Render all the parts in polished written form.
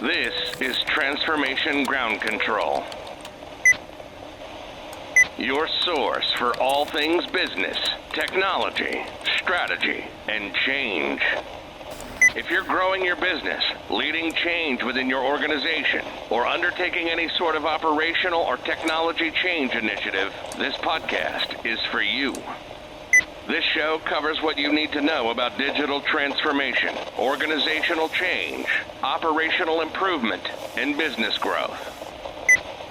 This is Transformation Ground Control, your source for all things business, technology, strategy, and change. If you're growing your business, leading change within your organization, or undertaking any sort of operational or technology change initiative, this podcast is for you. This show covers what you need to know about digital transformation, organizational change, operational improvement, and business growth.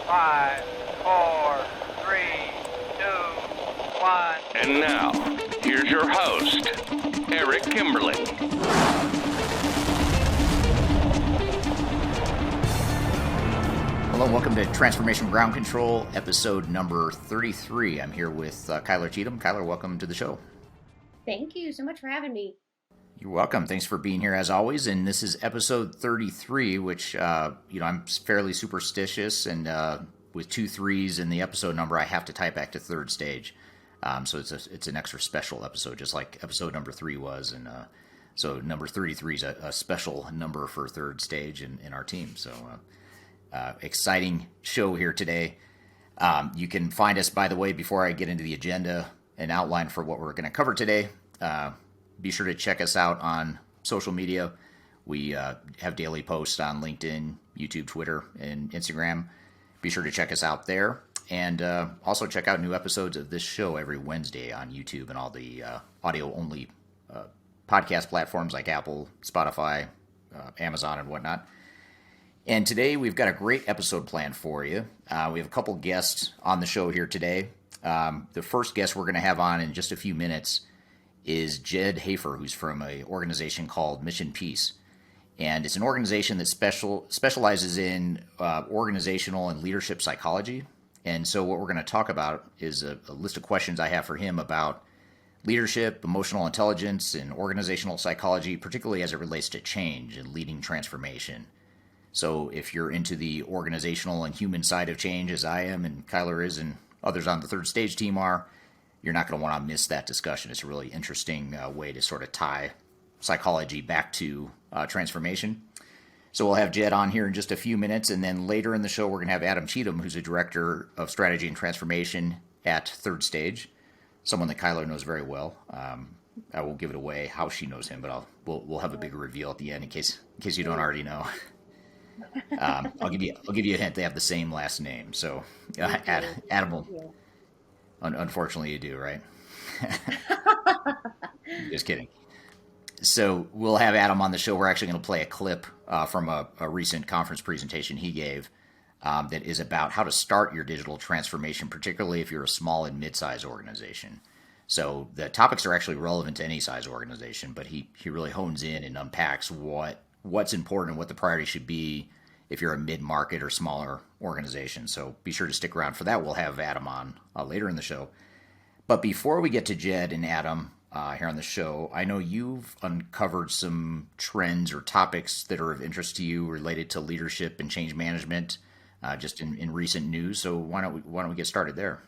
5, 4, 3, 2, 1. And now, here's your host, Eric Kimberling. Hello, and welcome to Transformation Ground Control, episode number 33. I'm here with Kyler Cheatham. Kyler, welcome to the show. Thank you so much for having me. You're welcome. Thanks for being here as always. And this is episode 33, which, I'm fairly superstitious, and with 2 3s in the episode number, I have to type back to third stage. So it's an extra special episode, just like episode number 3 was. And so number 33 is a special number for third stage in our team. So exciting show here today. You can find us, by the way, before I get into the agenda and outline for what we're going to cover today. Be sure to check us out on social media. We have daily posts on LinkedIn, YouTube, Twitter, and Instagram. Be sure to check us out there. And also check out new episodes of this show every Wednesday on YouTube and all the audio-only podcast platforms like Apple, Spotify, Amazon, and whatnot. And today we've got a great episode planned for you. We have a couple guests on the show here today. The first guest we're going to have on in just a few minutes is Jedd Hafer, who's from an organization called Mission Peace. And it's an organization that specializes in organizational and leadership psychology. And so what we're going to talk about is a list of questions I have for him about leadership, emotional intelligence, and organizational psychology, particularly as it relates to change and leading transformation. So if you're into the organizational and human side of change, as I am and Kyler is and others on the third stage team are, you're not going to want to miss that discussion. It's a really interesting way to sort of tie psychology back to transformation. So we'll have Jedd on here in just a few minutes, and then later in the show we're going to have Adam Cheatham, who's a director of strategy and transformation at Third Stage, someone that Kyler knows very well. I won't give it away how she knows him, but we'll have a big reveal at the end in case you don't already know. I'll give you a hint. They have the same last name, so Adam will. Unfortunately, you do, right? Just kidding. So we'll have Adam on the show. We're actually going to play a clip from a recent conference presentation he gave that is about how to start your digital transformation, particularly if you're a small and mid-sized organization. So the topics are actually relevant to any size organization, but he really hones in and unpacks what's important and what the priority should be if you're a mid-market or smaller organization. So be sure to stick around for that. We'll have Adam on later in the show. But before we get to Jedd and Adam here on the show, I know you've uncovered some trends or topics that are of interest to you related to leadership and change management just in recent news. So why don't we get started there?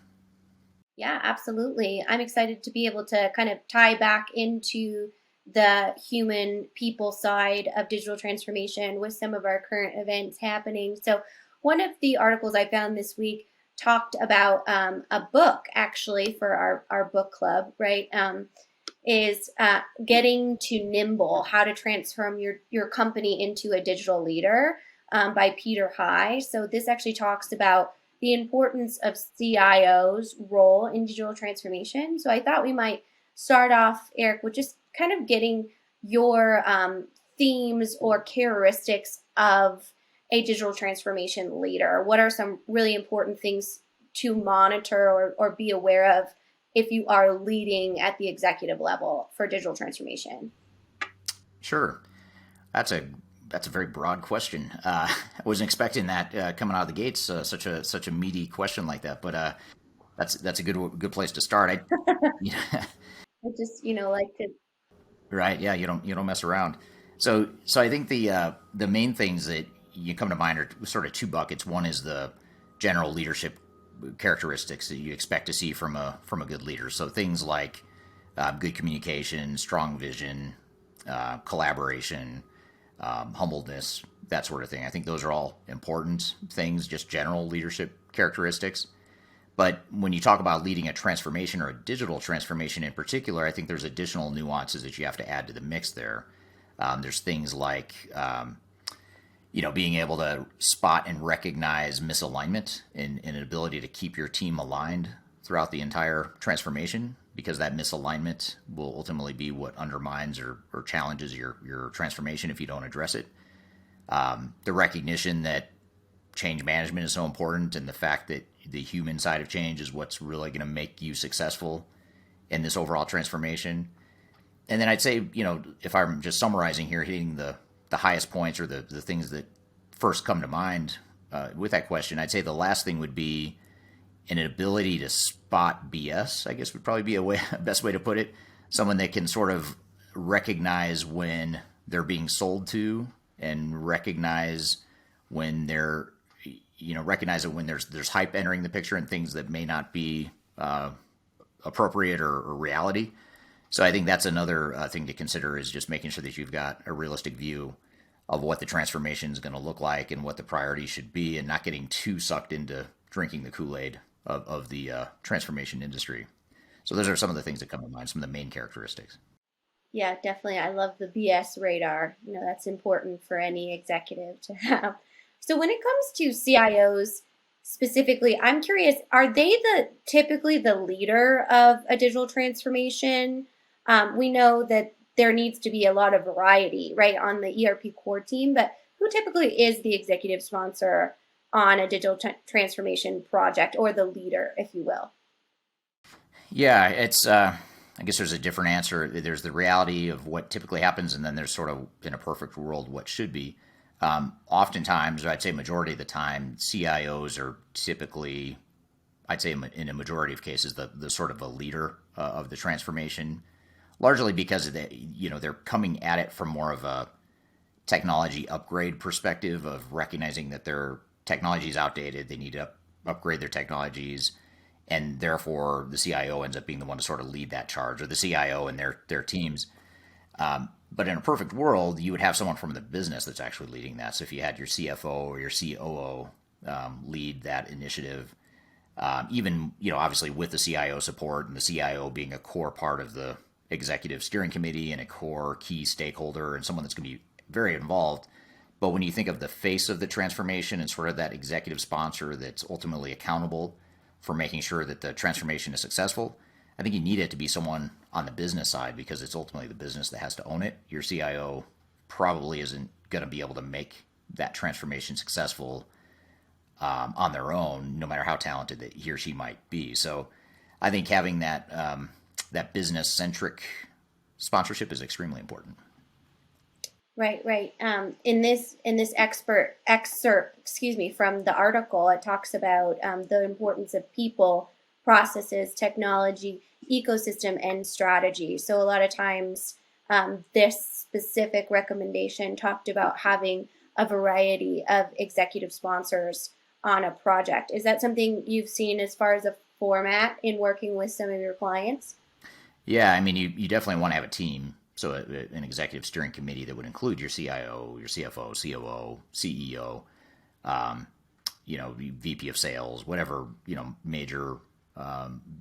Yeah, absolutely. I'm excited to be able to kind of tie back into the human people side of digital transformation with some of our current events happening. So one of the articles I found this week talked about a book actually for our book club, right? Is Getting to Nimble, How to Transform Your Company into a Digital Leader by Peter High. So this actually talks about the importance of CIO's role in digital transformation. So I thought we might start off, Eric, with just kind of getting your themes or characteristics of a digital transformation leader. What are some really important things to monitor or be aware of if you are leading at the executive level for digital transformation? Sure. That's a very broad question. I wasn't expecting that coming out of the gates, such a meaty question like that, but that's a good place to start. I just, like to. Right. Yeah. You don't mess around. So I think the main things that you come to mind are sort of 2 buckets. One is the general leadership characteristics that you expect to see from a good leader. So things like good communication, strong vision, collaboration, humbleness, that sort of thing. I think those are all important things, just general leadership characteristics. But when you talk about leading a transformation or a digital transformation in particular, I think there's additional nuances that you have to add to the mix there. There's things like, being able to spot and recognize misalignment and an ability to keep your team aligned throughout the entire transformation, because that misalignment will ultimately be what undermines or challenges your transformation if you don't address it. The recognition that change management is so important, and the fact that the human side of change is what's really going to make you successful in this overall transformation. And then I'd say, if I'm just summarizing here, hitting the highest points or the things that first come to mind with that question, I'd say the last thing would be an ability to spot BS, I guess would probably be a best way to put it. Someone that can sort of recognize when they're being sold to, and recognize when recognize it when there's hype entering the picture and things that may not be appropriate or reality. So I think that's another thing to consider, is just making sure that you've got a realistic view of what the transformation is going to look like and what the priorities should be, and not getting too sucked into drinking the Kool-Aid of the transformation industry. So those are some of the things that come to mind, some of the main characteristics. Yeah, definitely. I love the BS radar. That's important for any executive to have. So when it comes to CIOs specifically, I'm curious, are they typically the leader of a digital transformation? We know that there needs to be a lot of variety, right, on the ERP core team, but who typically is the executive sponsor on a digital transformation project, or the leader, if you will? Yeah, it's I guess there's a different answer. There's the reality of what typically happens, and then there's sort of, in a perfect world, what should be. Oftentimes, or I'd say majority of the time, CIOs are typically, I'd say in a majority of cases, the sort of a leader of the transformation, largely because they're coming at it from more of a technology upgrade perspective of recognizing that their technology is outdated. They need to upgrade their technologies, and therefore the CIO ends up being the one to sort of lead that charge, or the CIO and their teams. But in a perfect world, you would have someone from the business that's actually leading that. So if you had your CFO or your COO lead that initiative, even obviously with the CIO support, and the CIO being a core part of the executive steering committee and a core key stakeholder and someone that's going to be very involved. But when you think of the face of the transformation and sort of that executive sponsor that's ultimately accountable for making sure that the transformation is successful, I think you need it to be someone on the business side, because it's ultimately the business that has to own it. Your CIO probably isn't going to be able to make that transformation successful on their own, no matter how talented that he or she might be. So I think having that business-centric sponsorship is extremely important. Right. In this excerpt, from the article, it talks about the importance of people, processes, technology, ecosystem, and strategy. So a lot of times, this specific recommendation talked about having a variety of executive sponsors on a project. Is that something you've seen as far as a format in working with some of your clients? Yeah, I mean, you definitely want to have a team. So an executive steering committee that would include your CIO, your CFO, COO, CEO, VP of sales, whatever, major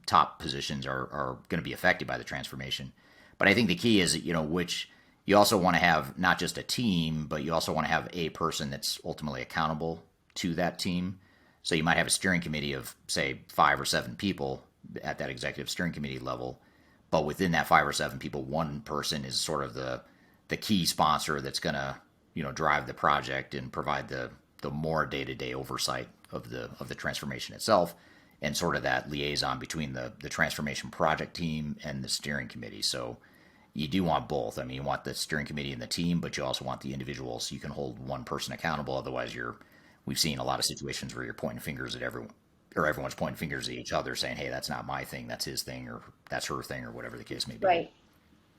top positions are going to be affected by the transformation. But I think the key is, which you also want to have not just a team, but you also want to have a person that's ultimately accountable to that team. So you might have a steering committee of, say, 5 or 7 people at that executive steering committee level. But within that 5 or 7 people, one person is sort of the key sponsor that's going to, drive the project and provide the more day-to-day oversight of the transformation itself, and sort of that liaison between the transformation project team and the steering committee. So you do want both. I mean, you want the steering committee and the team, but you also want the individual, so you can hold one person accountable. Otherwise, we've seen a lot of situations where you're pointing fingers at everyone, or everyone's pointing fingers at each other saying, hey, that's not my thing, that's his thing, or that's her thing, or whatever the case may be.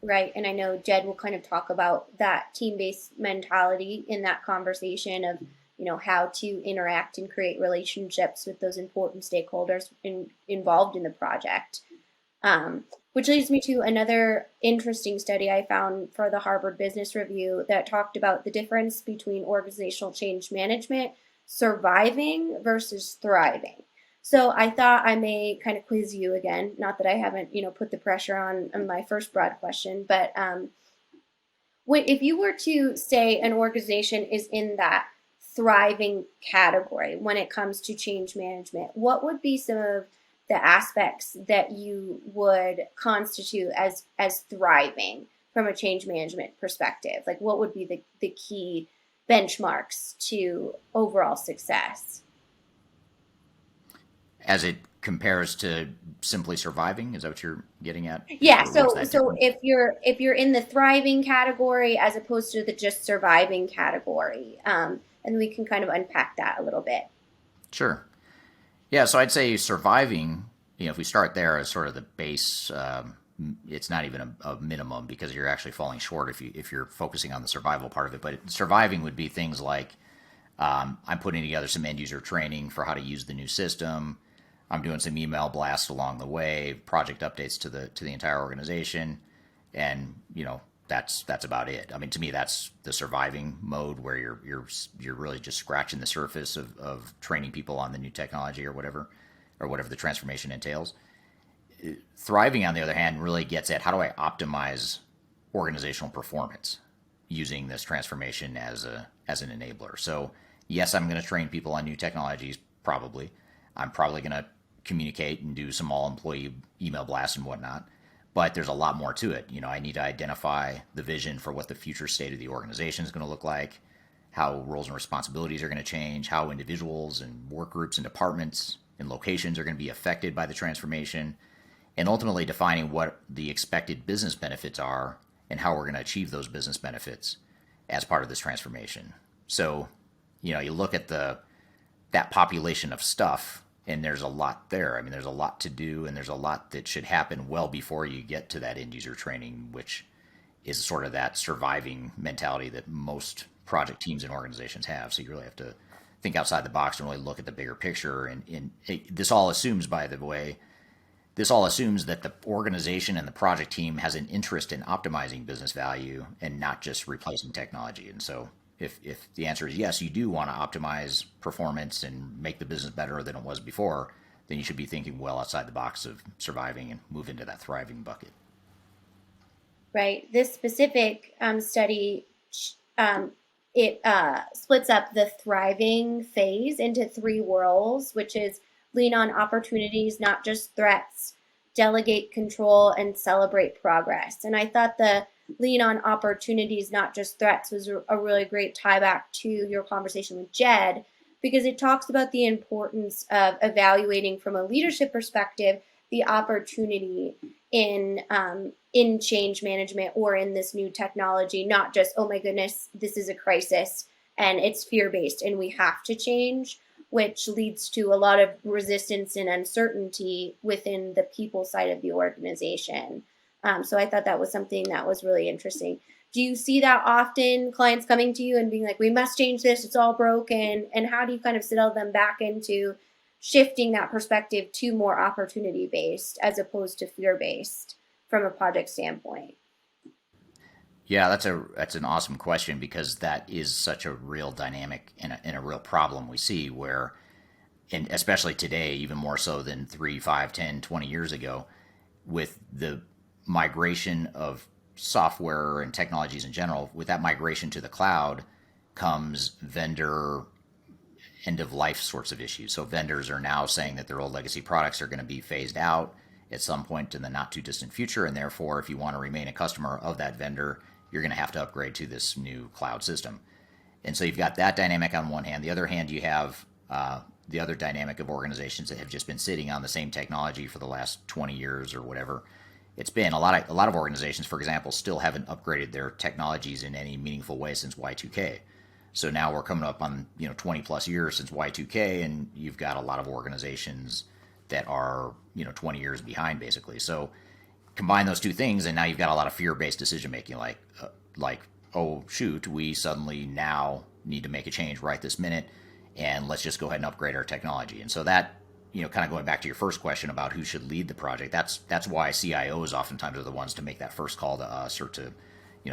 Right. And I know Jedd will kind of talk about that team-based mentality in that conversation of, how to interact and create relationships with those important stakeholders involved in the project. Which leads me to another interesting study I found for the Harvard Business Review that talked about the difference between organizational change management surviving versus thriving. So I thought I may kind of quiz you again. Not that I haven't, put the pressure on my first broad question, but if you were to say an organization is in that thriving category when it comes to change management, what would be some of the aspects that you would constitute as thriving from a change management perspective? Like, what would be the key benchmarks to overall success? As it compares to simply surviving, is that what you're getting at? Yeah. Or So what's that so difference? if you're in the thriving category as opposed to the just surviving category, and we can kind of unpack that a little bit. Sure. Yeah, so I'd say surviving, if we start there as sort of the base, it's not even a minimum because you're actually falling short if you're focusing on the survival part of it. But surviving would be things like I'm putting together some end user training for how to use the new system. I'm doing some email blasts along the way, project updates to the entire organization, and that's about it. I mean, to me, that's the surviving mode where you're really just scratching the surface of training people on the new technology or whatever the transformation entails. Thriving, on the other hand, really gets at how do I optimize organizational performance using this transformation as an enabler. So yes, I'm going to train people on new technologies. Probably, I'm probably going to communicate and do some all employee email blasts and whatnot. But there's a lot more to it. I need to identify the vision for what the future state of the organization is going to look like, how roles and responsibilities are going to change, how individuals and work groups and departments and locations are going to be affected by the transformation, and ultimately defining what the expected business benefits are and how we're going to achieve those business benefits as part of this transformation. So, you look at that population of stuff, and there's a lot there. I mean, there's a lot to do, and there's a lot that should happen well before you get to that end user training, which is sort of that surviving mentality that most project teams and organizations have. So you really have to think outside the box and really look at the bigger picture. And this all assumes, by the way, that the organization and the project team has an interest in optimizing business value and not just replacing technology. And so if the answer is yes, you do want to optimize performance and make the business better than it was before, then you should be thinking well outside the box of surviving and move into that thriving bucket. Right. This specific study, it splits up the thriving phase into three whirls, which is lean on opportunities, not just threats, delegate control, and celebrate progress. And I thought the lean on opportunities, not just threats, was a really great tie back to your conversation with Jedd, because it talks about the importance of evaluating from a leadership perspective the opportunity in change management or in this new technology, not just, oh my goodness, this is a crisis and it's fear-based and we have to change, which leads to a lot of resistance and uncertainty within the people side of the organization. So I thought that was something that was really interesting. Do you see that often, clients coming to you and being like, we must change this, it's all broken? And how do you kind of settle them back into shifting that perspective to more opportunity-based as opposed to fear-based from a project standpoint? Yeah, that's an awesome question, because that is such a real dynamic and a real problem we see where, and especially today, even more so than 3, 5, 10, 20 years ago, with the migration of software and technologies in general, with that migration to the cloud comes vendor end of life sorts of issues. So vendors are now saying that their old legacy products are going to be phased out at some point in the not too distant future, and therefore, if you want to remain a customer of that vendor, you're going to have to upgrade to this new cloud system. And so you've got that dynamic on one hand. The other hand, you have the other dynamic of organizations that have just been sitting on the same technology for the last 20 years or whatever. It's been a lot of organizations, for example, still haven't upgraded their technologies in any meaningful way since Y2K. So now we're coming up on 20 plus years since Y2K, and you've got a lot of organizations that are 20 years behind basically. So combine those two things, and now you've got a lot of fear-based decision making, like oh shoot, we suddenly now need to make a change right this minute, and let's just go ahead and upgrade our technology. And so that kind of going back to your first question about who should lead the project, that's why CIOs oftentimes are the ones to make that first call to us or to,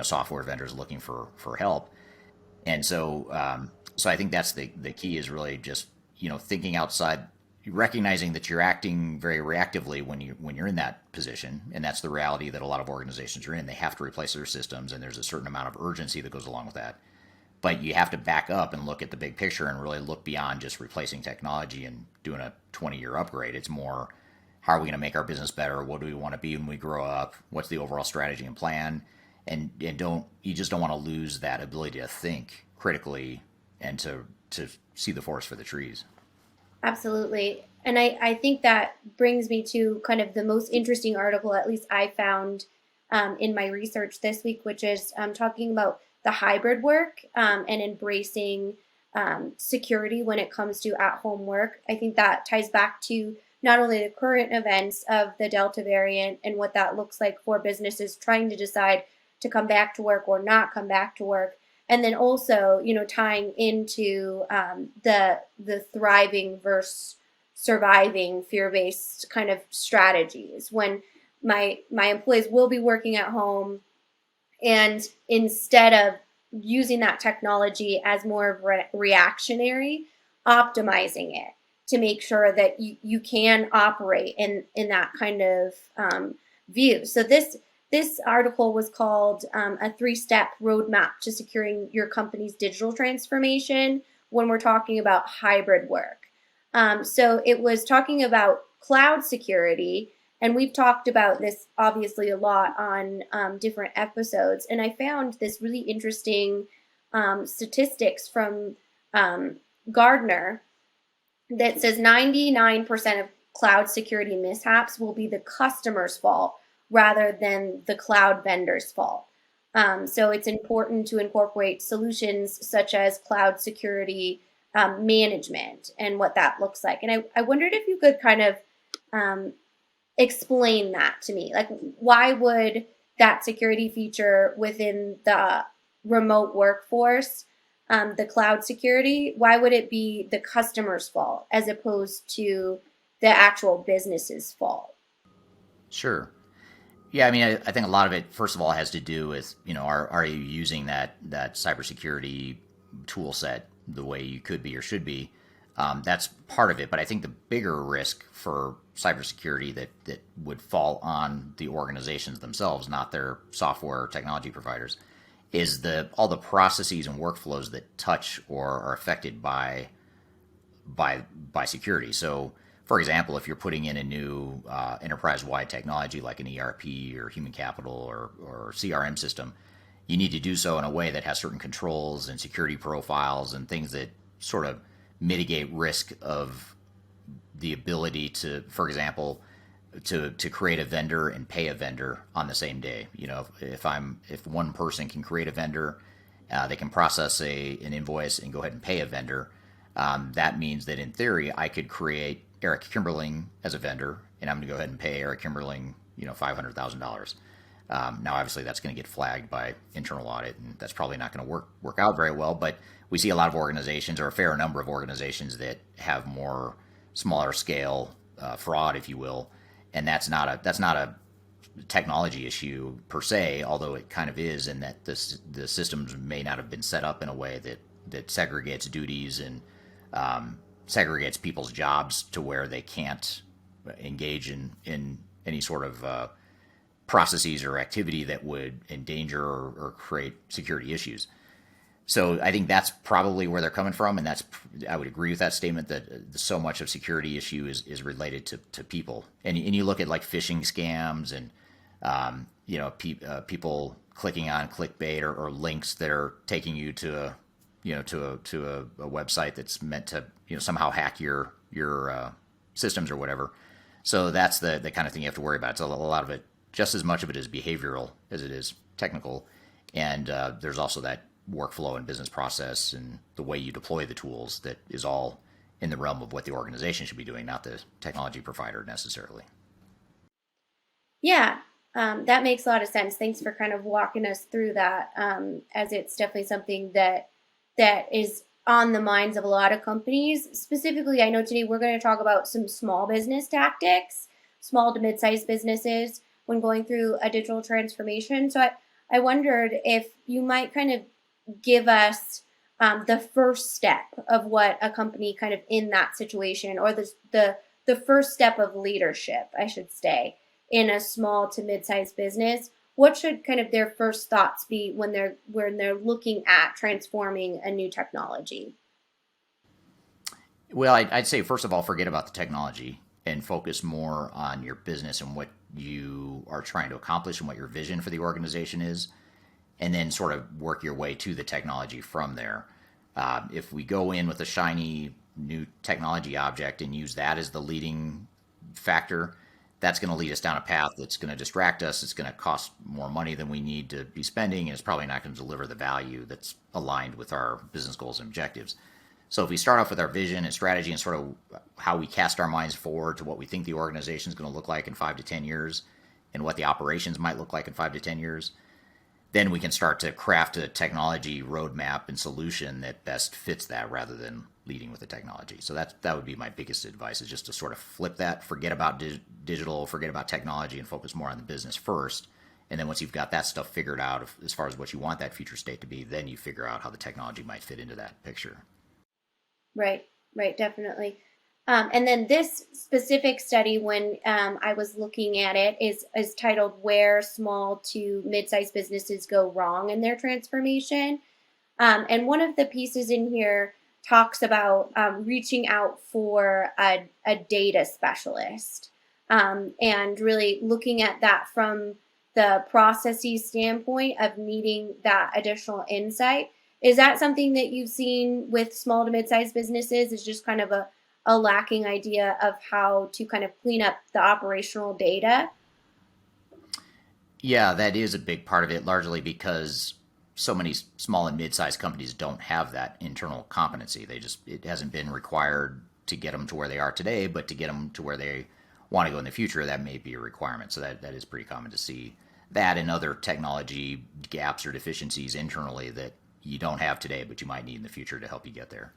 software vendors looking for help. And so I think that's the key is really just, thinking outside, recognizing that you're acting very reactively when you're in that position, and that's the reality that a lot of organizations are in. They have to replace their systems, and there's a certain amount of urgency that goes along with that. But you have to back up and look at the big picture and really look beyond just replacing technology and doing a 20-year upgrade. It's more, how are we going to make our business better? What do we want to be when we grow up? What's the overall strategy and plan? And you just don't want to lose that ability to think critically and to see the forest for the trees. Absolutely. And I think that brings me to kind of the most interesting article, at least I found in my research this week, which is talking about the hybrid work and embracing security when it comes to at-home work. I think that ties back to not only the current events of the Delta variant and what that looks like for businesses trying to decide to come back to work or not come back to work, and then also, tying into the thriving versus surviving fear-based kind of strategies when my employees will be working at home, and instead of using that technology as more of reactionary, optimizing it to make sure that you can operate in that kind of view. So this article was called a 3-step roadmap to securing your company's digital transformation when we're talking about hybrid work. So it was talking about cloud security, and we've talked about this obviously a lot on different episodes. And I found this really interesting statistics from Gardner that says 99% of cloud security mishaps will be the customer's fault rather than the cloud vendor's fault. So it's important to incorporate solutions such as cloud security management and what that looks like. And I wondered if you could kind of explain that to me. Like, why would that security feature within the remote workforce, the cloud security, why would it be the customer's fault as opposed to the actual business's fault? Sure. Yeah, I mean, I think a lot of it, first of all, has to do with, are you using that cybersecurity tool set the way you could be or should be? That's part of it. But I think the bigger risk for cybersecurity that would fall on the organizations themselves, not their software or technology providers, is all the processes and workflows that touch or are affected by security. So, for example, if you're putting in a new enterprise-wide technology like an ERP or human capital or CRM system, you need to do so in a way that has certain controls and security profiles and things that sort of mitigate risk of the ability to, for example, to create a vendor and pay a vendor on the same day. If one person can create a vendor, they can process an invoice and go ahead and pay a vendor. That means that in theory, I could create Eric Kimberling as a vendor, and I'm going to go ahead and pay Eric Kimberling, $500,000. Now, obviously, that's going to get flagged by internal audit, and that's probably not going to work out very well. But we see a lot of organizations, or a fair number of organizations, that have more smaller scale fraud, if you will, and that's not a technology issue per se, although it kind of is, in that the systems may not have been set up in a way that segregates duties and segregates people's jobs to where they can't engage in any sort of processes or activity that would endanger or create security issues. So I think that's probably where they're coming from, and I would agree with that statement that so much of security issue is related to people. And you look at like phishing scams and people clicking on clickbait or links that are taking you to a website that's meant to somehow hack your systems or whatever. So that's the kind of thing you have to worry about. So a lot of it, just as much of it, is behavioral as it is technical, and there's also that workflow and business process and the way you deploy the tools that is all in the realm of what the organization should be doing, not the technology provider necessarily. Yeah, that makes a lot of sense. Thanks for kind of walking us through that, as it's definitely something that is on the minds of a lot of companies. Specifically, I know today we're going to talk about some small business tactics, small to mid-sized businesses when going through a digital transformation. So I wondered if you might kind of give us the first step of what a company kind of in that situation, or the first step of leadership, I should say, in a small to mid-sized business. What should kind of their first thoughts be when they're looking at transforming a new technology? Well, I'd say, first of all, forget about the technology and focus more on your business and what you are trying to accomplish and what your vision for the organization is, and then sort of work your way to the technology from there. If we go in with a shiny new technology object and use that as the leading factor, that's going to lead us down a path that's going to distract us. It's going to cost more money than we need to be spending, and it's probably not going to deliver the value that's aligned with our business goals and objectives. So if we start off with our vision and strategy and sort of how we cast our minds forward to what we think the organization is going to look like in 5 to 10 years and what the operations might look like in 5 to 10 years, then we can start to craft a technology roadmap and solution that best fits that, rather than leading with the technology. So that would be my biggest advice, is just to sort of flip that, forget about digital, forget about technology, and focus more on the business first. And then once you've got that stuff figured out as far as what you want that future state to be, then you figure out how the technology might fit into that picture. Right, definitely. And then this specific study, when I was looking at it, is titled "Where Small to Mid-Sized Businesses Go Wrong in Their Transformation." And one of the pieces in here talks about reaching out for a data specialist, and really looking at that from the processes standpoint of needing that additional insight. Is that something that you've seen with small to mid-sized businesses, is just kind of a lacking idea of how to kind of clean up the operational data? Yeah, that is a big part of it, largely because so many small and mid-sized companies don't have that internal competency. It hasn't been required to get them to where they are today, but to get them to where they want to go in the future, that may be a requirement. So that is pretty common to see that and other technology gaps or deficiencies internally that you don't have today, but you might need in the future to help you get there.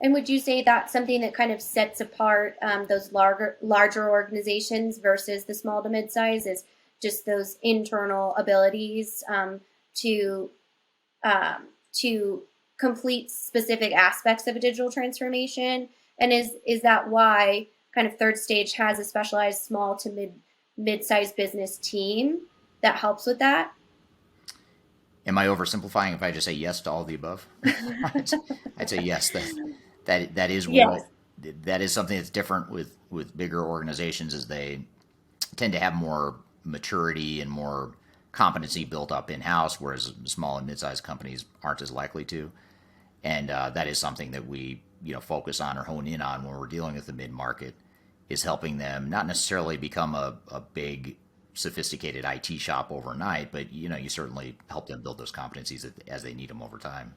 And would you say that's something that kind of sets apart those larger organizations versus the small to mid-size, is just those internal abilities to complete specific aspects of a digital transformation? And is that why kind of Third Stage has a specialized small to mid-sized business team that helps with that? Am I oversimplifying if I just say yes to all of the above? I'd say yes. That is Yes. that is something that's different with bigger organizations, is they tend to have more maturity and more competency built up in-house, whereas small and mid-sized companies aren't as likely to. And that is something that we focus on or hone in on when we're dealing with the mid-market, is helping them not necessarily become a big sophisticated IT shop overnight, but you certainly help them build those competencies as they need them over time.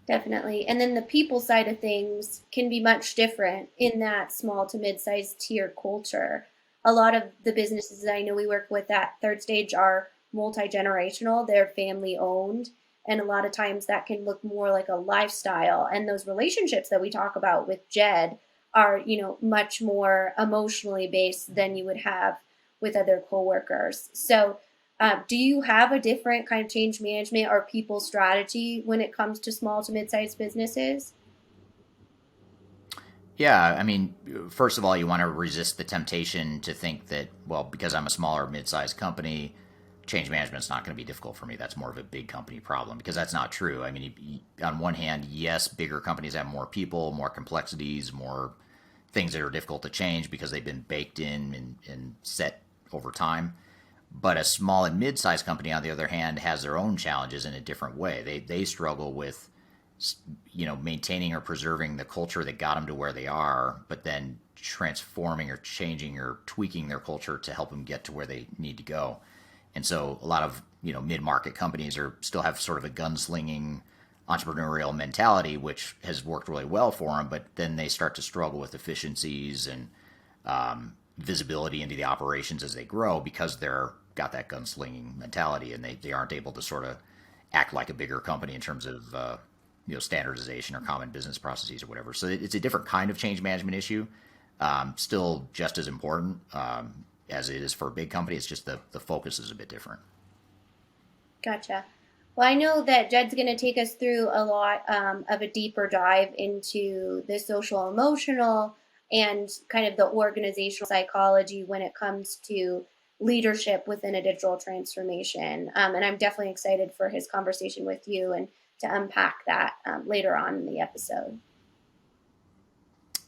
Definitely. And then the people side of things can be much different in that small to mid-sized tier culture. A lot of the businesses that I know we work with at Third Stage are multi-generational, they're family owned, and a lot of times that can look more like a lifestyle. And those relationships that we talk about with Jedd are, much more emotionally based than you would have with other coworkers. So do you have a different kind of change management or people strategy when it comes to small to mid-sized businesses? Yeah, I mean, first of all, you want to resist the temptation to think that, well, because I'm a smaller mid-sized company, change management's not going to be difficult for me. That's more of a big company problem, because that's not true. I mean, on one hand, yes, bigger companies have more people, more complexities, more things that are difficult to change because they've been baked in and set over time. But a small and mid-sized company, on the other hand, has their own challenges in a different way. They struggle with, maintaining or preserving the culture that got them to where they are, but then transforming or changing or tweaking their culture to help them get to where they need to go. And so a lot of mid-market companies still have sort of a gunslinging entrepreneurial mentality, which has worked really well for them, but then they start to struggle with efficiencies and visibility into the operations as they grow, because they're got that gunslinging mentality, and they aren't able to sort of act like a bigger company in terms of standardization or common business processes or whatever. So it's a different kind of change management issue. Still just as important as it is for a big company. It's just the focus is a bit different. Gotcha. Well, I know that Jedd's going to take us through a lot of a deeper dive into the social emotional and kind of the organizational psychology when it comes to leadership within a digital transformation. And I'm definitely excited for his conversation with you and to unpack that later on in the episode.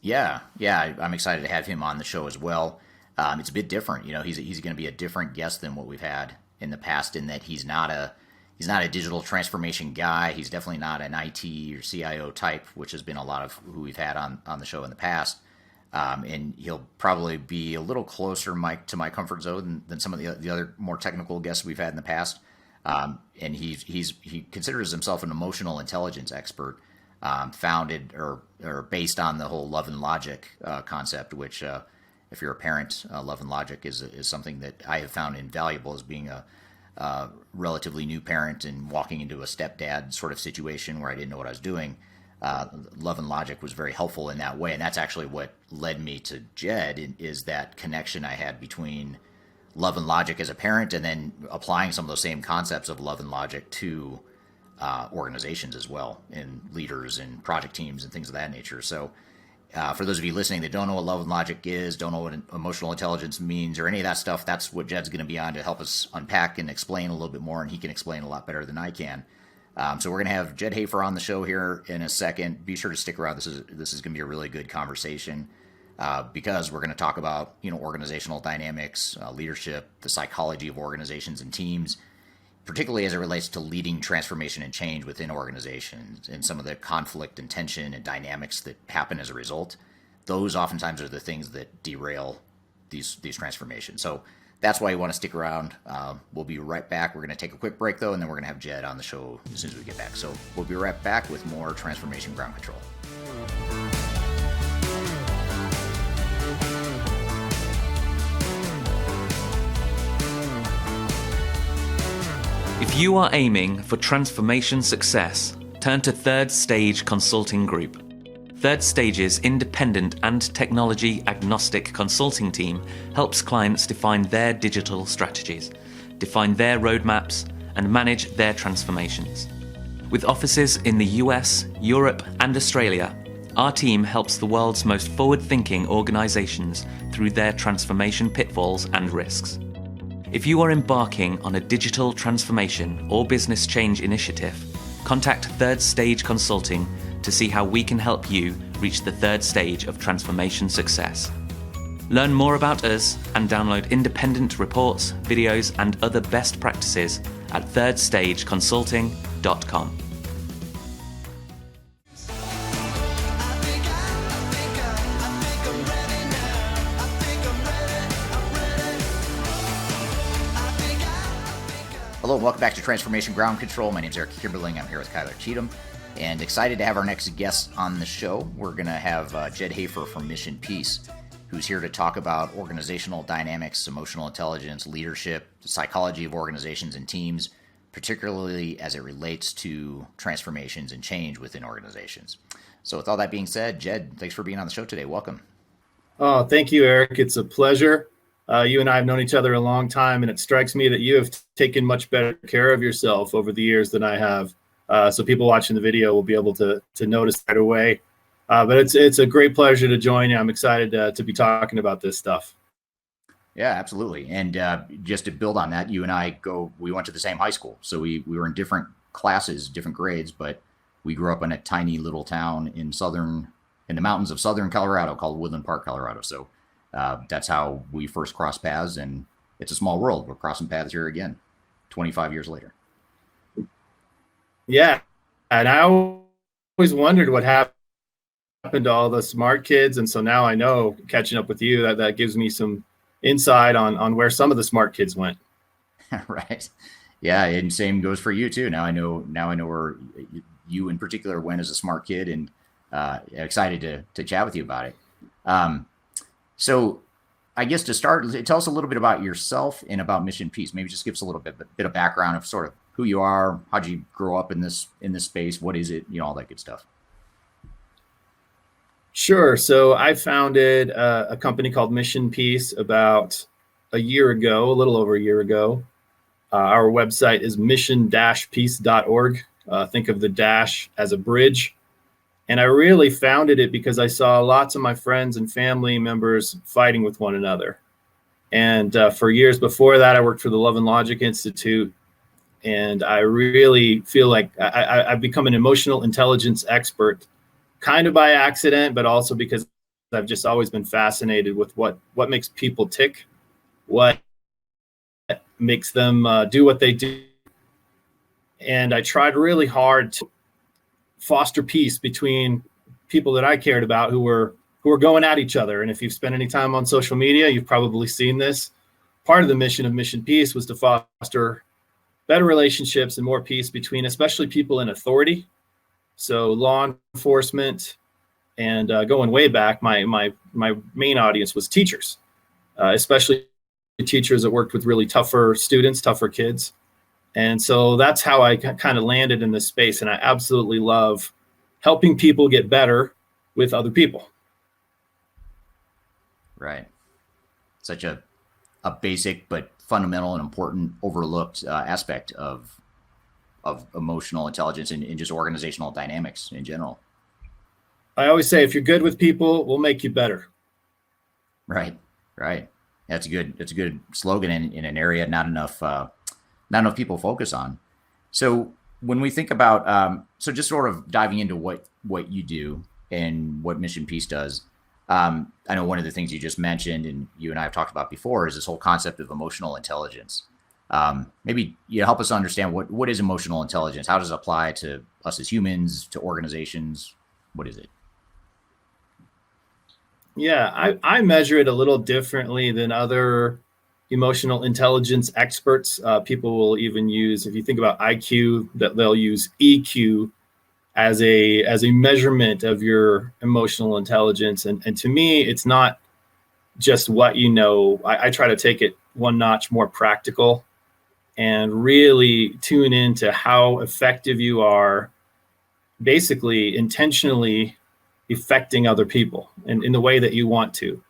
Yeah, I'm excited to have him on the show as well. It's a bit different, he's going to be a different guest than what we've had in the past, in that he's not a digital transformation guy. He's definitely not an IT or CIO type, which has been a lot of who we've had on the show in the past. And he'll probably be a little closer, Mike, to my comfort zone than some of the other more technical guests we've had in the past. And he considers himself an emotional intelligence expert, founded or based on the whole love and logic concept, which if you're a parent, love and logic is something that I have found invaluable as being a relatively new parent and walking into a stepdad sort of situation where I didn't know what I was doing. Love and logic was very helpful in that way, and that's actually what led me to Jedd, is that connection I had between love and logic as a parent and then applying some of those same concepts of love and logic to organizations as well, and leaders and project teams and things of that nature. So for those of you listening that don't know what love and logic is, don't know what emotional intelligence means or any of that stuff, that's what Jedd's going to be on to help us unpack and explain a little bit more, and he can explain a lot better than I can. So we're going to have Jedd Hafer on the show here in a second. Be sure to stick around. This is going to be a really good conversation because we're going to talk about organizational dynamics, leadership, the psychology of organizations and teams, particularly as it relates to leading transformation and change within organizations, and some of the conflict and tension and dynamics that happen as a result. Those oftentimes are the things that derail these transformations. So that's why you want to stick around. We'll be right back. We're going to take a quick break, though, and then we're going to have Jedd on the show as soon as we get back. So we'll be right back with more Transformation Ground Control. If you are aiming for transformation success, turn to Third Stage Consulting Group. Third Stage's independent and technology-agnostic consulting team helps clients define their digital strategies, define their roadmaps, and manage their transformations. With offices in the US, Europe, and Australia, our team helps the world's most forward-thinking organizations through their transformation pitfalls and risks. If you are embarking on a digital transformation or business change initiative, contact Third Stage Consulting to see how we can help you reach the third stage of transformation success. Learn more about us and download independent reports, videos, and other best practices at thirdstageconsulting.com. Hello, and welcome back to Transformation Ground Control. My name is Eric Kimberling. I'm here with Cheatham, and excited to have our next guest on the show. We're going to have Jedd Hafer from Mission Peace, who's here to talk about organizational dynamics, emotional intelligence, leadership, the psychology of organizations and teams, particularly as it relates to transformations and change within organizations. So with all that being said, Jedd, thanks for being on the show today. Welcome. Oh, thank you, Eric. It's a pleasure. You and I have known each other a long time, and it strikes me that you have taken much better care of yourself over the years than I have. So people watching the video will be able to notice right away. But it's a great pleasure to join you. I'm excited to be talking about this stuff. Yeah, absolutely. And just to build on that, you and I we went to the same high school. So we were in different classes, different grades, but we grew up in a tiny little town in the mountains of southern Colorado called Woodland Park, Colorado. So that's how we first crossed paths, and it's a small world. We're crossing paths here again, 25 years later. Yeah, and I always wondered what happened to all the smart kids, and so now I know, catching up with you, that gives me some insight on where some of the smart kids went. Right. Yeah, and same goes for you too. Now I know where you in particular went as a smart kid, and excited to chat with you about it. So I guess to start, tell us a little bit about yourself and about Mission Peace. Maybe just give us a little bit of background of sort of who you are, how'd you grow up in this space, what is it, all that good stuff. Sure. So I founded a company called Mission Peace about a year ago, a little over a year ago. Our website is mission-peace.org. Think of the dash as a bridge. And I really founded it because I saw lots of my friends and family members fighting with one another. And for years before that, I worked for the Love and Logic Institute. And I really feel like I've become an emotional intelligence expert, kind of by accident, but also because I've just always been fascinated with what makes people tick, what makes them do what they do. And I tried really hard to foster peace between people that I cared about who were going at each other. And if you've spent any time on social media, you've probably seen this. Part of the mission of Mission Peace was to foster better relationships and more peace between especially people in authority. So law enforcement, and going way back, my main audience was teachers, especially teachers that worked with really tougher students, tougher kids. And so that's how I kind of landed in this space. And I absolutely love helping people get better with other people. Right. Such a basic but fundamental and important overlooked aspect of emotional intelligence and just organizational dynamics in general. I always say, if you're good with people, we'll make you better. Right. That's a good slogan in an area not enough people focus on. So when we think about, so just sort of diving into what you do and what Mission Peace does, I know one of the things you just mentioned and you and I have talked about before is this whole concept of emotional intelligence. Maybe you help us understand what is emotional intelligence? How does it apply to us as humans, to organizations? What is it? Yeah, I measure it a little differently than other emotional intelligence experts. People will even use, if you think about IQ, that they'll use EQ as a measurement of your emotional intelligence. And to me, it's not just what you know. I try to take it one notch more practical and really tune into how effective you are, basically intentionally affecting other people in the way that you want to.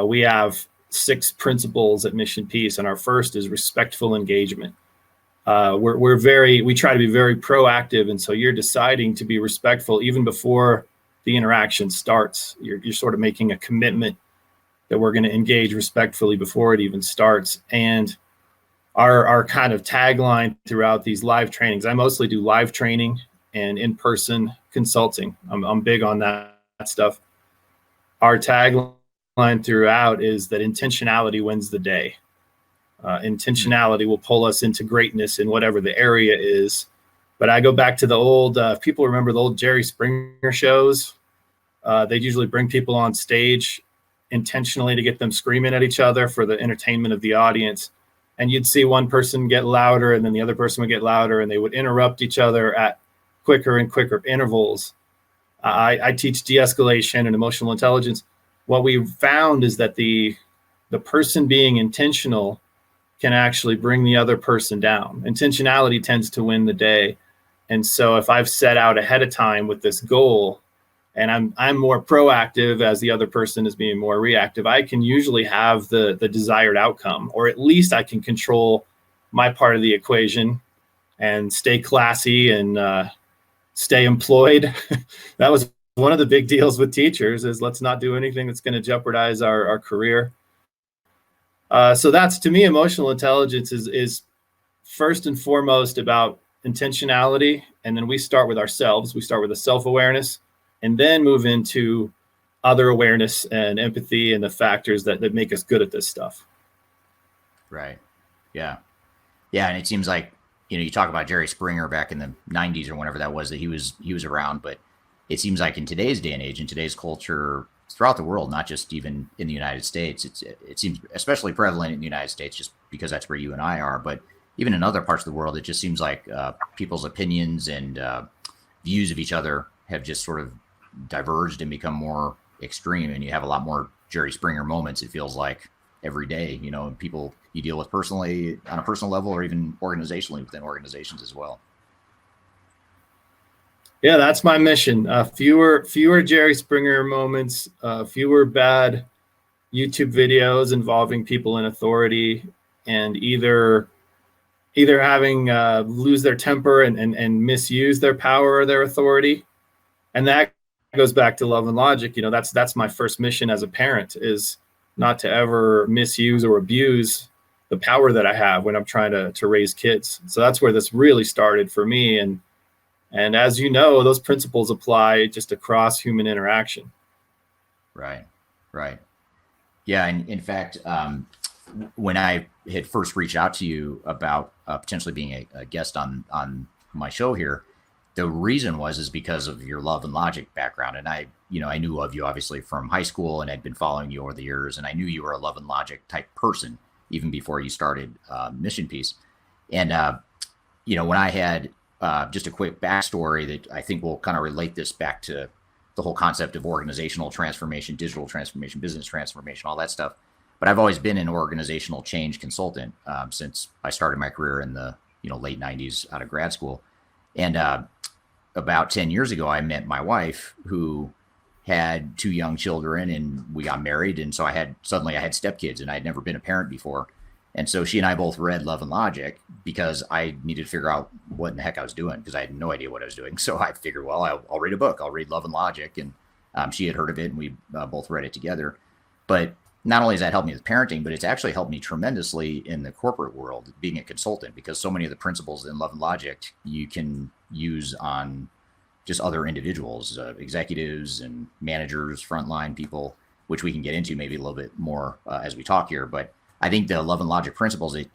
We have 6 principles at Mission Peace, and our first is respectful engagement. We try to be very proactive, and so you're deciding to be respectful even before the interaction starts. You're sort of making a commitment that we're going to engage respectfully before it even starts. And our kind of tagline throughout these live trainings, I mostly do live training and in-person consulting. I'm big on that stuff. Our tagline throughout is that intentionality wins the day. Intentionality will pull us into greatness in whatever the area is. But I go back to the old, people remember the old Jerry Springer shows. They'd usually bring people on stage intentionally to get them screaming at each other for the entertainment of the audience. And you'd see one person get louder and then the other person would get louder, and they would interrupt each other at quicker and quicker intervals. I teach de-escalation and emotional intelligence. What we found is that the person being intentional can actually bring the other person down. Intentionality tends to win the day. And so if I've set out ahead of time with this goal and I'm more proactive as the other person is being more reactive, I can usually have the desired outcome, or at least I can control my part of the equation and stay classy and stay employed. That was one of the big deals with teachers, is let's not do anything that's going to jeopardize our career. So that's, to me, emotional intelligence is first and foremost about intentionality. And then we start with ourselves. We start with a self-awareness and then move into other awareness and empathy and the factors that make us good at this stuff. Right. Yeah. Yeah. And it seems like, you talk about Jerry Springer back in the 90s or whenever that was, that he was around, but it seems like in today's day and age, in today's culture throughout the world, not just even in the United States, it seems especially prevalent in the United States just because that's where you and I are, but even in other parts of the world, it just seems like people's opinions and views of each other have just sort of diverged and become more extreme. And you have a lot more Jerry Springer moments, it feels like, every day, and people you deal with personally on a personal level or even organizationally within organizations as well. Yeah, that's my mission. Fewer Jerry Springer moments, fewer bad YouTube videos involving people in authority, and either having lose their temper and misuse their power or their authority. And that goes back to love and logic. That's my first mission as a parent, is not to ever misuse or abuse the power that I have when I'm trying to raise kids. So that's where this really started for me. And as you know, those principles apply just across human interaction. Right. Yeah. And in fact, when I had first reached out to you about potentially being a guest on my show here, the reason is because of your love and logic background. And I knew of you obviously from high school and had been following you over the years. And I knew you were a love and logic type person even before you started Mission Piece. And, when I had just a quick backstory that I think will kind of relate this back to the whole concept of organizational transformation, digital transformation, business transformation, all that stuff. But I've always been an organizational change consultant since I started my career in the late 90s out of grad school. And about 10 years ago, I met my wife, who had 2 young children, and we got married. And so I had stepkids, and I had never been a parent before. And so she and I both read Love and Logic because I needed to figure out what in the heck I was doing, because I had no idea what I was doing. So I figured, well, I'll read a book. I'll read Love and Logic. And she had heard of it, and we both read it together. But not only has that helped me with parenting, but it's actually helped me tremendously in the corporate world, being a consultant, because so many of the principles in Love and Logic you can use on just other individuals, executives and managers, frontline people, which we can get into maybe a little bit more as we talk here. But I think the Love and Logic principles, it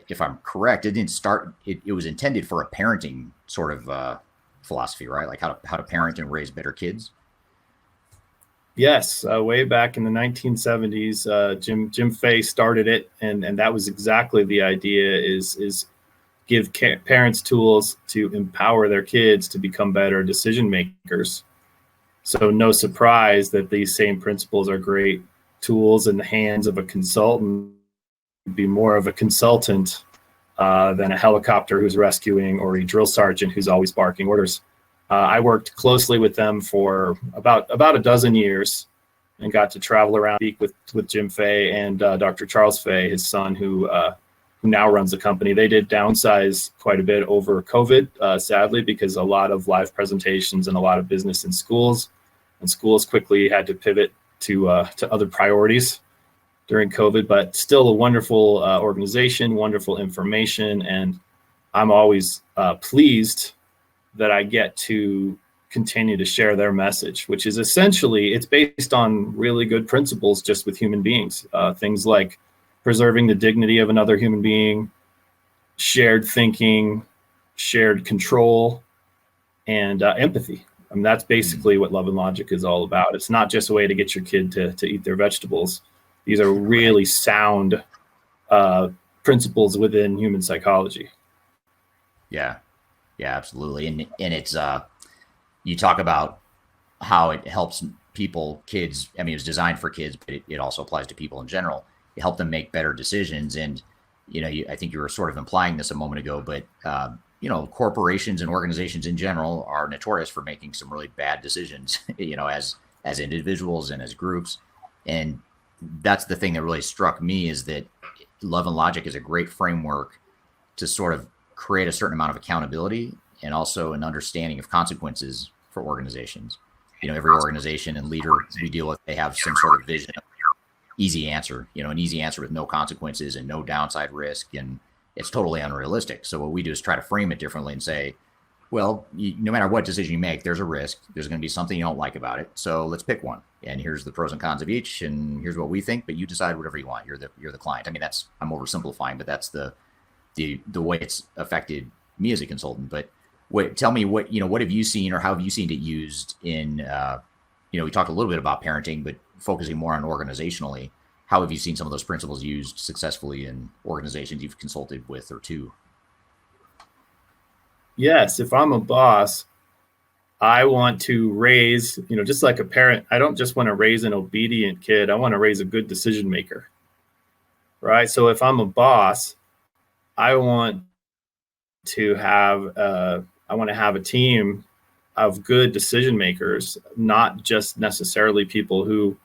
if I'm correct, it was intended for a parenting sort of philosophy, right? Like how to parent and raise better kids. Yes, way back in the 1970s, Jim Fay started it, and that was exactly the idea: is give parents tools to empower their kids to become better decision makers. So no surprise that these same principles are great tools in the hands of a consultant. Be more of a consultant than a helicopter who's rescuing, or a drill sergeant who's always barking orders. I worked closely with them for about a dozen years, and got to travel around, speak with Jim Fay and Dr. Charles Fay, his son, who now runs the company. They did downsize quite a bit over COVID, sadly, because a lot of live presentations and a lot of business in schools, and schools quickly had to pivot to other priorities during COVID. But still a wonderful organization, wonderful information, and I'm always pleased that I get to continue to share their message, which is essentially, it's based on really good principles just with human beings. Things like preserving the dignity of another human being, shared thinking, shared control, and empathy. I mean, that's basically what Love and Logic is all about. It's not just a way to get your kid to eat their vegetables. These are really sound principles within human psychology. Yeah, absolutely. And it's you talk about how it helps kids. I mean, it was designed for kids, but it also applies to people in general. It helped them make better decisions. And I think you were sort of implying this a moment ago, but corporations and organizations in general are notorious for making some really bad decisions, as individuals and as groups. And that's the thing that really struck me, is that Love and Logic is a great framework to sort of create a certain amount of accountability and also an understanding of consequences for organizations. Every organization and leader we deal with, they have some sort of vision, easy answer, an easy answer with no consequences and no downside risk. And it's totally unrealistic. So what we do is try to frame it differently and say, well, no matter what decision you make, there's a risk. There's going to be something you don't like about it. So let's pick one. And here's the pros and cons of each. And here's what we think, but you decide whatever you want. You're the client. I mean, I'm oversimplifying, but that's the way it's affected me as a consultant. But tell me what have you seen, or how have you seen it used in, we talked a little bit about parenting, but focusing more on organizationally, how have you seen some of those principles used successfully in organizations you've consulted with or to? Yes. If I'm a boss, I want to raise, just like a parent, I don't just want to raise an obedient kid. I want to raise a good decision maker. right? So if I'm a boss, I want to have a team of good decision makers, not just necessarily people who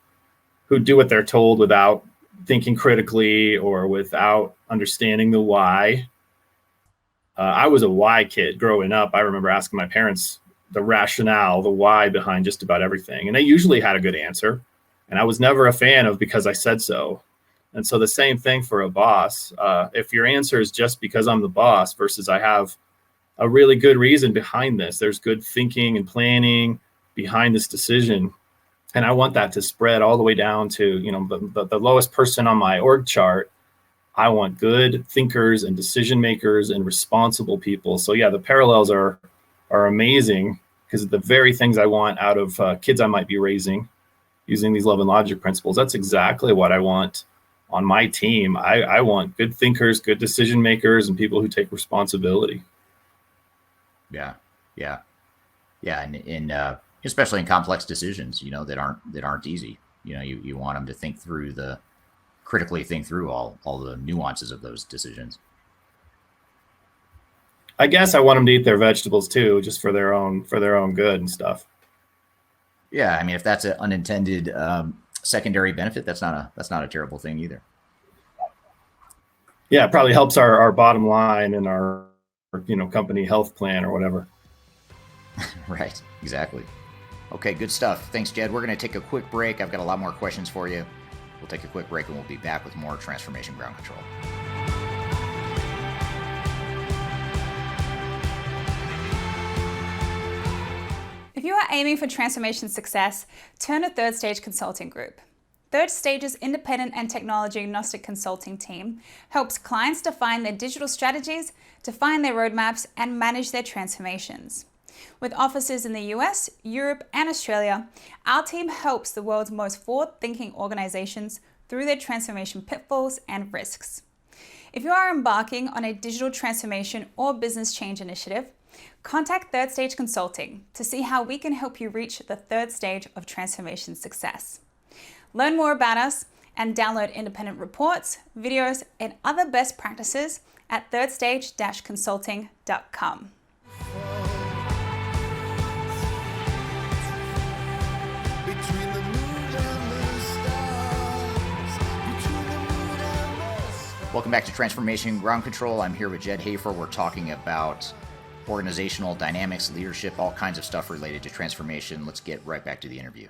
do what they're told without thinking critically or without understanding the why. I was a why kid growing up. I remember asking my parents the rationale, the why behind just about everything. And they usually had a good answer. And I was never a fan of because I said so. And so the same thing for a boss. If your answer is just because I'm the boss versus I have a really good reason behind this, there's good thinking and planning behind this decision. And I want that to spread all the way down to, the lowest person on my org chart. I want good thinkers and decision makers and responsible people. So yeah, the parallels are amazing because the very things I want out of kids I might be raising using these love and logic principles. That's exactly what I want on my team. I want good thinkers, good decision makers, and people who take responsibility. Yeah. And especially in complex decisions, that aren't easy. You want them to critically think through all the nuances of those decisions. I guess I want them to eat their vegetables too, just for their own good and stuff. Yeah, I mean, if that's an unintended secondary benefit, that's not a terrible thing either. Yeah, it probably helps our bottom line and our company health plan or whatever. Right, exactly. Okay, good stuff. Thanks, Jedd. We're going to take a quick break. I've got a lot more questions for you. We'll take a quick break and we'll be back with more Transformation Ground Control. If you are aiming for transformation success, turn to Third Stage Consulting Group. Third Stage's independent and technology agnostic consulting team helps clients define their digital strategies, define their roadmaps, and manage their transformations. With offices in the US, Europe, and Australia, our team helps the world's most forward-thinking organizations through their transformation pitfalls and risks. If you are embarking on a digital transformation or business change initiative, contact Third Stage Consulting to see how we can help you reach the third stage of transformation success. Learn more about us and download independent reports, videos, and other best practices at thirdstage-consulting.com. Welcome back to Transformation Ground Control. I'm here with Jedd Hafer. We're talking about organizational dynamics, leadership, all kinds of stuff related to transformation. Let's get right back to the interview.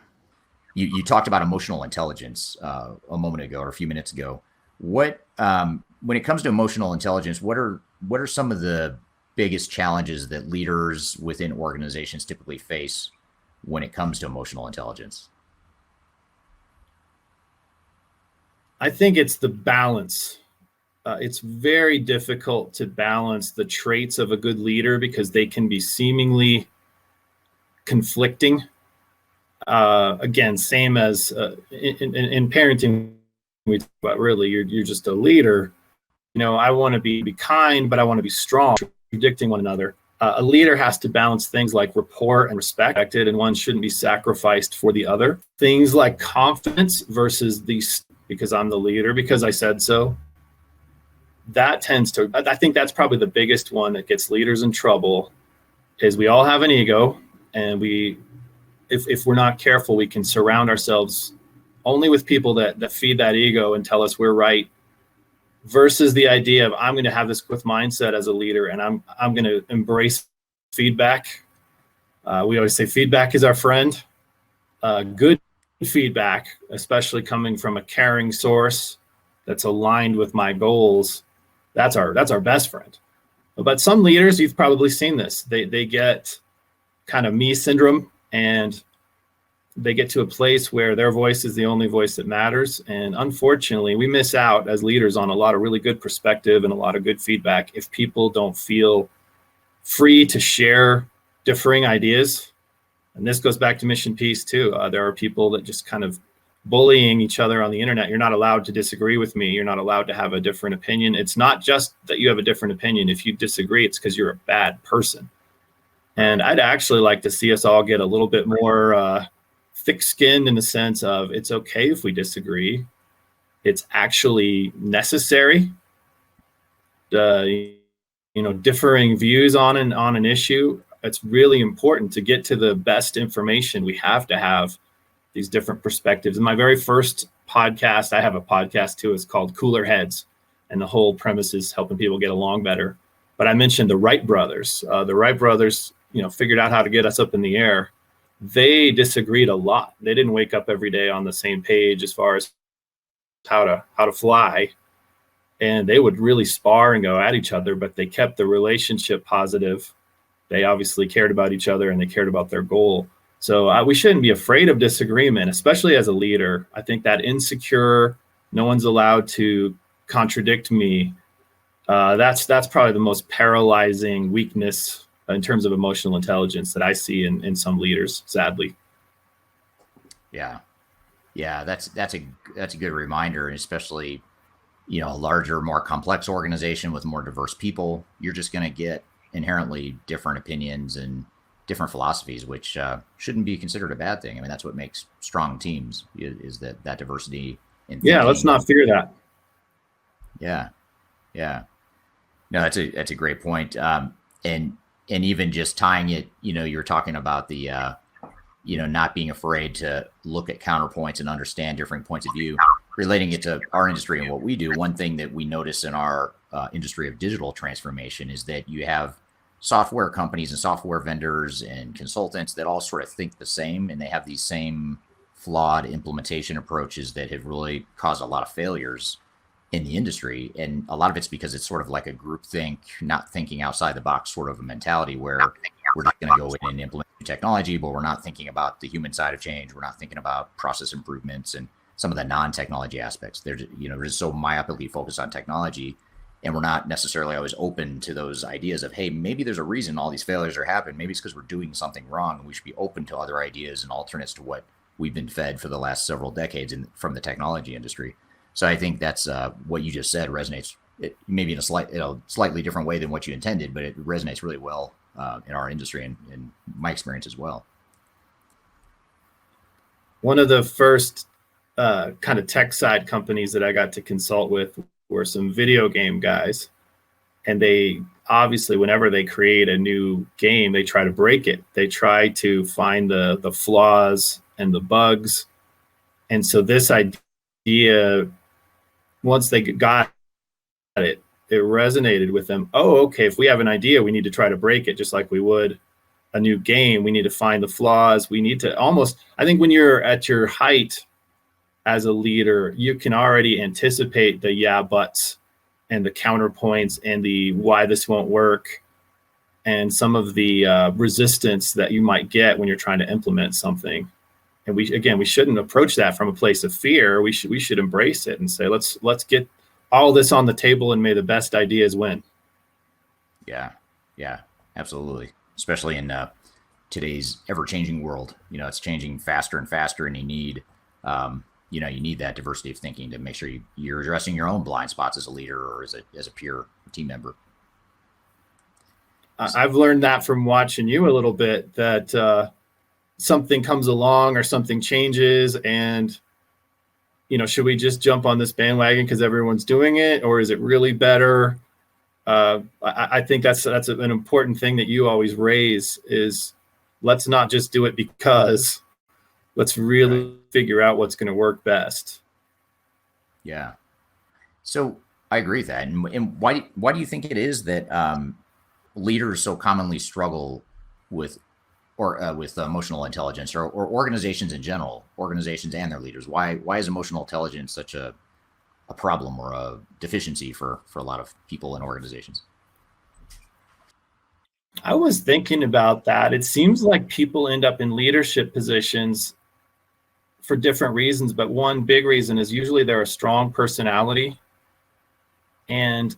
You talked about emotional intelligence a moment ago or a few minutes ago. What when it comes to emotional intelligence, what are some of the biggest challenges that leaders within organizations typically face when it comes to emotional intelligence? I think it's the balance. It's very difficult to balance the traits of a good leader because they can be seemingly conflicting. Again, same as in parenting, we talk about really, you're just a leader. I want to be kind, but I want to be strong, contradicting one another. A leader has to balance things like rapport and respect, and one shouldn't be sacrificed for the other. Things like confidence versus because I'm the leader, because I said so. That tends to, I think that's probably the biggest one that gets leaders in trouble, is we all have an ego, and if we're not careful, we can surround ourselves only with people that feed that ego and tell us we're right, versus the idea of I'm going to have this growth mindset as a leader, and I'm going to embrace feedback. We always say feedback is our friend. Good feedback, especially coming from a caring source that's aligned with my goals, that's our best friend. But some leaders, you've probably seen this, they get kind of me syndrome, and they get to a place where their voice is the only voice that matters. And unfortunately, we miss out as leaders on a lot of really good perspective and a lot of good feedback if people don't feel free to share differing ideas. And this goes back to mission peace too. There are people that just kind of bullying each other on the internet. You're not allowed to disagree with me. You're not allowed to have a different opinion. It's not just that you have a different opinion. If you disagree, it's because you're a bad person. And I'd actually like to see us all get a little bit more thick-skinned in the sense of it's okay if we disagree. it's actually necessary. Differing views on an issue, it's really important to get to the best information. We have to have these different perspectives. In my very first podcast, I have a podcast too, it's called Cooler Heads, and the whole premise is helping people get along better. But I mentioned the Wright brothers. The Wright brothers, figured out how to get us up in the air. They disagreed a lot. They didn't wake up every day on the same page as far as how to fly. And they would really spar and go at each other, but they kept the relationship positive. They obviously cared about each other and they cared about their goal. So we shouldn't be afraid of disagreement, especially as a leader. I think that insecure, no one's allowed to contradict me. That's probably the most paralyzing weakness in terms of emotional intelligence that I see in some leaders, sadly. Yeah, that's a good reminder, and especially a larger, more complex organization with more diverse people, you're just going to get inherently different opinions and different philosophies, which shouldn't be considered a bad thing. I mean, that's what makes strong teams is that diversity in thinking. Yeah, let's not fear that. Yeah. No, that's a great point. And even just tying it, you're talking about the not being afraid to look at counterpoints and understand different points of view, relating it to our industry and what we do. One thing that we notice in our industry of digital transformation is that you have software companies and software vendors and consultants that all sort of think the same, and they have these same flawed implementation approaches that have really caused a lot of failures in the industry. And a lot of it's because it's sort of like a group think, not thinking outside the box sort of a mentality where we're just going to go in and implement technology, but we're not thinking about the human side of change. We're not thinking about process improvements and some of the non-technology aspects. They're just so myopically focused on technology, and we're not necessarily always open to those ideas of, hey, maybe there's a reason all these failures are happening. Maybe it's because we're doing something wrong, and we should be open to other ideas and alternates to what we've been fed for the last several decades from the technology industry. So I think that's what you just said resonates, maybe in a slightly different way than what you intended, but it resonates really well in our industry and in my experience as well. One of the first kind of tech side companies that I got to consult with were some video game guys. And they obviously, whenever they create a new game, they try to break it. They try to find the flaws and the bugs. And so this idea, once they got it, it resonated with them. Oh, okay, if we have an idea, we need to try to break it just like we would a new game. We need to find the flaws. We need to I think when you're at your height as a leader, you can already anticipate the yeah buts and the counterpoints and the why this won't work and some of the resistance that you might get when you're trying to implement something. And we shouldn't approach that from a place of fear. We should embrace it and say, let's get all this on the table and may the best ideas win. Yeah, absolutely. Especially in today's ever-changing world, it's changing faster and faster, and you need that diversity of thinking to make sure you're addressing your own blind spots as a leader or as a peer team member. I've learned that from watching you a little bit, that something comes along or something changes, and should we just jump on this bandwagon because everyone's doing it, or is it really better? I think that's an important thing that you always raise is let's not just do it because, let's really figure out what's going to work best. Yeah. So I agree with that. And why do you think it is that leaders so commonly struggle with emotional intelligence, or organizations in general, organizations and their leaders? Why is emotional intelligence such a problem or a deficiency for a lot of people and organizations? I was thinking about that. It seems like people end up in leadership positions for different reasons, but one big reason is usually they're a strong personality. And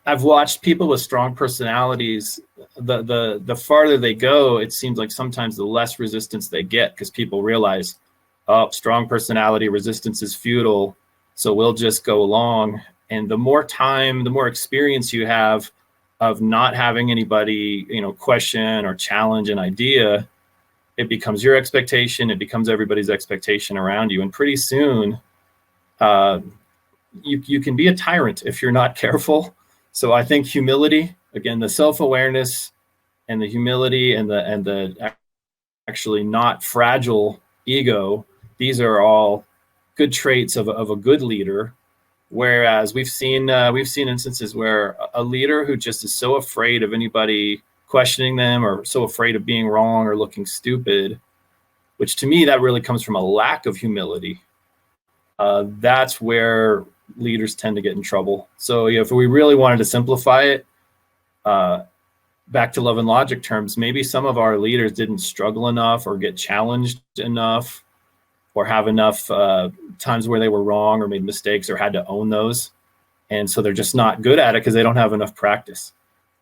I've watched people with strong personalities, the farther they go, it seems like sometimes the less resistance they get, because people realize, strong personality, resistance is futile, so we'll just go along. And the more time, the more experience you have of not having anybody, question or challenge an idea, it becomes your expectation, it becomes everybody's expectation around you. And pretty soon you can be a tyrant if you're not careful. So I think humility, again, the self-awareness and the humility and the actually not fragile ego, these are all good traits of a good leader. Whereas we've seen instances where a leader who just is so afraid of anybody questioning them, or so afraid of being wrong or looking stupid, which to me, that really comes from a lack of humility. That's where leaders tend to get in trouble. So if we really wanted to simplify it, back to love and logic terms, maybe some of our leaders didn't struggle enough or get challenged enough or have enough times where they were wrong or made mistakes or had to own those. And so they're just not good at it because they don't have enough practice.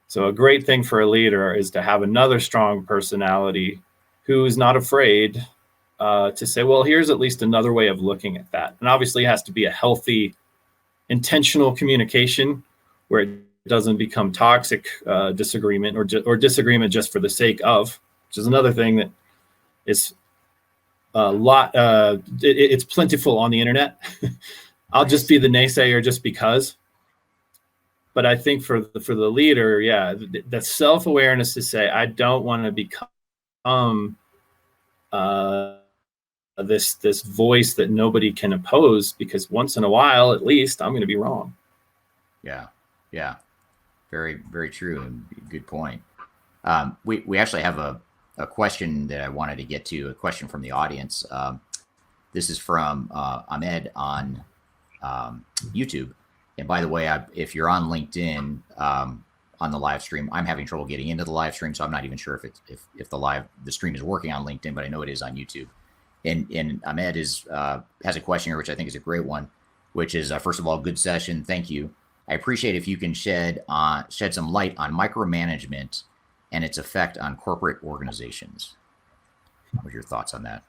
So a great thing for a leader is to have another strong personality who's not afraid to say, well, here's at least another way of looking at that. And obviously it has to be a healthy, intentional communication where it doesn't become toxic disagreement or disagreement just for the sake of, which is another thing that is a lot, it's plentiful on the internet. I'll just be the naysayer just because. But I think for the leader, yeah, the self-awareness to say, I don't want to become this voice that nobody can oppose, because once in a while, at least, I'm going to be wrong. Yeah. Very, very true, and good point. We actually have a question that I wanted to get to, a question from the audience. This is from Ahmed on YouTube. And by the way, if you're on LinkedIn on the live stream, I'm having trouble getting into the live stream, so I'm not even sure if the stream is working on LinkedIn, but I know it is on YouTube. And Ahmed has a question here, which I think is a great one, which is, first of all, good session. Thank you. I appreciate if you can shed some light on micromanagement and its effect on corporate organizations. What are your thoughts on that?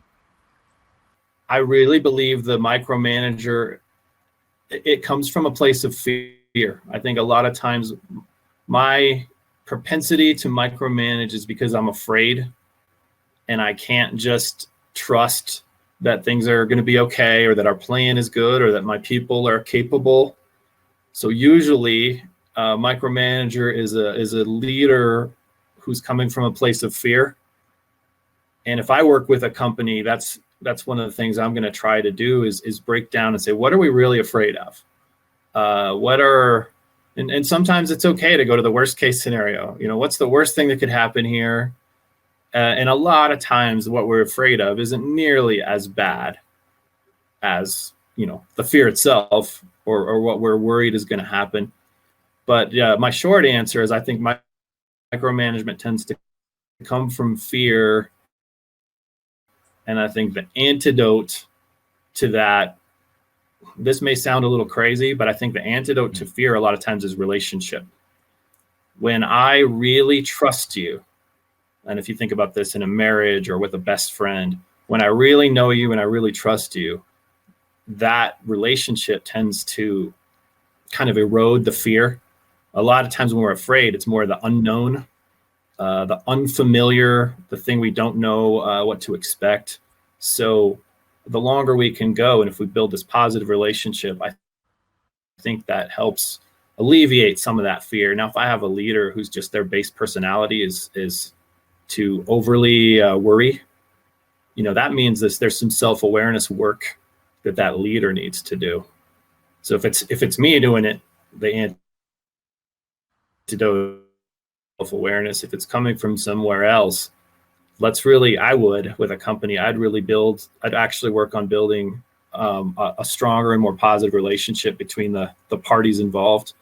I really believe the micromanager, it comes from a place of fear. I think a lot of times my propensity to micromanage is because I'm afraid and I can't just trust that things are going to be okay, or that our plan is good, or that my people are capable. So usually micromanager is a leader who's coming from a place of fear. And if I work with a company, that's one of the things I'm going to try to do is break down and say, what are we really afraid of? And sometimes it's okay to go to the worst case scenario. What's the worst thing that could happen here? And a lot of times what we're afraid of isn't nearly as bad as, the fear itself or what we're worried is going to happen. But my short answer is I think micromanagement tends to come from fear. And I think the antidote to that, this may sound a little crazy, but I think the antidote to fear a lot of times is relationship. When I really trust you, and if you think about this in a marriage or with a best friend, when I really know you and I really trust you, that relationship tends to kind of erode the fear. A lot of times when we're afraid, it's more the unknown, the unfamiliar, the thing we don't know what to expect. So the longer we can go, and if we build this positive relationship, I think that helps alleviate some of that fear. Now, if I have a leader who's just their base personality is to overly worry, that means there's some self-awareness work that leader needs to do. So if it's me doing it, the antidote self-awareness. If it's coming from somewhere else, with a company, I'd actually work on building a stronger and more positive relationship between the parties involved.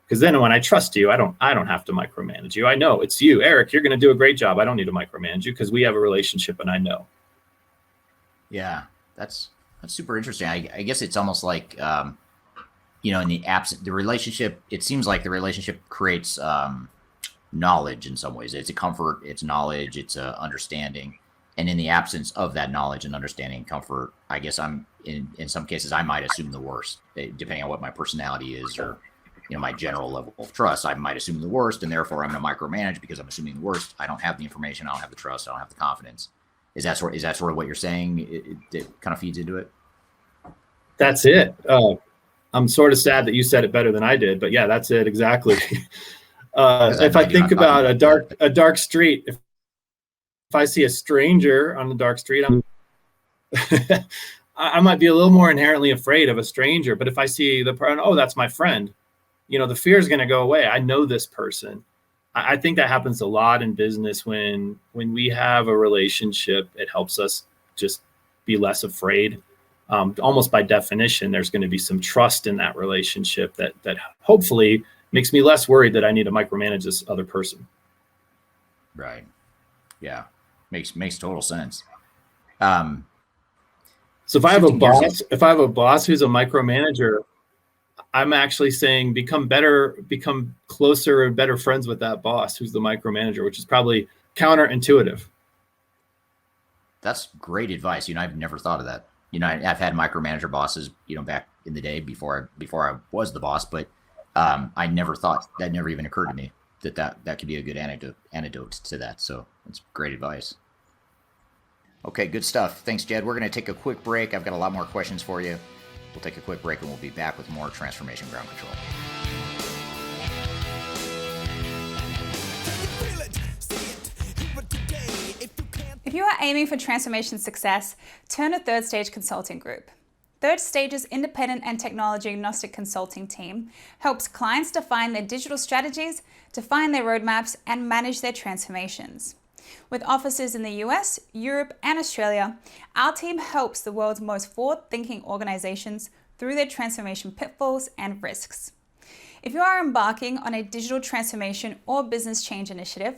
Because then when I trust you, I don't have to micromanage you. I know it's you, Eric, you're going to do a great job. I don't need to micromanage you because we have a relationship and I know. Yeah, that's super interesting. I guess it's almost like, in the absence, the relationship, it seems like the relationship creates knowledge in some ways. It's a comfort, it's knowledge, it's a understanding. And in the absence of that knowledge and understanding and comfort, I guess in some cases, I might assume the worst, depending on what my personality is or, my general level of trust. I might assume the worst, and therefore I'm going to micromanage because I'm assuming the worst. I don't have the information, I don't have the trust, I don't have the confidence. Is that sort of what you're saying? It kind of feeds into it? That's it. I'm sort of sad that you said it better than I did, but yeah, that's it exactly. If I think about a dark street, if I see a stranger on the dark street, I might be a little more inherently afraid of a stranger. But if I see oh, that's my friend, the fear is going to go away. I know this person. I think that happens a lot in business when we have a relationship. It helps us just be less afraid. Almost by definition, there's going to be some trust in that relationship that hopefully makes me less worried that I need to micromanage this other person. Right. Yeah. Makes total sense. So if I have a boss who's a micromanager, I'm actually saying become closer and better friends with that boss who's the micromanager, which is probably counterintuitive. That's great advice. I've never thought of that. I've had micromanager bosses, back in the day before I was the boss, but I never thought, that never even occurred to me that could be a good antidote to that. So it's great advice. Okay, good stuff. Thanks, Jedd. We're going to take a quick break. I've got a lot more questions for you. We'll take a quick break and we'll be back with more Transformation Ground Control. If you are aiming for transformation success, turn to Third Stage Consulting Group. Third Stage's independent and technology agnostic consulting team helps clients define their digital strategies, define their roadmaps, and manage their transformations. With offices in the US, Europe, and Australia, our team helps the world's most forward-thinking organizations through their transformation pitfalls and risks. If you are embarking on a digital transformation or business change initiative,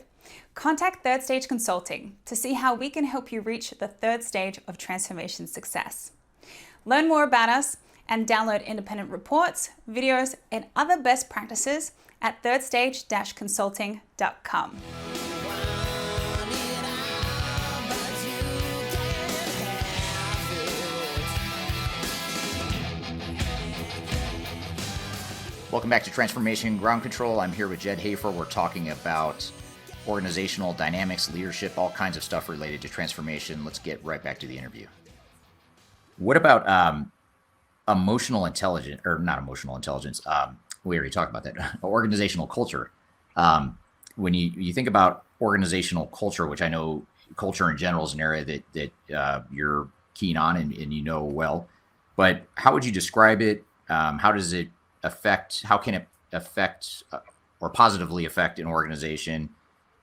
contact Third Stage Consulting to see how we can help you reach the third stage of transformation success. Learn more about us and download independent reports, videos, and other best practices at thirdstage-consulting.com. Welcome back to Transformation Ground Control. I'm here with Jedd Hafer. We're talking about organizational dynamics, leadership, all kinds of stuff related to transformation. Let's get right back to the interview. What about emotional intelligence, or not emotional intelligence? We already talked about that. Organizational culture. When you think about organizational culture, which I know culture in general is an area that you're keen on and well, but how would you describe it? How does it affect? How can it affect or positively affect an organization?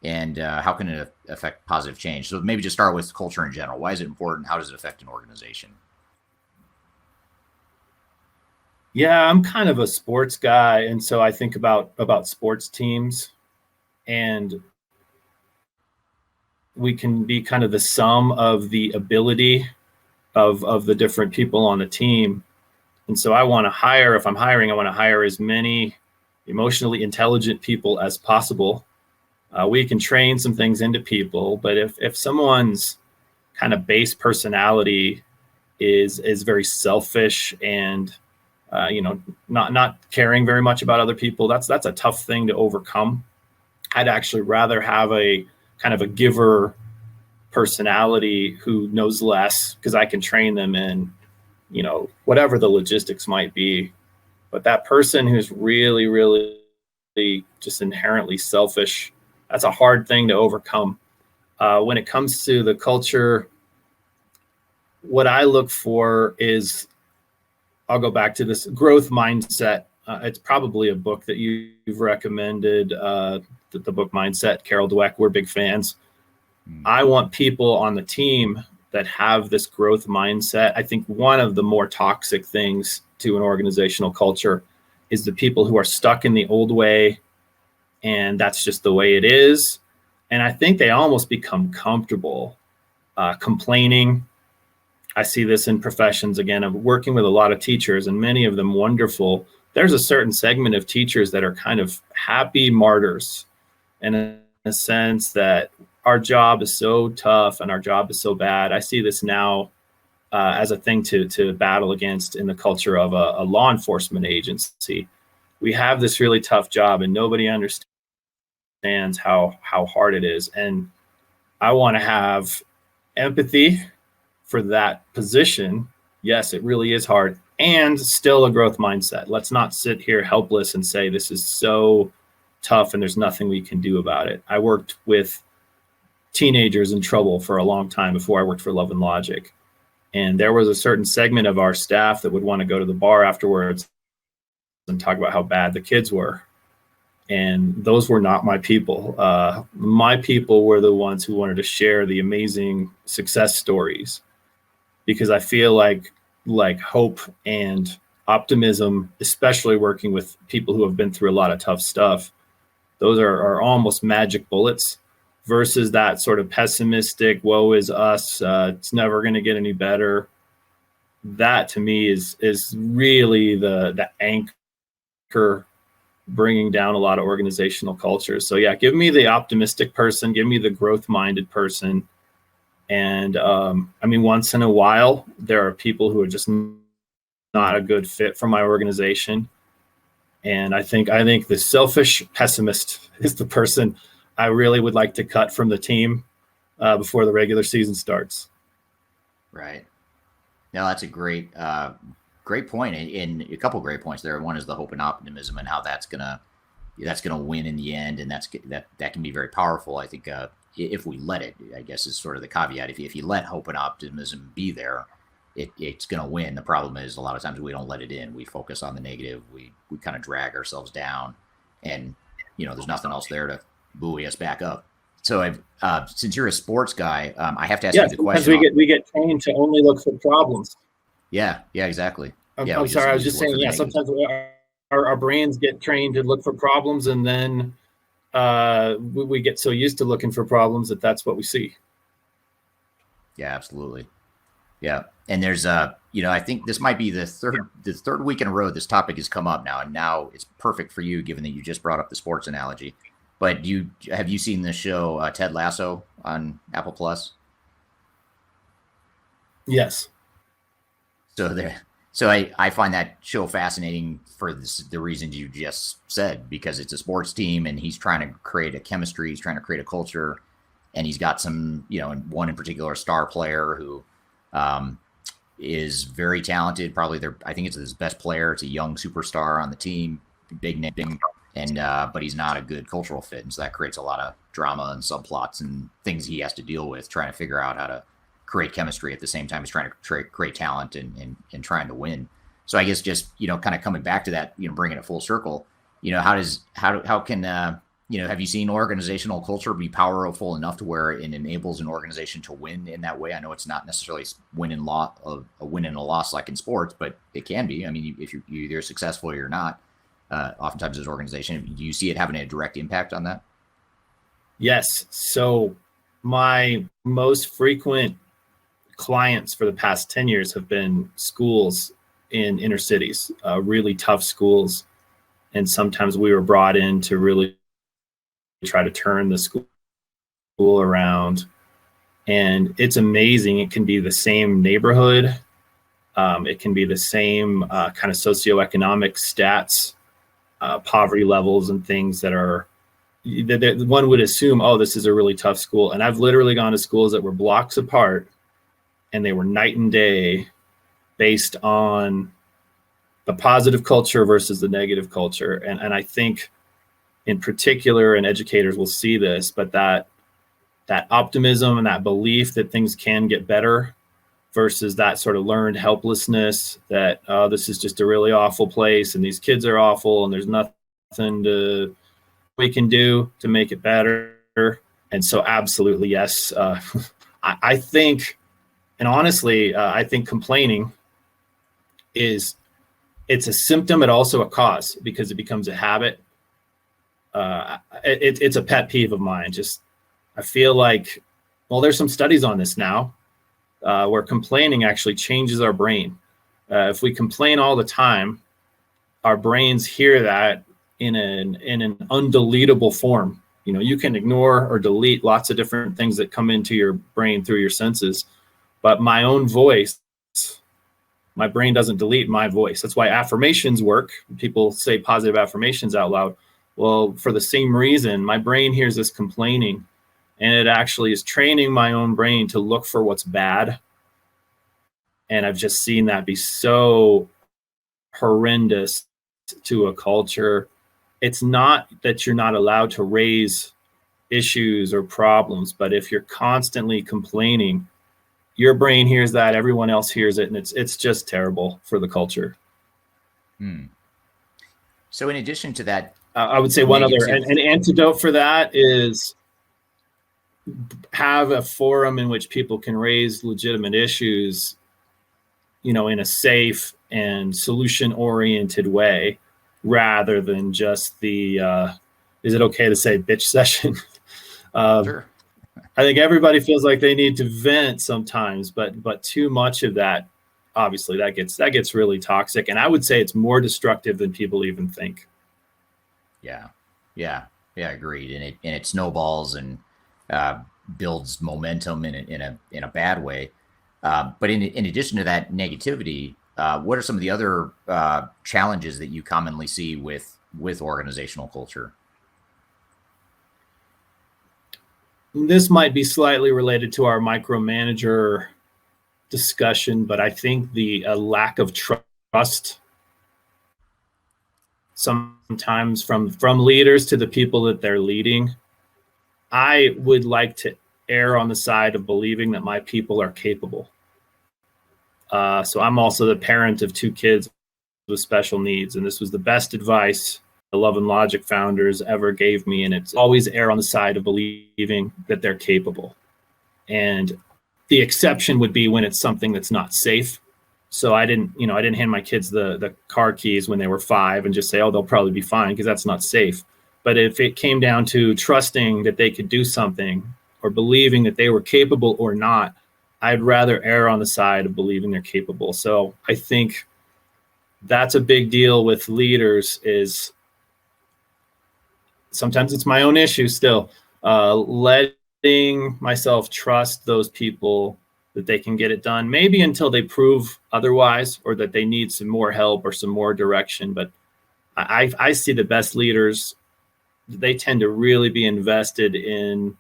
And how can it affect positive change? So maybe just start with culture in general. Why is it important? How does it affect an organization? Yeah, I'm kind of a sports guy. And so I think about sports teams, and we can be kind of the sum of the ability of the different people on the team. And so if I'm hiring, I want to hire as many emotionally intelligent people as possible. We can train some things into people, but if someone's kind of base personality is very selfish and not caring very much about other people, that's a tough thing to overcome. I'd actually rather have a kind of a giver personality who knows less, because I can train them in whatever the logistics might be. But that person who's really, really just inherently selfish, that's a hard thing to overcome. When it comes to the culture, what I look for is, I'll go back to this growth mindset. It's probably a book that you've recommended, the book Mindset, Carol Dweck. We're big fans. I want people on the team that have this growth mindset. I think one of the more toxic things to an organizational culture is the people who are stuck in the old way, and that's just the way it is. And I think they almost become comfortable complaining. I see this in professions. Again, I'm working with a lot of teachers, and many of them wonderful. There's a certain segment of teachers that are kind of happy martyrs, in a sense that our job is so tough and our job is so bad. I see this now as a thing to battle against in the culture of a law enforcement agency. We have this really tough job, and nobody understands how hard it is. And I want to have empathy for that position. Yes, it really is hard. and still a growth mindset. Let's not sit here helpless and say this is so tough and there's nothing we can do about it. I worked with teenagers in trouble for a long time before I worked for Love and Logic. And there was a certain segment of our staff that would want to go to the bar afterwards and talk about how bad the kids were. And those were not my people. My people were the ones who wanted to share the amazing success stories, because I feel like hope and optimism, especially working with people who have been through a lot of tough stuff, those are almost magic bullets, versus that sort of pessimistic, woe is us, it's never going to get any better. That to me is really the anchor bringing down a lot of organizational cultures. So yeah, give me the optimistic person, give me the growth-minded person. And I mean, once in a while, there are people who are just not a good fit for my organization. And I think the selfish pessimist is the person I really would like to cut from the team before the regular season starts. Right. No, that's a great point, and a couple great points there. One is the hope and optimism, and how that's gonna win in the end, and that can be very powerful. I think if we let it, I guess is sort of the caveat. If you let hope and optimism be there, it's gonna win. The problem is a lot of times we don't let it in. We focus on the negative. We kind of drag ourselves down, and there's nothing else there to buoy us back up. So since you're a sports guy, I have to ask you the question. We get trained to only look for problems. Yeah, exactly. I'm sorry, I was just saying, sometimes our brains get trained to look for problems, and then we get so used to looking for problems that's what we see. Yeah, absolutely. Yeah, and there's I think this might be the third week in a row this topic has come up now, and now it's perfect for you, given that you just brought up the sports analogy. But have you seen the show Ted Lasso on Apple Plus? Yes. So I find that show fascinating for the reasons you just said, because it's a sports team and he's trying to create a chemistry, he's trying to create a culture, and he's got some, one in particular star player who is very talented. Probably I think it's his best player. It's a young superstar on the team, big name. And but he's not a good cultural fit, and so that creates a lot of drama and subplots and things he has to deal with, trying to figure out how to create chemistry at the same time as trying to create talent and trying to win. So I guess just kind of coming back to that, bringing it full circle, how can have you seen organizational culture be powerful enough to where it enables an organization to win in that way? I know it's not necessarily a win and a loss like in sports, but it can be. I mean, if you're either successful or you're not. Oftentimes as an organization, do you see it having a direct impact on that? Yes. So my most frequent clients for the past 10 years have been schools in inner cities, really tough schools. And sometimes we were brought in to really try to turn the school around. And it's amazing. It can be the same neighborhood. It can be the same kind of socioeconomic stats, poverty levels and things that one would assume, oh, this is a really tough school. And I've literally gone to schools that were blocks apart and they were night and day based on the positive culture versus the negative culture. And I think in particular, and educators will see this, but that optimism and that belief that things can get better versus that sort of learned helplessness that this is just a really awful place and these kids are awful and there's nothing we can do to make it better. And so absolutely, yes. I think, and honestly, I think complaining it's a symptom, but also a cause, because it becomes a habit. It's a pet peeve of mine. I feel like, there's some studies on this now. Where complaining actually changes our brain. If we complain all the time, our brains hear that in an undeletable form. You can ignore or delete lots of different things that come into your brain through your senses, but my own voice, my brain doesn't delete my voice. That's why affirmations work. People say positive affirmations out loud. Well, for the same reason, my brain hears this complaining, and it actually is training my own brain to look for what's bad. And I've just seen that be so horrendous to a culture. It's not that you're not allowed to raise issues or problems, but if you're constantly complaining, your brain hears that, everyone else hears it, and it's just terrible for the culture. So in addition to that, I would say one other, an antidote for that is have a forum in which people can raise legitimate issues, in a safe and solution-oriented way, rather than just the, is it okay to say bitch session? Sure. I think everybody feels like they need to vent sometimes, but too much of that, obviously that gets really toxic. And I would say it's more destructive than people even think. Yeah, agreed. And it snowballs and builds momentum in a bad way. But in addition to that negativity, what are some of the other challenges that you commonly see with organizational culture? This might be slightly related to our micromanager discussion, but I think the lack of trust sometimes from leaders to the people that they're leading. I would like to err on the side of believing that my people are capable. So I'm also the parent of 2 kids with special needs, and this was the best advice the Love and Logic founders ever gave me, and it's always err on the side of believing that they're capable. And the exception would be when it's something that's not safe. So I didn't hand my kids the car keys when they were 5 and just say, oh, they'll probably be fine, because that's not safe. But if it came down to trusting that they could do something or believing that they were capable or not, I'd rather err on the side of believing they're capable. So I think that's a big deal with leaders, is sometimes it's my own issue still, letting myself trust those people that they can get it done, maybe until they prove otherwise, or that they need some more help or some more direction. But I see the best leaders, they tend to really be invested in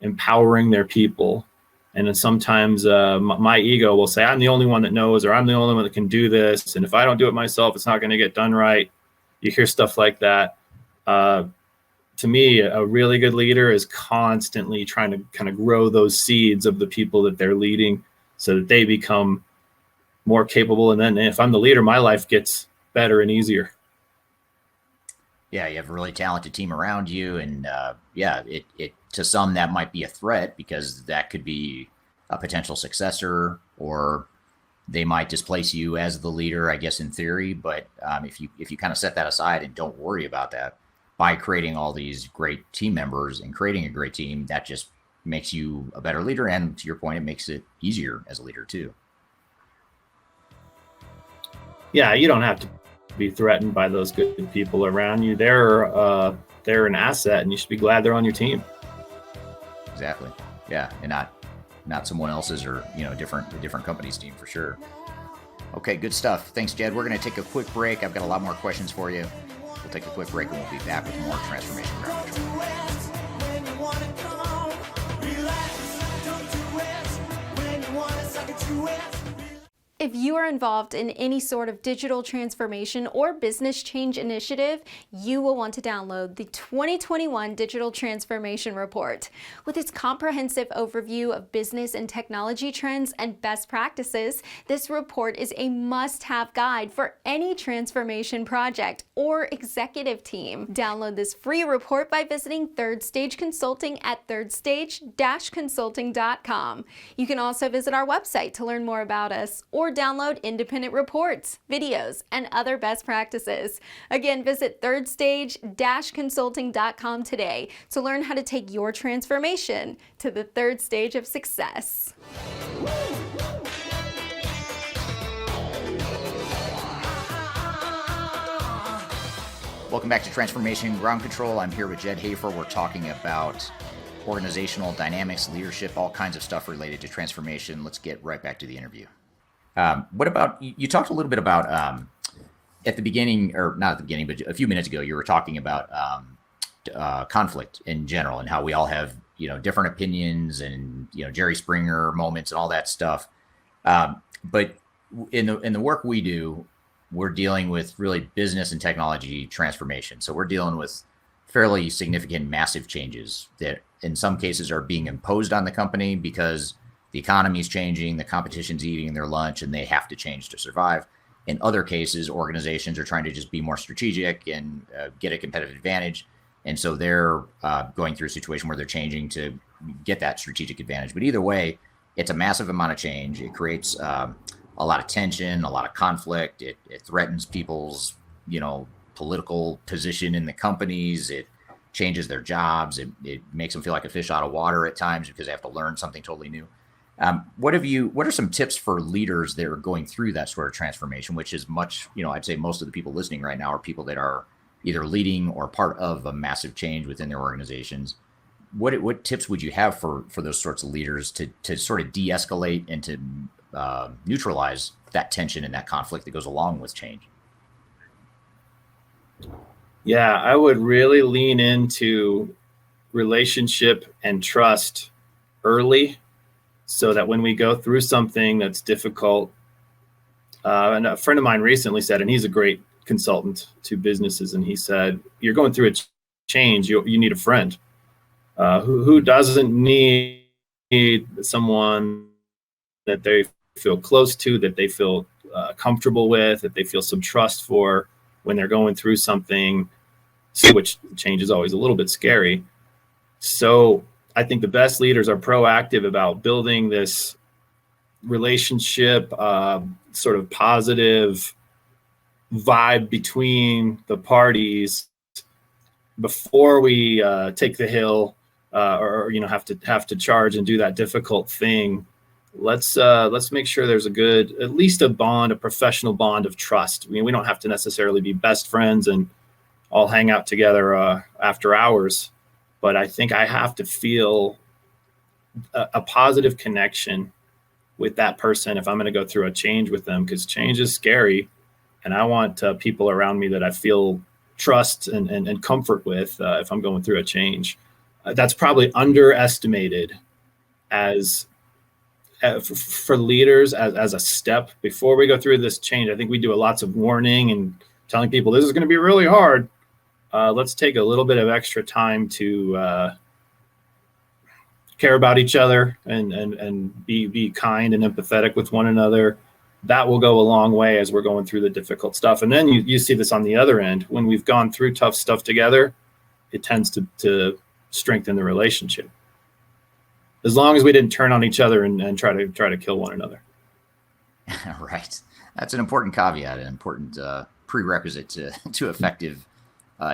empowering their people. And then sometimes my ego will say, I'm the only one that knows, or I'm the only one that can do this. And if I don't do it myself, it's not going to get done right. You hear stuff like that. To me, a really good leader is constantly trying to kind of grow those seeds of the people that they're leading so that they become more capable. And then if I'm the leader, my life gets better and easier. Yeah, you have a really talented team around you. And it to some that might be a threat, because that could be a potential successor, or they might displace you as the leader, I guess, in theory. But if you kind of set that aside and don't worry about that, by creating all these great team members and creating a great team, that just makes you a better leader. And to your point, it makes it easier as a leader too. Yeah, you don't have to be threatened by those good people around you. They're an asset, and you should be glad they're on your team. Exactly. Yeah, and not someone else's, or a different company's team, for sure. Okay, good stuff. Thanks, Jedd. We're going to take a quick break. I've got a lot more questions for you. We'll take a quick break, and we'll be back with more Transformation Ground Control. If you are involved in any sort of digital transformation or business change initiative, you will want to download the 2021 Digital Transformation Report. With its comprehensive overview of business and technology trends and best practices, this report is a must-have guide for any transformation project or executive team. Download this free report by visiting Third Stage Consulting at thirdstage-consulting.com. You can also visit our website to learn more about us, or download independent reports, videos, and other best practices. Again, visit thirdstage-consulting.com today to learn how to take your transformation to the third stage of success. Welcome back to Transformation Ground Control. I'm here with Jedd Hafer. We're talking about organizational dynamics, leadership, all kinds of stuff related to transformation. Let's get right back to the interview. What about, you talked a little bit about, at the beginning, or not at the beginning, but a few minutes ago, you were talking about conflict in general, and how we all have, different opinions, and, Jerry Springer moments and all that stuff. But in the work we do, we're dealing with really business and technology transformation. So we're dealing with fairly significant, massive changes that in some cases are being imposed on the company because the economy is changing, the competition's eating their lunch, and they have to change to survive. In other cases, organizations are trying to just be more strategic and get a competitive advantage. And so they're going through a situation where they're changing to get that strategic advantage. But either way, it's a massive amount of change. It creates a lot of tension, a lot of conflict. It threatens people's, political position in the companies. It changes their jobs. It makes them feel like a fish out of water at times because they have to learn something totally new. What are some tips for leaders that are going through that sort of transformation, which is much, I'd say most of the people listening right now are people that are either leading or part of a massive change within their organizations. What tips would you have for those sorts of leaders to sort of de-escalate and to neutralize that tension and that conflict that goes along with change? Yeah, I would really lean into relationship and trust early so that when we go through something that's difficult, and a friend of mine recently said, and he's a great consultant to businesses, and he said, you're going through a change, you need a friend. Who doesn't need someone that they feel close to, that they feel comfortable with, that they feel some trust for when they're going through something, which change is always a little bit scary. So I think the best leaders are proactive about building this relationship, sort of positive vibe between the parties before we take the hill or have to charge and do that difficult thing. Let's make sure there's at least a bond, a professional bond of trust. I mean, we don't have to necessarily be best friends and all hang out together after hours, but I think I have to feel a positive connection with that person if I'm going to go through a change with them, because change is scary, and I want people around me that I feel trust and comfort with if I'm going through a change. That's probably underestimated as for leaders as a step before we go through this change. I think we do lots of warning and telling people this is going to be really hard. Let's take a little bit of extra time to care about each other and be kind and empathetic with one another. That will go a long way as we're going through the difficult stuff. And then you see this on the other end. When we've gone through tough stuff together, it tends to strengthen the relationship. As long as we didn't turn on each other and try to kill one another. Right. That's an important caveat, an important prerequisite to effective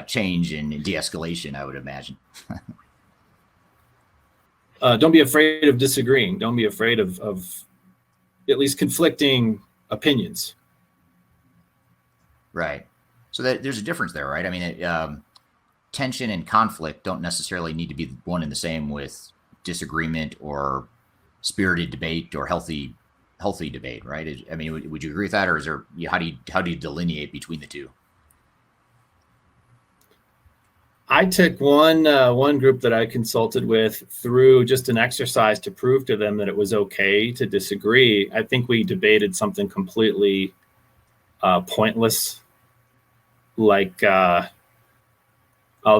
change and de-escalation, I would imagine. Don't be afraid of disagreeing. Don't be afraid of at least conflicting opinions. Right. So there's a difference there, right? I mean, tension and conflict don't necessarily need to be one and the same with disagreement or spirited debate or healthy debate, right? I mean, would you agree with that, or is there how do you delineate between the two? I took one group that I consulted with through just an exercise to prove to them that it was okay to disagree. I think we debated something completely pointless, like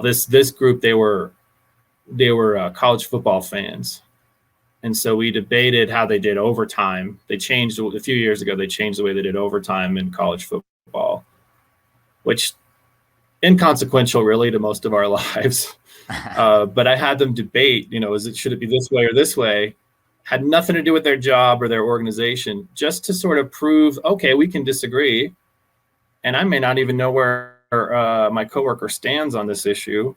this group, they were college football fans, and so we debated how they did overtime. They changed a few years ago. They changed the way they did overtime in college football, which inconsequential really to most of our lives. But I had them debate, should it be this way or this way? Had nothing to do with their job or their organization, just to sort of prove, okay, we can disagree. And I may not even know where my coworker stands on this issue,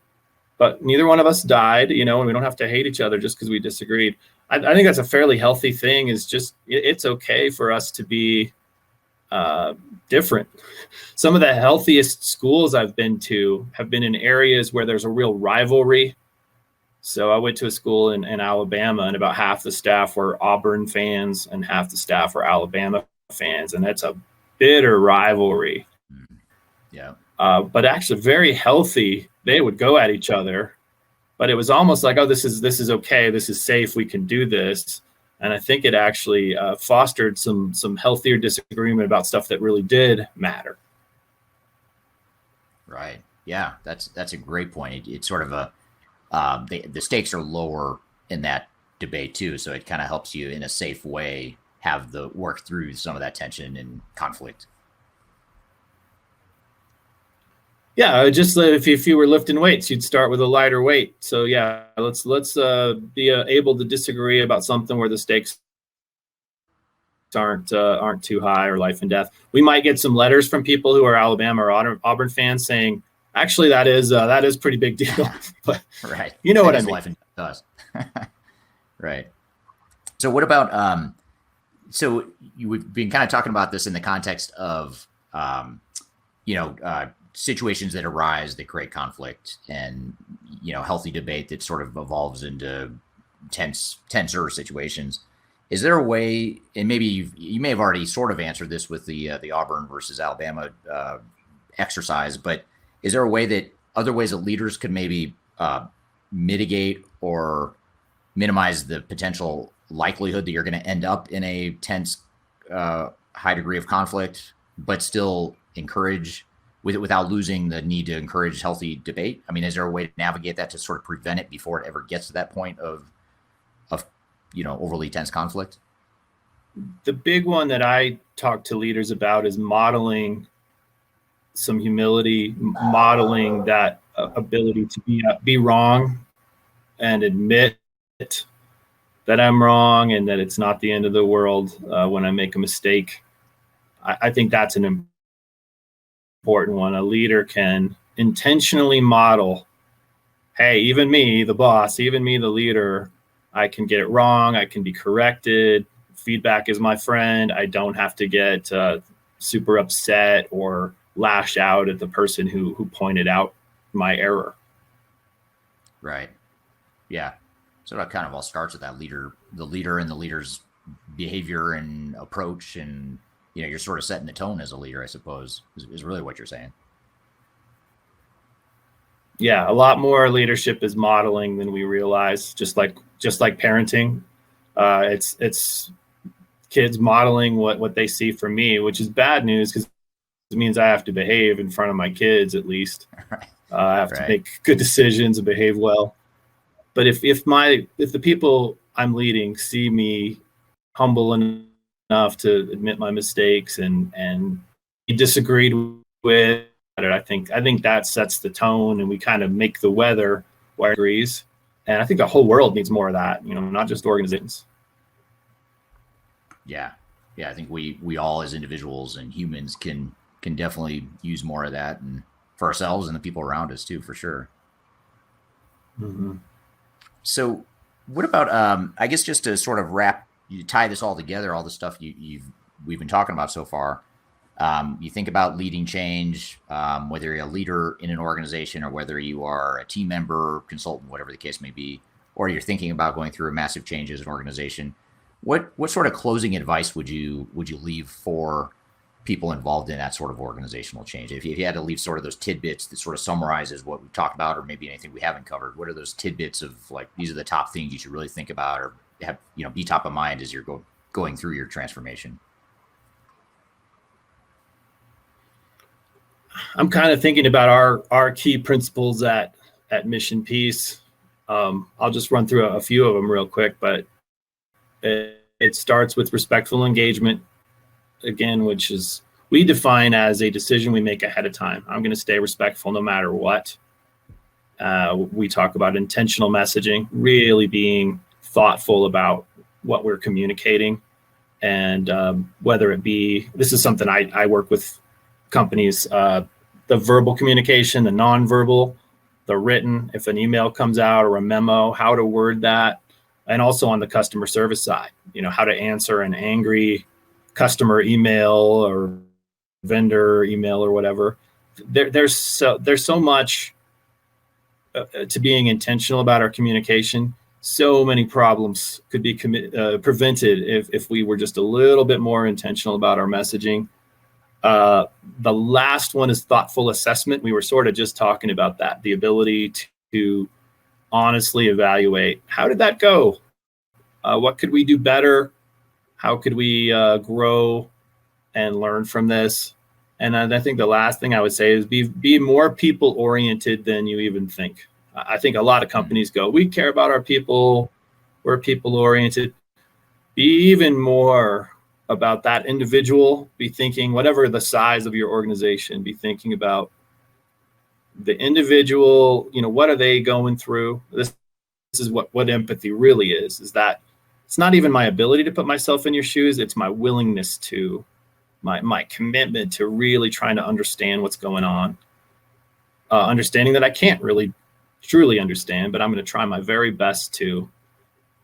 but neither one of us died, and we don't have to hate each other just because we disagreed. I think that's a fairly healthy thing, is just, it's okay for us to be different. Some of the healthiest schools I've been to have been in areas where there's a real rivalry. So I went to a school in Alabama, and about half the staff were Auburn fans and half the staff were Alabama fans. And that's a bitter rivalry. Yeah. But actually very healthy. They would go at each other, but it was almost like, oh, this is okay. This is safe. We can do this. And I think it actually fostered some healthier disagreement about stuff that really did matter. Right. Yeah, that's a great point. It's sort of a the stakes are lower in that debate too, so it kind of helps you in a safe way have the work through some of that tension and conflict. Yeah, just if you were lifting weights, you'd start with a lighter weight. So yeah, let's be able to disagree about something where the stakes aren't too high or life and death. We might get some letters from people who are Alabama or Auburn fans saying, actually, that is pretty big deal. But right, you know that what I is mean. Life and death does. Right. So what about so we've been kind of talking about this in the context of situations that arise that create conflict and healthy debate that sort of evolves into tenser situations. Is there a way, and maybe you may have already sort of answered this with the Auburn versus Alabama exercise, but is there a way that other ways that leaders could maybe mitigate or minimize the potential likelihood that you're going to end up in a tense, high degree of conflict, but still encourage without losing the need to encourage healthy debate? I mean, is there a way to navigate that to sort of prevent it before it ever gets to that point of overly tense conflict? The big one that I talk to leaders about is modeling some humility, modeling that ability to be wrong and admit that I'm wrong and that it's not the end of the world when I make a mistake. I think that's an important one. A leader can intentionally model, hey, even me, the boss, even me, the leader, I can get it wrong. I can be corrected. Feedback is my friend. I don't have to get super upset or lash out at the person who pointed out my error. Right. Yeah. So that kind of all starts with that the leader and the leader's behavior and approach. And, you're sort of setting the tone as a leader, I suppose, is really what you're saying. Yeah. A lot more leadership is modeling than we realize, just like parenting. It's kids modeling what they see from me, which is bad news because it means I have to behave in front of my kids, at least. Right. I have to make good decisions and behave well. But if the people I'm leading see me humble enough to admit my mistakes and be disagreed with, I think that sets the tone, and we kind of make the weather where it agrees. And I think the whole world needs more of that, not just organizations. Yeah. I think we all as individuals and humans can definitely use more of that, and for ourselves and the people around us too, for sure. Mm-hmm. So what about, I guess just to sort of tie this all together, all the stuff we've been talking about so far. You think about leading change, whether you're a leader in an organization or whether you are a team member, consultant, whatever the case may be, or you're thinking about going through a massive change as an organization. What sort of closing advice would you leave for people involved in that sort of organizational change? If you had to leave sort of those tidbits that sort of summarizes what we've talked about, or maybe anything we haven't covered, what are those tidbits of, like, these are the top things you should really think about or have, be top of mind as you're going through your transformation? I'm kind of thinking about our key principles at Mission Peace. I'll just run through a few of them real quick, but it starts with respectful engagement, again, which is we define as a decision we make ahead of time. I'm going to stay respectful no matter what. We talk about intentional messaging, really being thoughtful about what we're communicating. And whether it be, this is something I work with companies, the verbal communication, the nonverbal, the written, if an email comes out or a memo, how to word that. And also on the customer service side, how to answer an angry customer email or vendor email or whatever. There's so much to being intentional about our communication. So many problems could be prevented if we were just a little bit more intentional about our messaging. The last one is thoughtful assessment. We were sort of just talking about that, the ability to honestly evaluate, how did that go? What could we do better? How could we grow and learn from this? And I think the last thing I would say is be more people oriented than you even think. I think a lot of companies go, we care about our people, we're people oriented. Be even more about that individual. Be thinking, whatever the size of your organization, be thinking about the individual. What are they going through? This is what empathy really is that it's not even my ability to put myself in your shoes. It's my willingness to, my commitment to really trying to understand what's going on. Understanding that I can't really truly understand, but I'm going to try my very best to.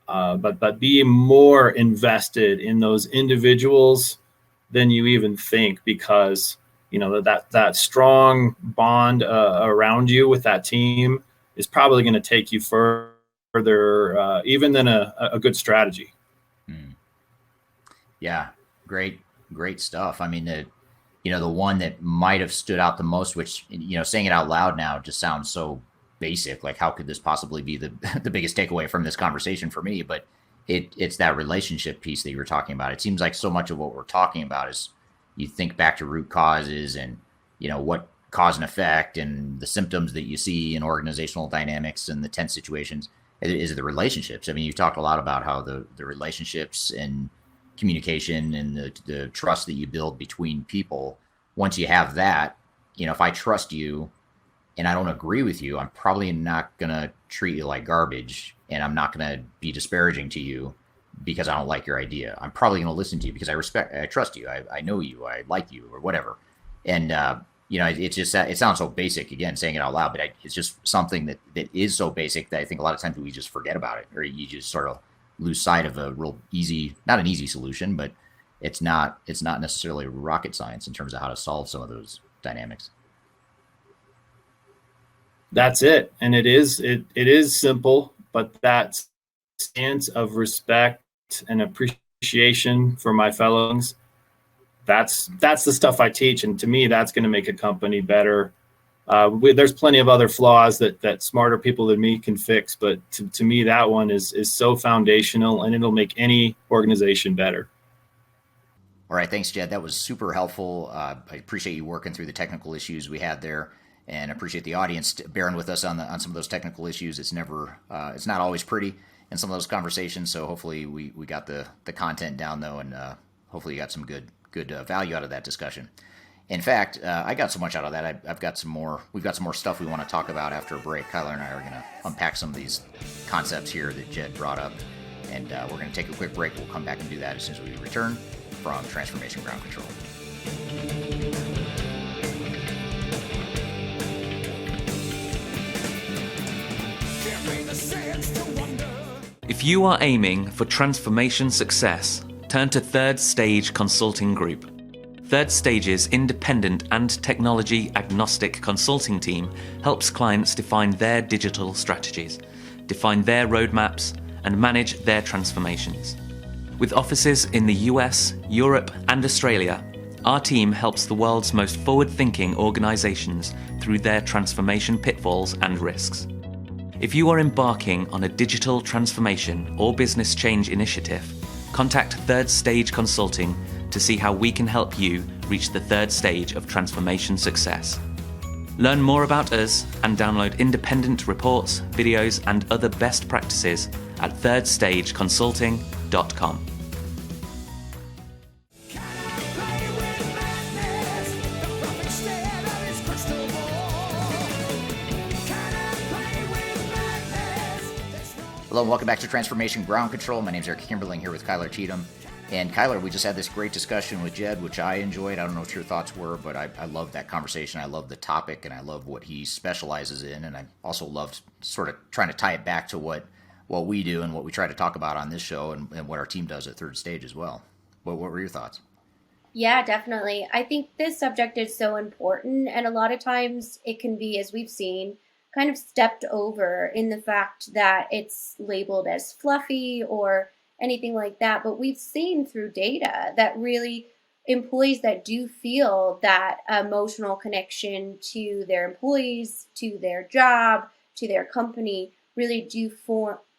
But be more invested in those individuals than you even think, because that strong bond around you with that team is probably going to take you further, even than a good strategy. Yeah, great stuff. I mean, the one that might have stood out the most, which, saying it out loud now just sounds so basic. Like, how could this possibly be the biggest takeaway from this conversation for me? But it's that relationship piece that you were talking about. It seems like so much of what we're talking about is, you think back to root causes and, what cause and effect and the symptoms that you see in organizational dynamics and the tense situations is the relationships. I mean, you've talked a lot about how the relationships and communication and the trust that you build between people. Once you have that, if I trust you and I don't agree with you, I'm probably not going to treat you like garbage, and I'm not going to be disparaging to you because I don't like your idea. I'm probably going to listen to you because I trust you. I know you, I like you, or whatever. And, it's just, it sounds so basic, again, saying it out loud, but it's just something that is so basic that I think a lot of times we just forget about it, or you just sort of lose sight of a real easy, not an easy solution, but it's not necessarily rocket science in terms of how to solve some of those dynamics. That's it. And it is simple, but that stance of respect and appreciation for my fellows, that's the stuff I teach. And to me, that's going to make a company better. There's plenty of other flaws that smarter people than me can fix, but to me, that one is so foundational, and it'll make any organization better. All right. Thanks, Jedd. That was super helpful. I appreciate you working through the technical issues we had there, and appreciate the audience bearing with us on some of those technical issues. It's not always pretty in some of those conversations. So hopefully we got the content down though, and hopefully you got some good value out of that discussion. In fact, I got so much out of that. We've got some more stuff we want to talk about after a break. Kyler and I are going to unpack some of these concepts here that Jedd brought up, and we're going to take a quick break. We'll come back and do that as soon as we return from Transformation Ground Control. If you are aiming for transformation success, turn to Third Stage Consulting Group. Third Stage's independent and technology agnostic consulting team helps clients define their digital strategies, define their roadmaps, and manage their transformations. With offices in the US, Europe, and Australia, our team helps the world's most forward-thinking organizations through their transformation pitfalls and risks. If you are embarking on a digital transformation or business change initiative, contact Third Stage Consulting to see how we can help you reach the third stage of transformation success. Learn more about us and download independent reports, videos, and other best practices at thirdstageconsulting.com. Hello and welcome back to Transformation Ground Control. My name is Eric Kimberling here with Kyler Cheatham. And Kyler, we just had this great discussion with Jedd, which I enjoyed. I don't know what your thoughts were, but I loved that conversation. I love the topic, and I love what he specializes in. And I also loved sort of trying to tie it back to what we do and what we try to talk about on this show, and what our team does at Third Stage as well. What were your thoughts? Yeah, definitely. I think this subject is so important, and a lot of times it can be, as we've seen, kind of stepped over in the fact that it's labeled as fluffy or anything like that. But we've seen through data that really employees that do feel that emotional connection to their employees, to their job, to their company, really do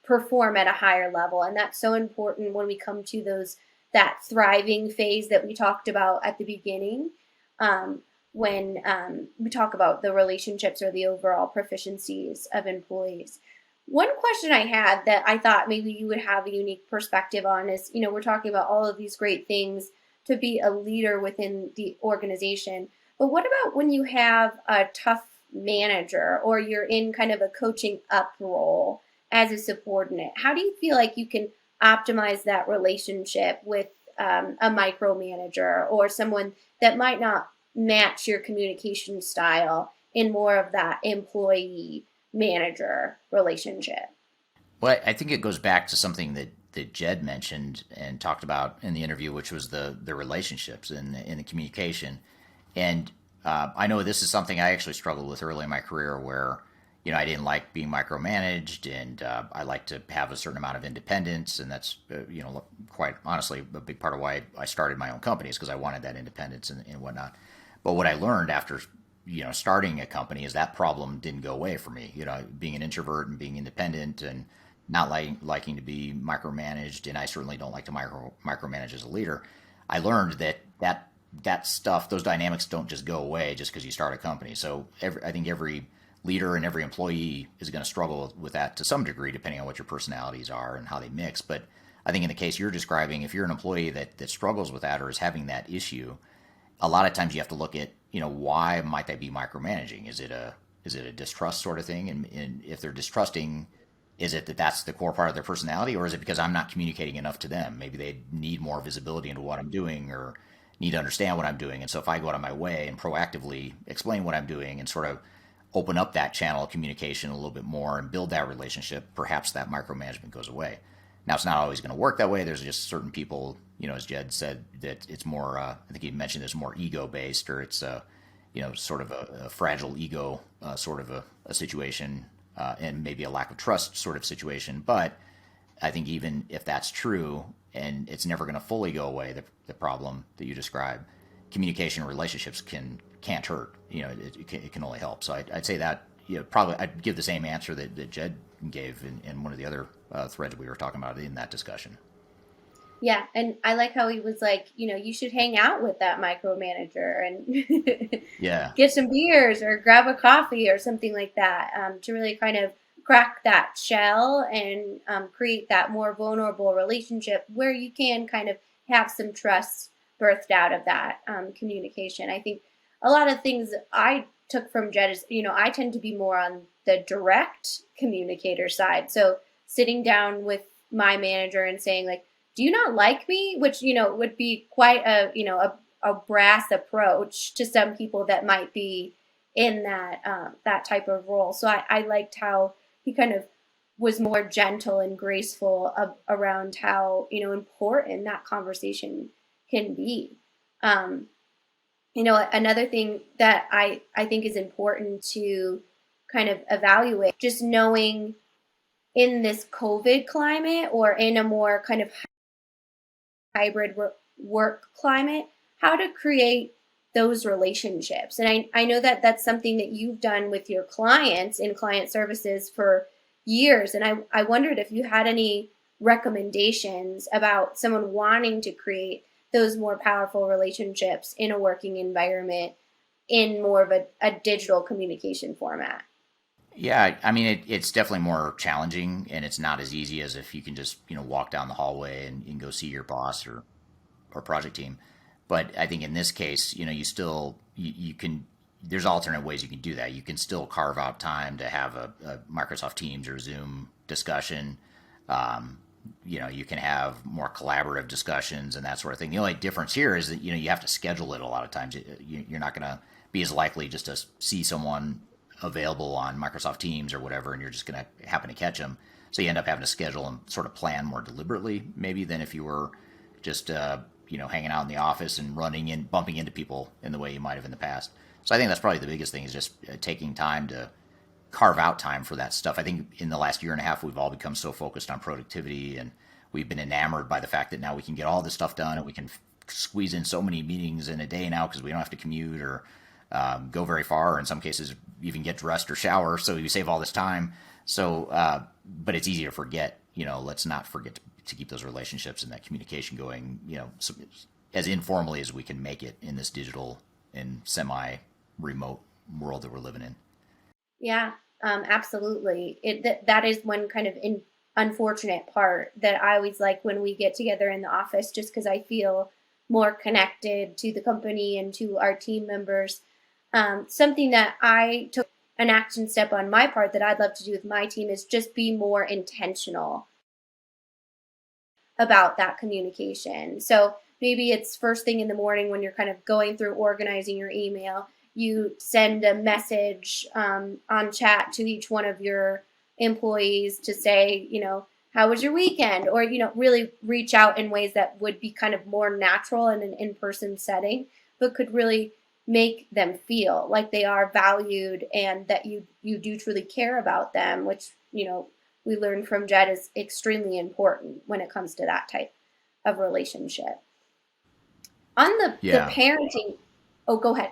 perform at a higher level. And that's so important when we come to that thriving phase that we talked about at the beginning, when we talk about the relationships or the overall proficiencies of employees. One question I had that I thought maybe you would have a unique perspective on is, we're talking about all of these great things to be a leader within the organization, but what about when you have a tough manager or you're in kind of a coaching up role as a subordinate? How do you feel like you can optimize that relationship with a micromanager or someone that might not match your communication style in more of that employee manager relationship? Well, I think it goes back to something that Jedd mentioned and talked about in the interview, which was the relationships and the communication. And I know this is something I actually struggled with early in my career where, I didn't like being micromanaged, and I like to have a certain amount of independence. And that's, quite honestly, a big part of why I started my own company is because I wanted that independence and whatnot. But what I learned after, starting a company is that problem didn't go away for me. Being an introvert and being independent and not liking to be micromanaged, and I certainly don't like to micromanage as a leader. I learned that stuff, those dynamics don't just go away just because you start a company. So I think every leader and every employee is going to struggle with that to some degree, depending on what your personalities are and how they mix. But I think in the case you're describing, if you're an employee that struggles with that or is having that issue, a lot of times you have to look at, why might they be micromanaging? Is it a distrust sort of thing? And if they're distrusting, is it that's the core part of their personality, or is it because I'm not communicating enough to them? Maybe they need more visibility into what I'm doing or need to understand what I'm doing. And so if I go out of my way and proactively explain what I'm doing and sort of open up that channel of communication a little bit more and build that relationship, perhaps that micromanagement goes away. Now, it's not always going to work that way. There's just certain people, as Jedd said, that it's more, I think he mentioned it's more ego-based, or it's, sort of a fragile ego sort of a situation, and maybe a lack of trust sort of situation. But I think even if that's true, and it's never going to fully go away, the problem that you describe, communication and relationships can't hurt. It can only help. So I'd say that, probably I'd give the same answer that Jedd gave in one of the other threads we were talking about in that discussion. Yeah, and I like how he was like, you should hang out with that micromanager and Yeah, get some beers or grab a coffee or something like that, to really kind of crack that shell and create that more vulnerable relationship where you can kind of have some trust birthed out of that communication. I think a lot of things I took from Jedd is, I tend to be more on the direct communicator side. So sitting down with my manager and saying like, do you not like me? Which, would be quite a brass approach to some people that might be in that type of role. So I liked how he kind of was more gentle and graceful around how, important that conversation can be. Another thing that I think is important to kind of evaluate, just knowing in this COVID climate or in a more kind of hybrid work climate, how to create those relationships. And I know that that's something that you've done with your clients in client services for years. And I wondered if you had any recommendations about someone wanting to create those more powerful relationships in a working environment in more of a digital communication format. Yeah, I mean, it's definitely more challenging, and it's not as easy as if you can just, walk down the hallway and go see your boss or project team. But I think in this case, you can, there's alternate ways you can do that. You can still carve out time to have a Microsoft Teams or Zoom discussion. You can have more collaborative discussions and that sort of thing. The only difference here is that, you have to schedule it a lot of times. You're not going to be as likely just to see someone available on Microsoft Teams or whatever, and you're just going to happen to catch them. So you end up having to schedule and sort of plan more deliberately, maybe, than if you were just, hanging out in the office and bumping into people in the way you might have in the past. So I think that's probably the biggest thing, is just taking time to carve out time for that stuff. I think in the last year and a half, we've all become so focused on productivity, and we've been enamored by the fact that now we can get all this stuff done, and we can squeeze in so many meetings in a day now because we don't have to commute or go very far, or in some cases even get dressed or shower, so you save all this time. So, but it's easy to forget. Let's not forget to keep those relationships and that communication going. As informally as we can make it in this digital and semi-remote world that we're living in. Yeah, absolutely. That is one kind of unfortunate part that I always like when we get together in the office, just because I feel more connected to the company and to our team members. Something that I took an action step on my part that I'd love to do with my team is just be more intentional about that communication. So maybe it's first thing in the morning when you're kind of going through organizing your email, you send a message on chat to each one of your employees to say, how was your weekend? Or, really reach out in ways that would be kind of more natural in an in-person setting, but could really make them feel like they are valued and that you do truly care about them, which, we learned from Jedd is extremely important when it comes to that type of relationship. On the parenting, oh, go ahead.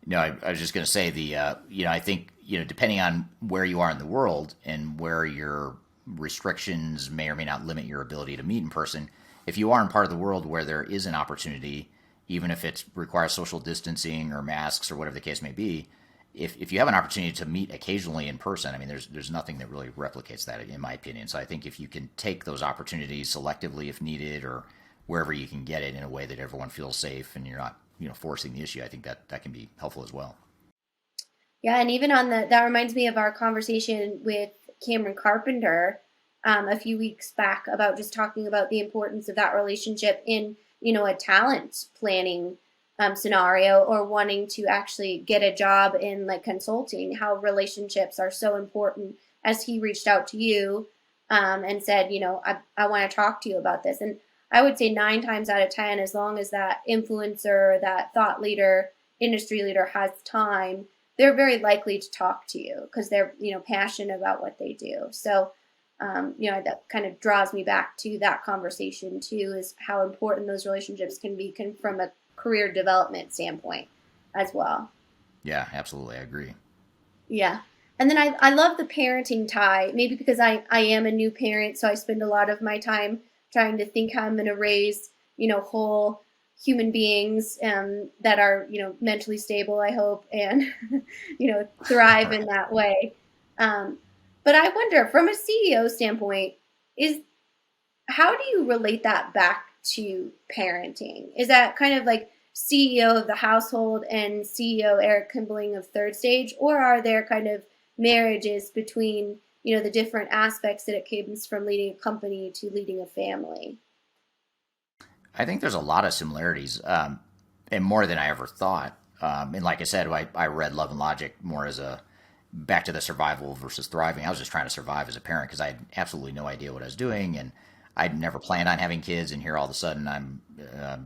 No, I was just going to say I think, depending on where you are in the world and where your restrictions may or may not limit your ability to meet in person, if you are in part of the world where there is an opportunity, even if it requires social distancing or masks or whatever the case may be, if you have an opportunity to meet occasionally in person, I mean, there's nothing that really replicates that, in my opinion. So I think if you can take those opportunities selectively if needed, or wherever you can get it in a way that everyone feels safe and you're not, forcing the issue, I think that can be helpful as well. Yeah, and even that reminds me of our conversation with Cameron Carpenter a few weeks back about just talking about the importance of that relationship in, a talent planning scenario, or wanting to actually get a job in like consulting, how relationships are so important, as he reached out to you and said, I want to talk to you about this. And I would say 9 times out of 10, as long as that influencer, that thought leader, industry leader has time, they're very likely to talk to you because they're, passionate about what they do. So, that kind of draws me back to that conversation too, is how important those relationships can be from a career development standpoint as well. Yeah, absolutely. I agree. Yeah. And then I love the parenting tie, maybe because I am a new parent, so I spend a lot of my time trying to think how I'm going to raise, whole human beings that are, mentally stable, I hope, and, thrive in that way. But I wonder, from a CEO standpoint, how do you relate that back to parenting? Is that kind of like CEO of the household and CEO Eric Kimbling of Third Stage, or are there kind of marriages between, the different aspects that it comes from leading a company to leading a family? I think there's a lot of similarities, and more than I ever thought. And like I said, I read Love and Logic more as a back to the survival versus thriving. I was just trying to survive as a parent because I had absolutely no idea what I was doing, and I'd never planned on having kids. And here all of a sudden I'm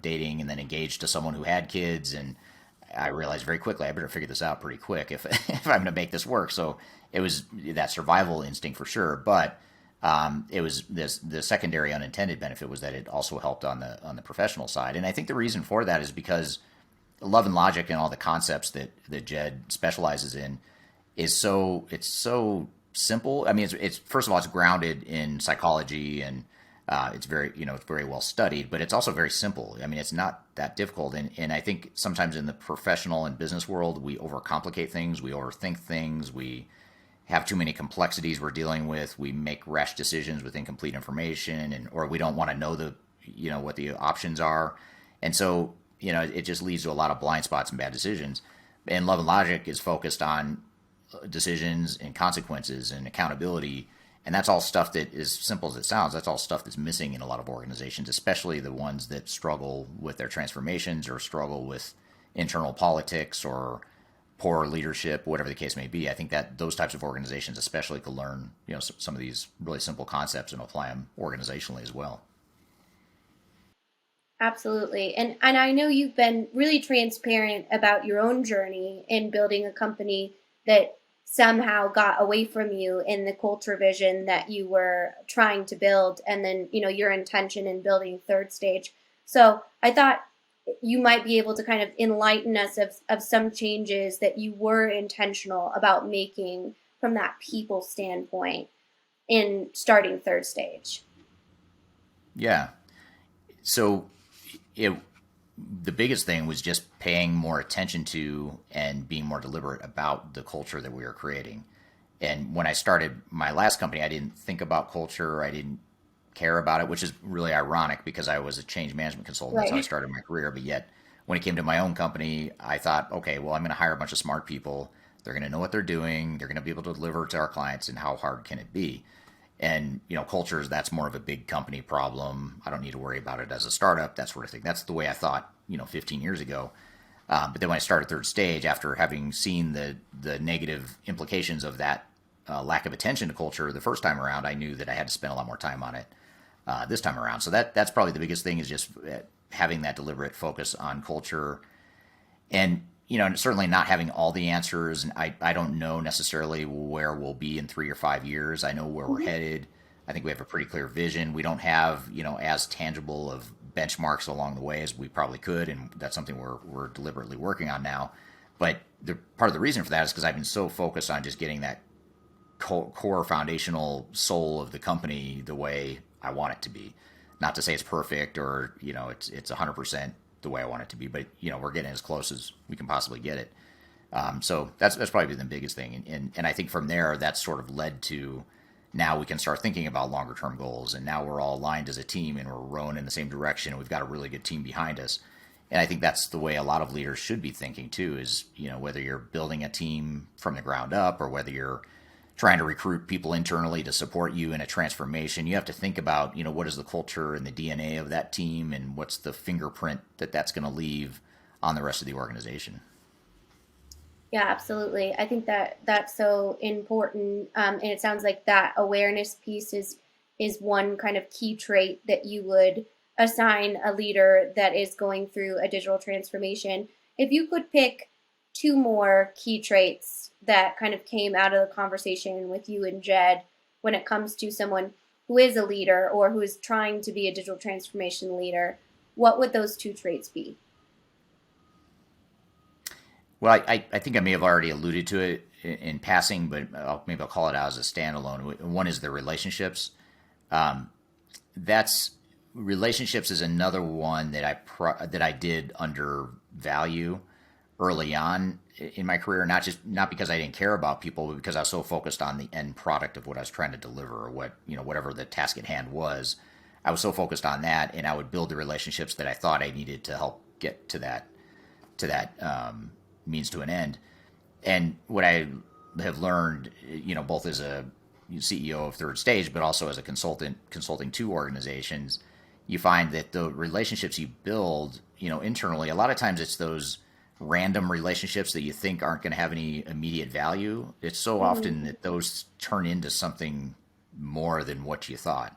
dating and then engaged to someone who had kids, and I realized very quickly I better figure this out pretty quick if if I'm going to make this work. So it was that survival instinct for sure, but it was the secondary unintended benefit was that it also helped on the professional side. And I think the reason for that is because Love and Logic and all the concepts that Jedd specializes in it's so simple. I mean, it's first of all, it's grounded in psychology, and it's very it's very well studied, but it's also very simple. I mean, it's not that difficult. And I think sometimes in the professional and business world, we overcomplicate things, we overthink things, we have too many complexities we're dealing with, we make rash decisions with incomplete information, or we don't want to know what the options are. And so, it just leads to a lot of blind spots and bad decisions. And Love and Logic is focused on decisions and consequences and accountability. And that's all stuff that, as simple as it sounds, that's all stuff that's missing in a lot of organizations, especially the ones that struggle with their transformations or struggle with internal politics or poor leadership, whatever the case may be. I think that those types of organizations especially could learn, some of these really simple concepts and apply them organizationally as well. Absolutely. And I know you've been really transparent about your own journey in building a company that somehow got away from you in the culture vision that you were trying to build, and then, your intention in building Third Stage. So I thought you might be able to kind of enlighten us of some changes that you were intentional about making from that people standpoint in starting third stage? Yeah. So the biggest thing was just paying more attention to and being more deliberate about the culture that we were creating. And when I started my last company, I didn't think about culture. I didn't care about it, which is really ironic because I was a change management consultant. That's how I started my career. But yet, when it came to my own company, I thought, okay, well, I'm going to hire a bunch of smart people. They're going to know what they're doing. They're going to be able to deliver to our clients. And how hard can it be? And, cultures, that's more of a big company problem. I don't need to worry about it as a startup, that sort of thing. That's the way I thought, 15 years ago. But then when I started third stage, after having seen the negative implications of that lack of attention to culture the first time around, I knew that I had to spend a lot more time on it this time around. So that's probably the biggest thing, is just having that deliberate focus on culture. And, certainly not having all the answers. And I don't know necessarily where we'll be in 3 or 5 years. I know where we're headed. I think we have a pretty clear vision. We don't have, as tangible of benchmarks along the way as we probably could. And that's something we're deliberately working on now. But part of the reason for that is because I've been so focused on just getting that core foundational soul of the company the way I want it to be. Not to say it's perfect or, it's 100% the way I want it to be, but, we're getting as close as we can possibly get it. So that's probably been the biggest thing. And I think from there, that's sort of led to now we can start thinking about longer term goals. And now we're all aligned as a team and we're rowing in the same direction. And we've got a really good team behind us. And I think that's the way a lot of leaders should be thinking too, is, whether you're building a team from the ground up or whether you're trying to recruit people internally to support you in a transformation, you have to think about, what is the culture and the DNA of that team and what's the fingerprint that's going to leave on the rest of the organization. Yeah, absolutely. I think that's so important. And it sounds like that awareness piece is one kind of key trait that you would assign a leader that is going through a digital transformation. If you could pick 2 more key traits that kind of came out of the conversation with you and Jedd when it comes to someone who is a leader or who is trying to be a digital transformation leader, what would those 2 traits be? Well, I think I may have already alluded to it in passing, but maybe I'll call it out as a standalone. One is the relationships. Relationships is another one that I did undervalue early on in my career, not because I didn't care about people, but because I was so focused on the end product of what I was trying to deliver, or whatever the task at hand was. I was so focused on that, and I would build the relationships that I thought I needed to help get to that means to an end. And what I have learned, both as a CEO of third stage, but also as a consulting to organizations, you find that the relationships you build, internally, a lot of times it's those random relationships that you think aren't going to have any immediate value. It's so often that those turn into something more than what you thought.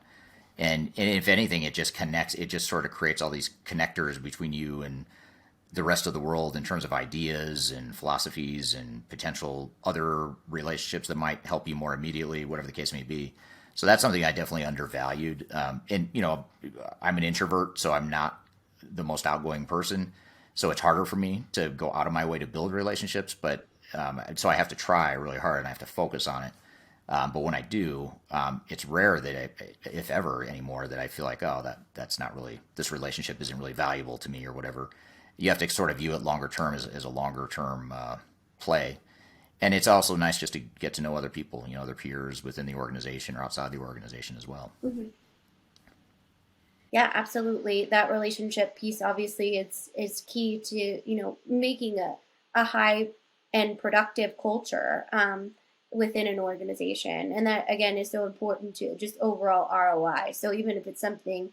And if anything, it just connects, it just sort of creates all these connectors between you and the rest of the world in terms of ideas and philosophies and potential other relationships that might help you more immediately, whatever the case may be. So that's something I definitely undervalued. And, I'm an introvert, so I'm not the most outgoing person. So it's harder for me to go out of my way to build relationships, but so I have to try really hard and I have to focus on it. But when I do, it's rare that if ever anymore, that I feel like, that's not really, this relationship isn't really valuable to me or whatever. You have to sort of view it longer term as a longer term play. And it's also nice just to get to know other people, other peers within the organization or outside the organization as well. Mm-hmm. Yeah, absolutely. That relationship piece obviously is key to, making a high and productive culture within an organization. And that, again, is so important to just overall ROI. So even if it's something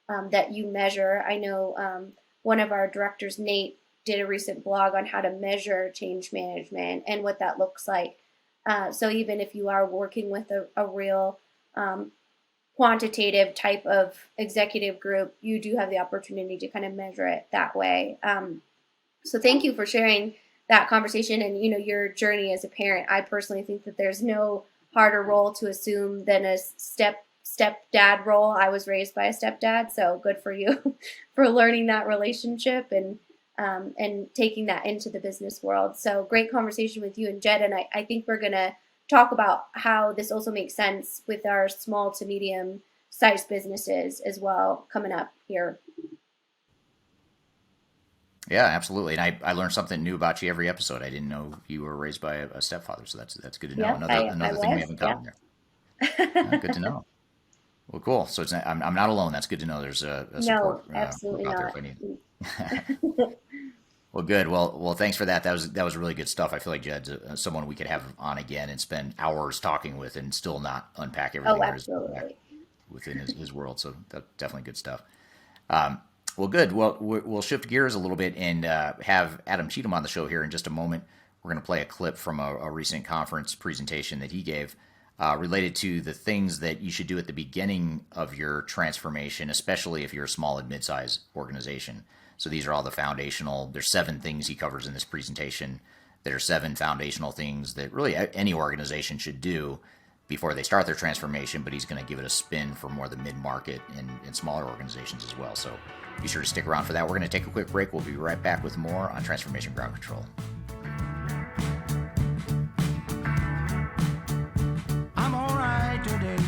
that you measure, I know one of our directors, Nate, did a recent blog on how to measure change management and what that looks like. So even if you are working with a real quantitative type of executive group, you do have the opportunity to kind of measure it that way. So thank you for sharing that conversation and, your journey as a parent. I personally think that there's no harder role to assume than a stepdad role. I was raised by a stepdad, so good for you for learning that relationship and taking that into the business world. So great conversation with you and Jedd, and I think we're going to talk about how this also makes sense with our small to medium sized businesses as well coming up here. Yeah, absolutely. And I learned something new about you every episode. I didn't know you were raised by a stepfather, so that's good to know. Yep, I Another thing we was. have in Yeah. common there. Good to know. Well, cool. So I'm not alone. That's good to know. There's a No, support absolutely group out there not. if I need. Well, good. Well, thanks for that. That was really good stuff. I feel like Jedd's someone we could have on again and spend hours talking with and still not unpack everything Oh, there is to unpack absolutely. within his world. So that's definitely good stuff. Well, good. Well, we'll shift gears a little bit and have Adam Cheatham on the show here in just a moment. We're going to play a clip from a recent conference presentation that he gave related to the things that you should do at the beginning of your transformation, especially if you're a small and mid-sized organization. So these are all the foundational, there's 7 things he covers in this presentation. There are 7 foundational things that really any organization should do before they start their transformation, but he's going to give it a spin for more the mid-market and smaller organizations as well. So be sure to stick around for that. We're going to take a quick break. We'll be right back with more on Transformation Ground Control. I'm all right today.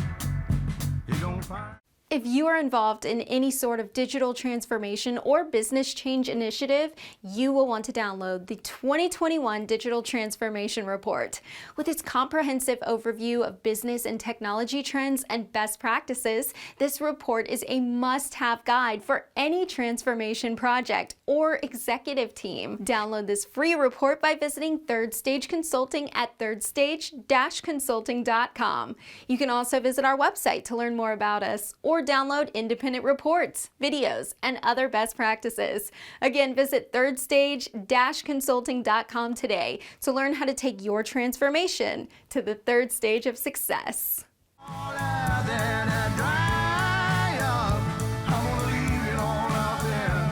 You're gonna find. If you are involved in any sort of digital transformation or business change initiative, you will want to download the 2021 Digital Transformation Report. With its comprehensive overview of business and technology trends and best practices, this report is a must-have guide for any transformation project or executive team. Download this free report by visiting Third Stage Consulting at thirdstage-consulting.com. You can also visit our website to learn more about us or download independent reports, videos, and other best practices. Again, visit thirdstage-consulting.com today to learn how to take your transformation to the third stage of success. All out there to dry up. I'm gonna leave it all out there.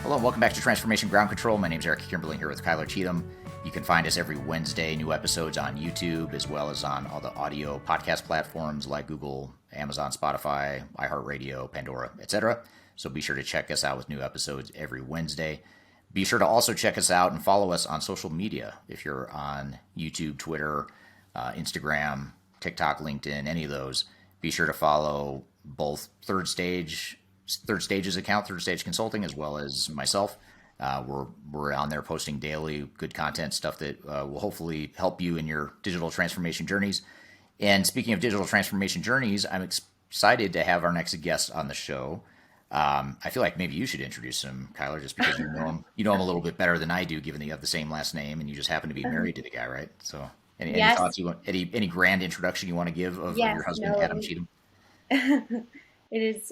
Hello and welcome back to Transformation Ground Control. My name is Eric Kimberling here with Kyler Cheatham. You can find us every Wednesday, new episodes on YouTube, as well as on all the audio podcast platforms like Google, Amazon, Spotify, iHeartRadio, Pandora, etc. So be sure to check us out with new episodes every Wednesday. Be sure to also check us out and follow us on social media. If you're on YouTube, Twitter, Instagram, TikTok, LinkedIn, any of those, be sure to follow both Third Stage's account, Third Stage Consulting, as well as myself. We're on there posting daily good content, stuff that will hopefully help you in your digital transformation journeys. And speaking of digital transformation journeys, I'm excited to have our next guest on the show. I feel like maybe you should introduce him, Kyler, just because you know him a little bit better than I do, given that you have the same last name and you just happen to be married to the guy, right? So any Yes. thoughts you want, any grand introduction you want to give of your husband, no, Adam Cheatham? It is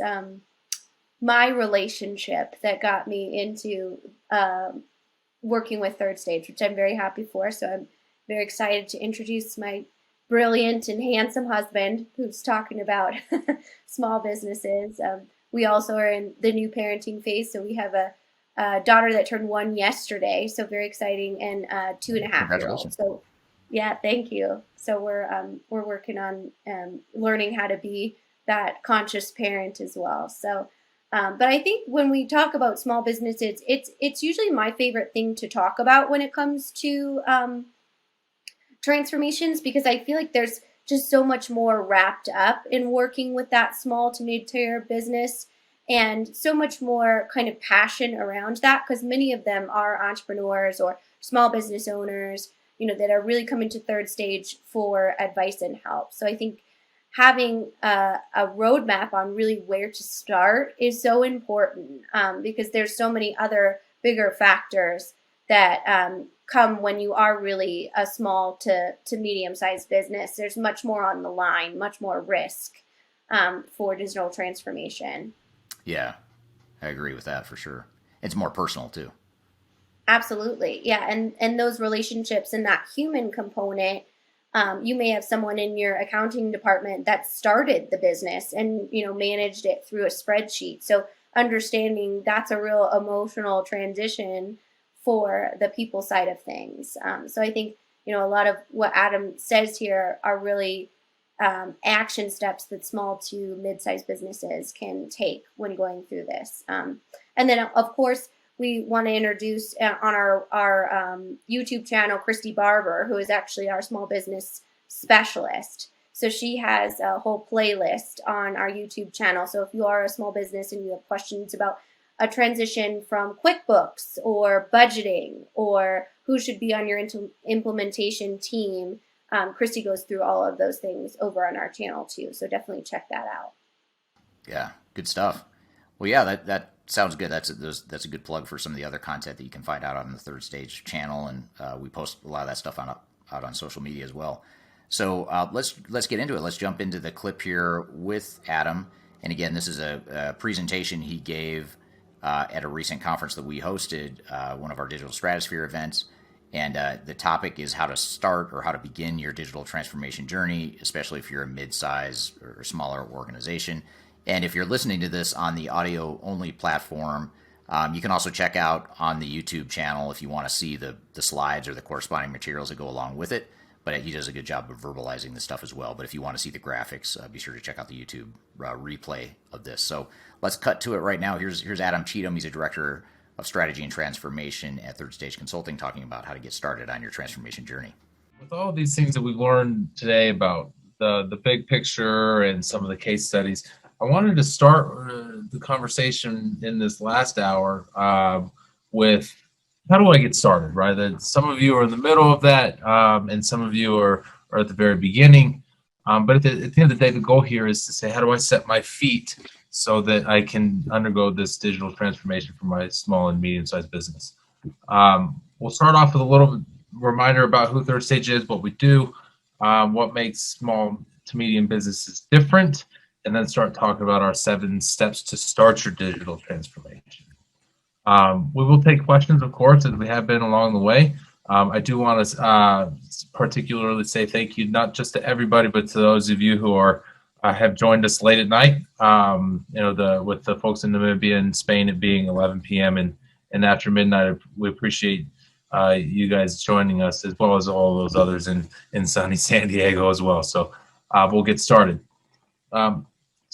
my relationship that got me into working with Third Stage, which I'm very happy for. So I'm very excited to introduce my brilliant and handsome husband who's talking about small businesses. We also are in the new parenting phase. So we have a daughter that turned 1 yesterday. So very exciting, and 2.5-year-old. So yeah, thank you. So we're working on learning how to be that conscious parent as well. So but I think when we talk about small businesses, it's usually my favorite thing to talk about when it comes to transformations, because I feel like there's just so much more wrapped up in working with that small to mid-tier business, and so much more kind of passion around that, because many of them are entrepreneurs or small business owners, that are really coming to Third Stage for advice and help. So I think having a roadmap on really where to start is so important, because there's so many other bigger factors that come when you are really a small to medium-sized business. There's much more on the line, much more risk for digital transformation. Yeah, I agree with that for sure. It's more personal too. Absolutely. Yeah. And those relationships and that human component, you may have someone in your accounting department that started the business and, managed it through a spreadsheet. So understanding that's a real emotional transition for the people side of things. So I think, a lot of what Adam says here are really action steps that small to mid-sized businesses can take when going through this. And then, of course, we want to introduce on our YouTube channel, Christy Barber, who is actually our small business specialist. So she has a whole playlist on our YouTube channel. So if you are a small business and you have questions about a transition from QuickBooks or budgeting or who should be on your implementation team, Christy goes through all of those things over on our channel too. So definitely check that out. Yeah, good stuff. Well, yeah, that sounds good. That's a good plug for some of the other content that you can find out on the Third Stage channel, and we post a lot of that stuff out on social media as well. So let's get into it. Let's jump into the clip here with Adam. And again, this is a presentation he gave at a recent conference that we hosted, one of our Digital Stratosphere events. And the topic is how to start or how to begin your digital transformation journey, especially if you're a mid-size or smaller organization. And if you're listening to this on the audio-only platform, you can also check out on the YouTube channel if you want to see the slides or the corresponding materials that go along with it. But he does a good job of verbalizing the stuff as well. But if you want to see the graphics, be sure to check out the YouTube replay of this. So let's cut to it right now. Here's Adam Cheatham. He's a director of strategy and transformation at Third Stage Consulting, talking about how to get started on your transformation journey. With all these things that we've learned today about the big picture and some of the case studies, I wanted to start the conversation in this last hour with how do I get started, right? That some of you are in the middle of that, and some of you are at the very beginning. But at the end of the day, the goal here is to say, how do I set my feet so that I can undergo this digital transformation for my small and medium-sized business? We'll start off with a little reminder about who Third Stage is, what we do, what makes small to medium businesses different, and then start talking about our 7 steps to start your digital transformation. We will take questions, of course, as we have been along the way. I do want to particularly say thank you, not just to everybody, but to those of you who are have joined us late at night. With the folks in Namibia and Spain, it being 11 p.m. and after midnight. We appreciate you guys joining us, as well as all those others in sunny San Diego as well. So we'll get started. Some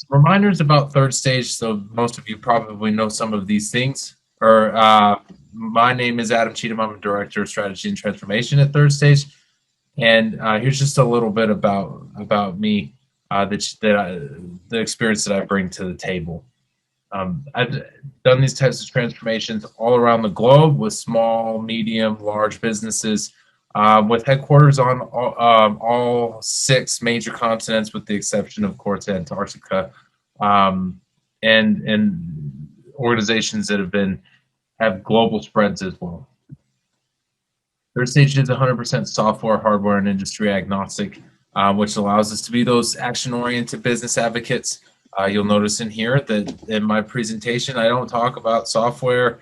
reminders about Third Stage. So most of you probably know some of these things. My name is Adam Cheatham. I'm a director of strategy and transformation at Third Stage. And here's just a little bit about me, the experience that I bring to the table. I've done these types of transformations all around the globe with small, medium, large businesses, with headquarters on all 6 major continents, with the exception of, course, Antarctica, and organizations that have global spreads as well. Third Stage is 100% software, hardware, and industry agnostic, which allows us to be those action-oriented business advocates. You'll notice in here that in my presentation, I don't talk about software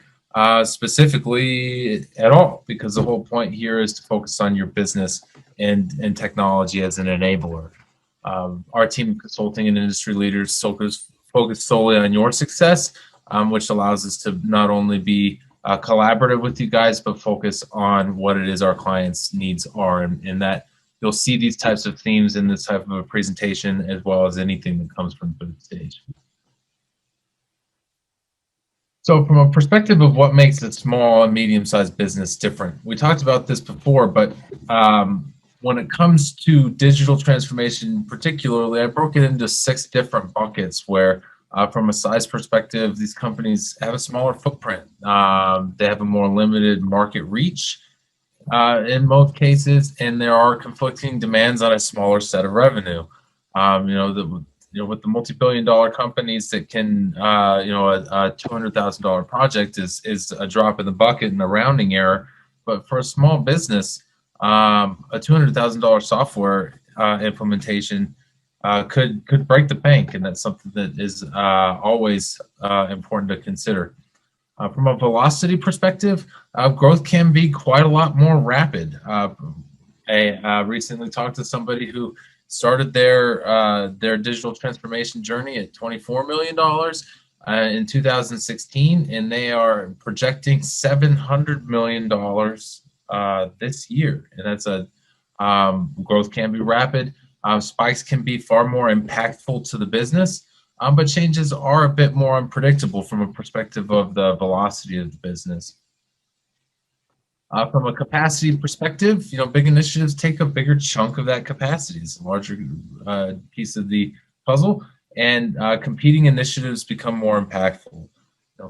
specifically at all, because the whole point here is to focus on your business and technology as an enabler. Our team of consulting and industry leaders focus solely on your success, which allows us to not only be collaborative with you guys, but focus on what it is our clients' needs are, and that you'll see these types of themes in this type of a presentation, as well as anything that comes from Third Stage. So from a perspective of what makes a small and medium-sized business different, we talked about this before, but when it comes to digital transformation particularly, I broke it into 6 different buckets where from a size perspective, these companies have a smaller footprint. They have a more limited market reach in most cases, and there are conflicting demands on a smaller set of revenue. With the multi-billion-dollar companies that can, a $200,000 project is a drop in the bucket and a rounding error. But for a small business, a $200,000 software implementation could break the bank, and that's something that is always important to consider. From a velocity perspective, growth can be quite a lot more rapid. I recently talked to somebody who started their digital transformation journey at $24 million in 2016, and they are projecting $700 million this year. And that's growth can be rapid. Spikes can be far more impactful to the business, but changes are a bit more unpredictable from a perspective of the velocity of the business. From a capacity perspective, big initiatives take a bigger chunk of that capacity. It's a larger piece of the puzzle, and competing initiatives become more impactful.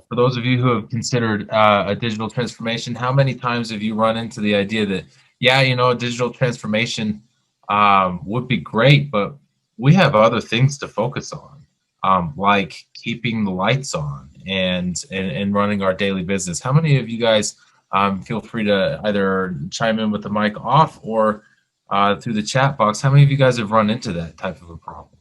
For those of you who have considered a digital transformation, how many times have you run into the idea that, a digital transformation would be great, but we have other things to focus on, like keeping the lights on and running our daily business? How many of you guys feel free to either chime in with the mic off or through the chat box? How many of you guys have run into that type of a problem?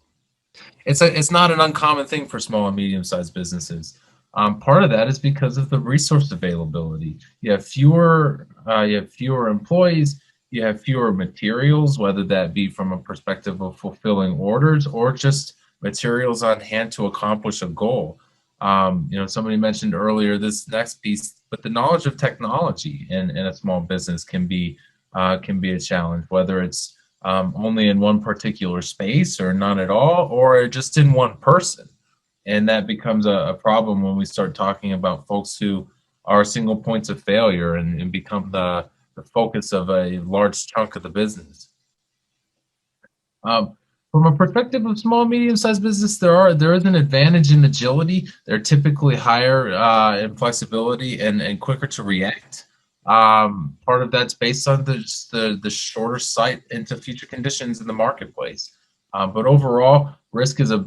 It's not an uncommon thing for small and medium-sized businesses. Part of that is because of the resource availability. You have fewer employees, you have fewer materials, whether that be from a perspective of fulfilling orders or just materials on hand to accomplish a goal. Somebody mentioned earlier this next piece, but the knowledge of technology in a small business can be a challenge, whether it's only in one particular space or none at all, or just in one person. And that becomes a problem when we start talking about folks who are single points of failure and become the focus of a large chunk of the business. From a perspective of small, medium-sized business, there is an advantage in agility. They're typically higher in flexibility and quicker to react. Part of that's based on the shorter sight into future conditions in the marketplace. But overall, risk is a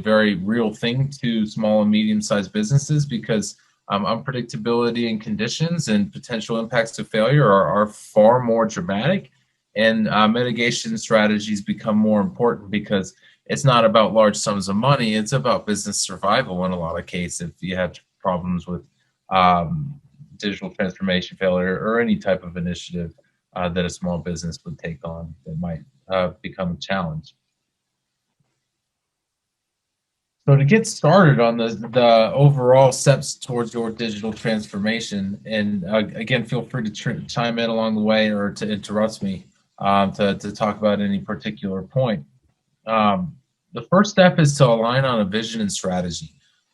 very real thing to small and medium-sized businesses because unpredictability in conditions and potential impacts to failure are far more dramatic, and mitigation strategies become more important because it's not about large sums of money, it's about business survival in a lot of cases. If you have problems with digital transformation failure or any type of initiative that a small business would take on that might become a challenge. So to get started on the overall steps towards your digital transformation, and again, feel free to chime in along the way or to interrupt me to talk about any particular point. The first step is to align on a vision and strategy.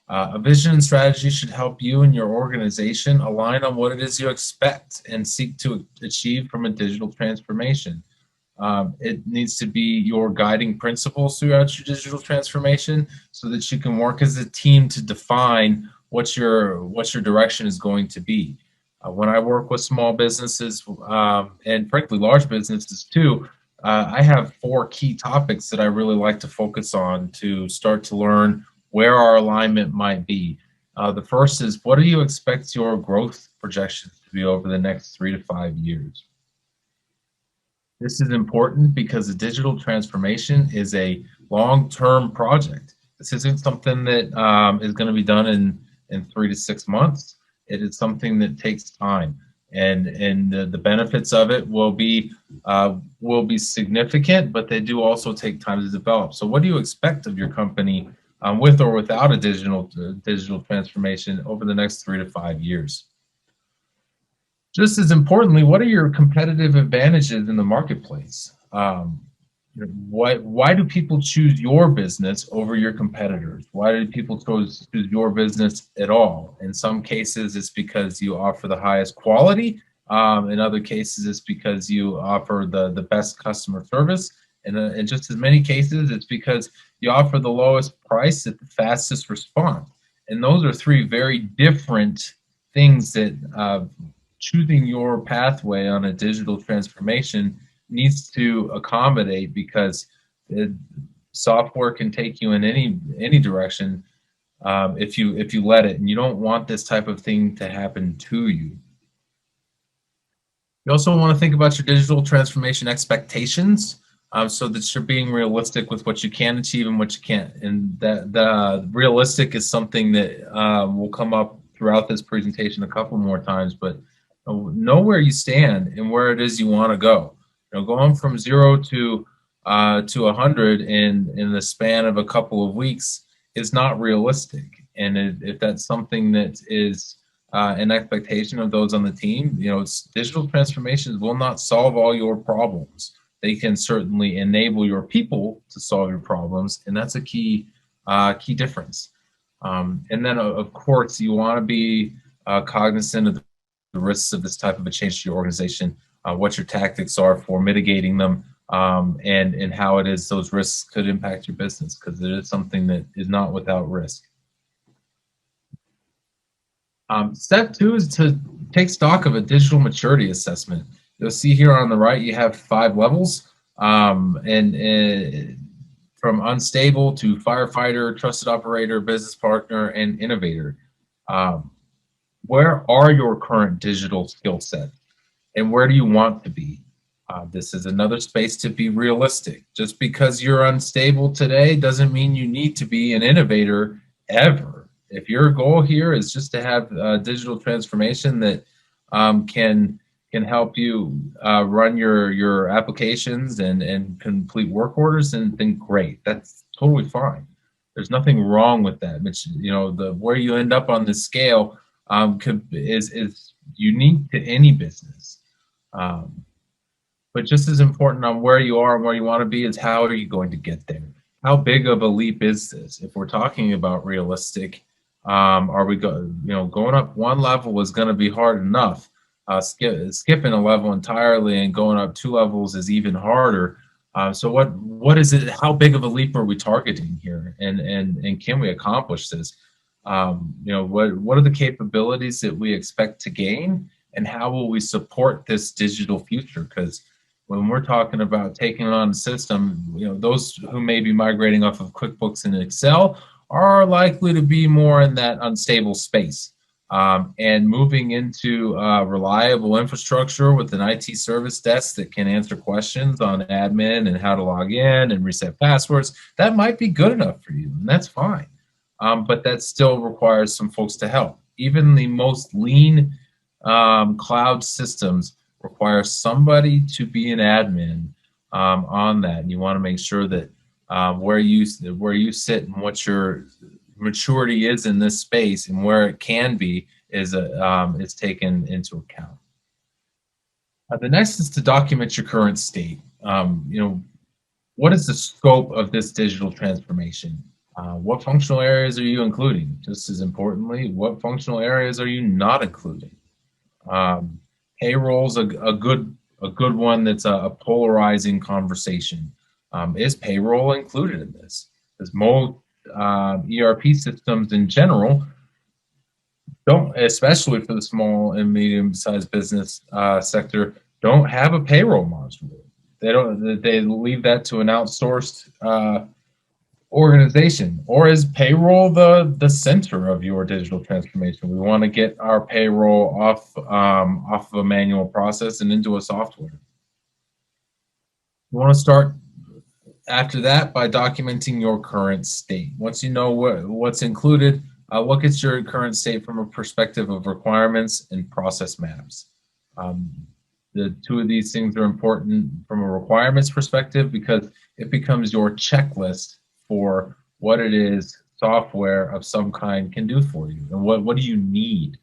A vision and strategy should help you and your organization align on what it is you expect and seek to achieve from a digital transformation. It needs to be your guiding principles throughout your digital transformation so that you can work as a team to define what your direction is going to be. When I work with small businesses and frankly large businesses too, I have 4 key topics that I really like to focus on to start to learn where our alignment might be. The first is, what do you expect your growth projections to be over the next 3 to 5 years? This is important because a digital transformation is a long-term project. This isn't something that is going to be done in 3 to 6 months. It is something that takes time, and the benefits of it will be significant, but they do also take time to develop. So what do you expect of your company with or without a digital transformation over the next 3 to 5 years? Just as importantly, what are your competitive advantages in the marketplace? Why do people choose your business over your competitors? Why do people choose your business at all? In some cases, it's because you offer the highest quality. In other cases, it's because you offer the best customer service. And in just as many cases, it's because you offer the lowest price at the fastest response. And those are 3 very different things that choosing your pathway on a digital transformation needs to accommodate, because software can take you in any direction if you let it, and you don't want this type of thing to happen to you. You also want to think about your digital transformation expectations so that you're being realistic with what you can achieve and what you can't. And that the realistic is something that will come up throughout this presentation a couple more times, but know where you stand and where it is you want to go. Going from 0 to 100 in the span of a couple of weeks is not realistic. And if that's something that is an expectation of those on the team, digital transformations will not solve all your problems. They can certainly enable your people to solve your problems, and that's a key key difference. And then, of course, you want to be cognizant of the risks of this type of a change to your organization, what your tactics are for mitigating them, and how it is those risks could impact your business, because it is something that is not without risk. Step 2 is to take stock of a digital maturity assessment. You'll see here on the right, you have 5 levels, and from unstable to firefighter, trusted operator, business partner, and innovator. Where are your current digital skill sets, and where do you want to be? This is another space to be realistic. Just because you're unstable today doesn't mean you need to be an innovator ever. If your goal here is just to have digital transformation that can help you run your applications and complete work orders, then great. That's totally fine. There's nothing wrong with that. But, you know, where you end up on this scale is unique to any business. But just as important on where you are and where you want to be is how are you going to get there? How big of a leap is this? If we're talking about realistic, are we going up one level is going to be hard enough. Skipping a level entirely and going up 2 levels is even harder. So what is it? How big of a leap are we targeting here? And can we accomplish this? What are the capabilities that we expect to gain, and how will we support this digital future? Because when we're talking about taking on a system, those who may be migrating off of QuickBooks and Excel are likely to be more in that unstable space. And moving into reliable infrastructure with an IT service desk that can answer questions on admin and how to log in and reset passwords, that might be good enough for you, and that's fine. But that still requires some folks to help. Even the most lean cloud systems require somebody to be an admin on that. And you want to make sure that where you sit and what your maturity is in this space and where it can be is taken into account. The next is to document your current state. What is the scope of this digital transformation? What functional areas are you including? Just as importantly, what functional areas are you not including? Payroll's a good one that's a polarizing conversation. Is payroll included in this? Because most ERP systems in general don't, especially for the small and medium-sized business sector, don't have a payroll module. They leave that to an outsourced organization. Or is payroll the center of your digital transformation? We want to get our payroll off of a manual process and into a software. You want to start after that by documenting your current state. Once you know what's included, look at your current state from a perspective of requirements and process maps. The 2 of these things are important from a requirements perspective because it becomes your checklist for what it is software of some kind can do for you, and what do you need.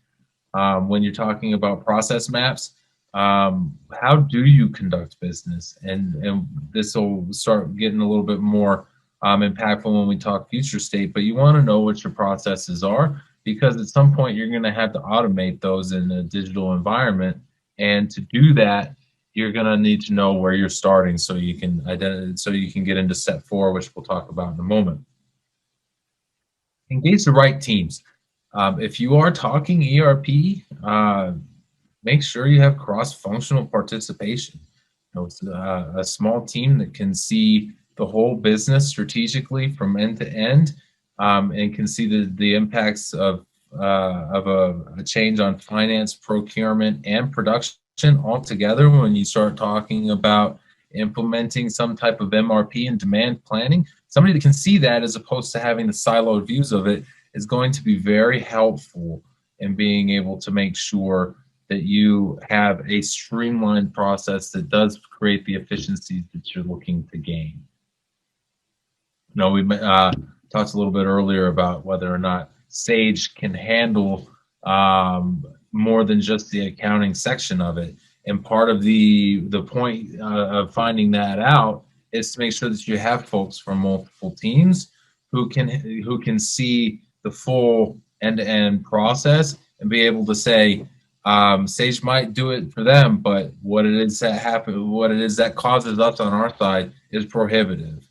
When you're talking about process maps, how do you conduct business? And this will start getting a little bit more impactful when we talk future state, but you want to know what your processes are, because at some point you're going to have to automate those in a digital environment. And to do that, you're going to need to know where you're starting so you can get into step 4, which we'll talk about in a moment. Engage the right teams. If you are talking ERP, make sure you have cross-functional participation. It's a small team that can see the whole business strategically from end to end, and can see the impacts of a change on finance, procurement, and production all together. When you start talking about implementing some type of MRP and demand planning, somebody that can see that as opposed to having the siloed views of it is going to be very helpful in being able to make sure that you have a streamlined process that does create the efficiencies that you're looking to gain. We talked a little bit earlier about whether or not Sage can handle more than just the accounting section of it. And part of the point of finding that out is to make sure that you have folks from multiple teams who can see the full end-to-end process and be able to say, Sage might do it for them, but what it is that causes us on our side is prohibitive.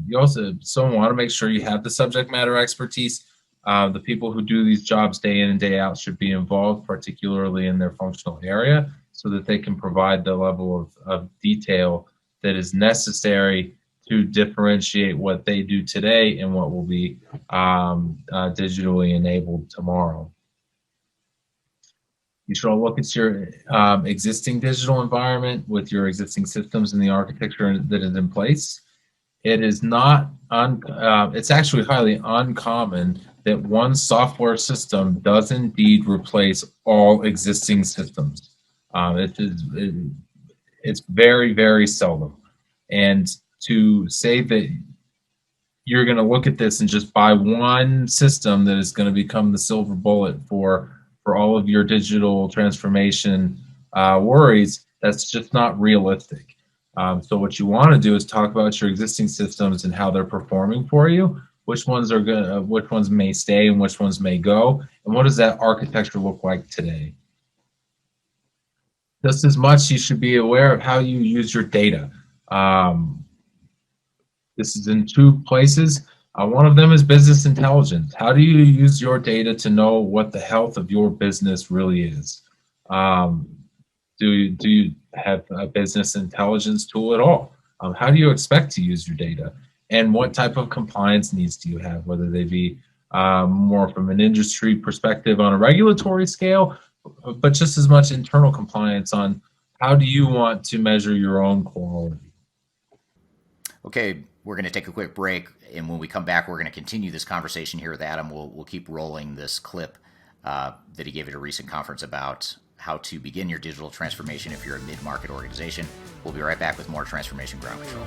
You also want to make sure you have the subject matter expertise. The people who do these jobs day in and day out should be involved, particularly in their functional area, so that they can provide the level of detail that is necessary to differentiate what they do today and what will be digitally enabled tomorrow. You should look at your existing digital environment with your existing systems and the architecture that is in place. It is not, it's actually highly uncommon that one software system does indeed replace all existing systems. It's very, very seldom. And to say that you're going to look at this and just buy one system that is going to become the silver bullet for all of your digital transformation worries, that's just not realistic. So what you want to do is talk about your existing systems and how they're performing for you, which ones may stay and which ones may go, and what does that architecture look like today. Just as much, you should be aware of how you use your data. This is in two places. One of them is business intelligence. How do you use your data to know what the health of your business really is? Do you have a business intelligence tool at all? How do you expect to use your data? And what type of compliance needs do you have, whether they be more from an industry perspective on a regulatory scale, but just as much internal compliance on how do you want to measure your own quality? Okay, we're going to take a quick break, and when we come back, we're going to continue this conversation here with Adam. We'll keep rolling this clip that he gave at a recent conference about how to begin your digital transformation if you're a mid-market organization. We'll be right back with more Transformation Ground Control.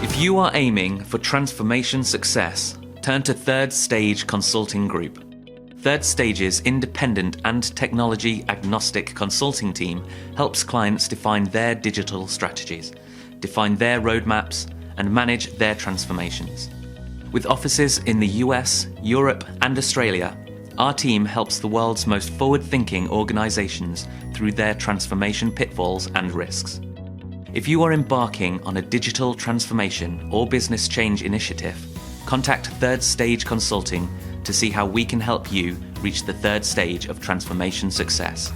If you are aiming for transformation success, turn to Third Stage Consulting Group. Third Stage's independent and technology agnostic consulting team helps clients define their digital strategies, define their roadmaps, and manage their transformations. With offices in the US, Europe, and Australia, our team helps the world's most forward-thinking organizations through their transformation pitfalls and risks. If you are embarking on a digital transformation or business change initiative, contact Third Stage Consulting to see how we can help you reach the third stage of transformation success.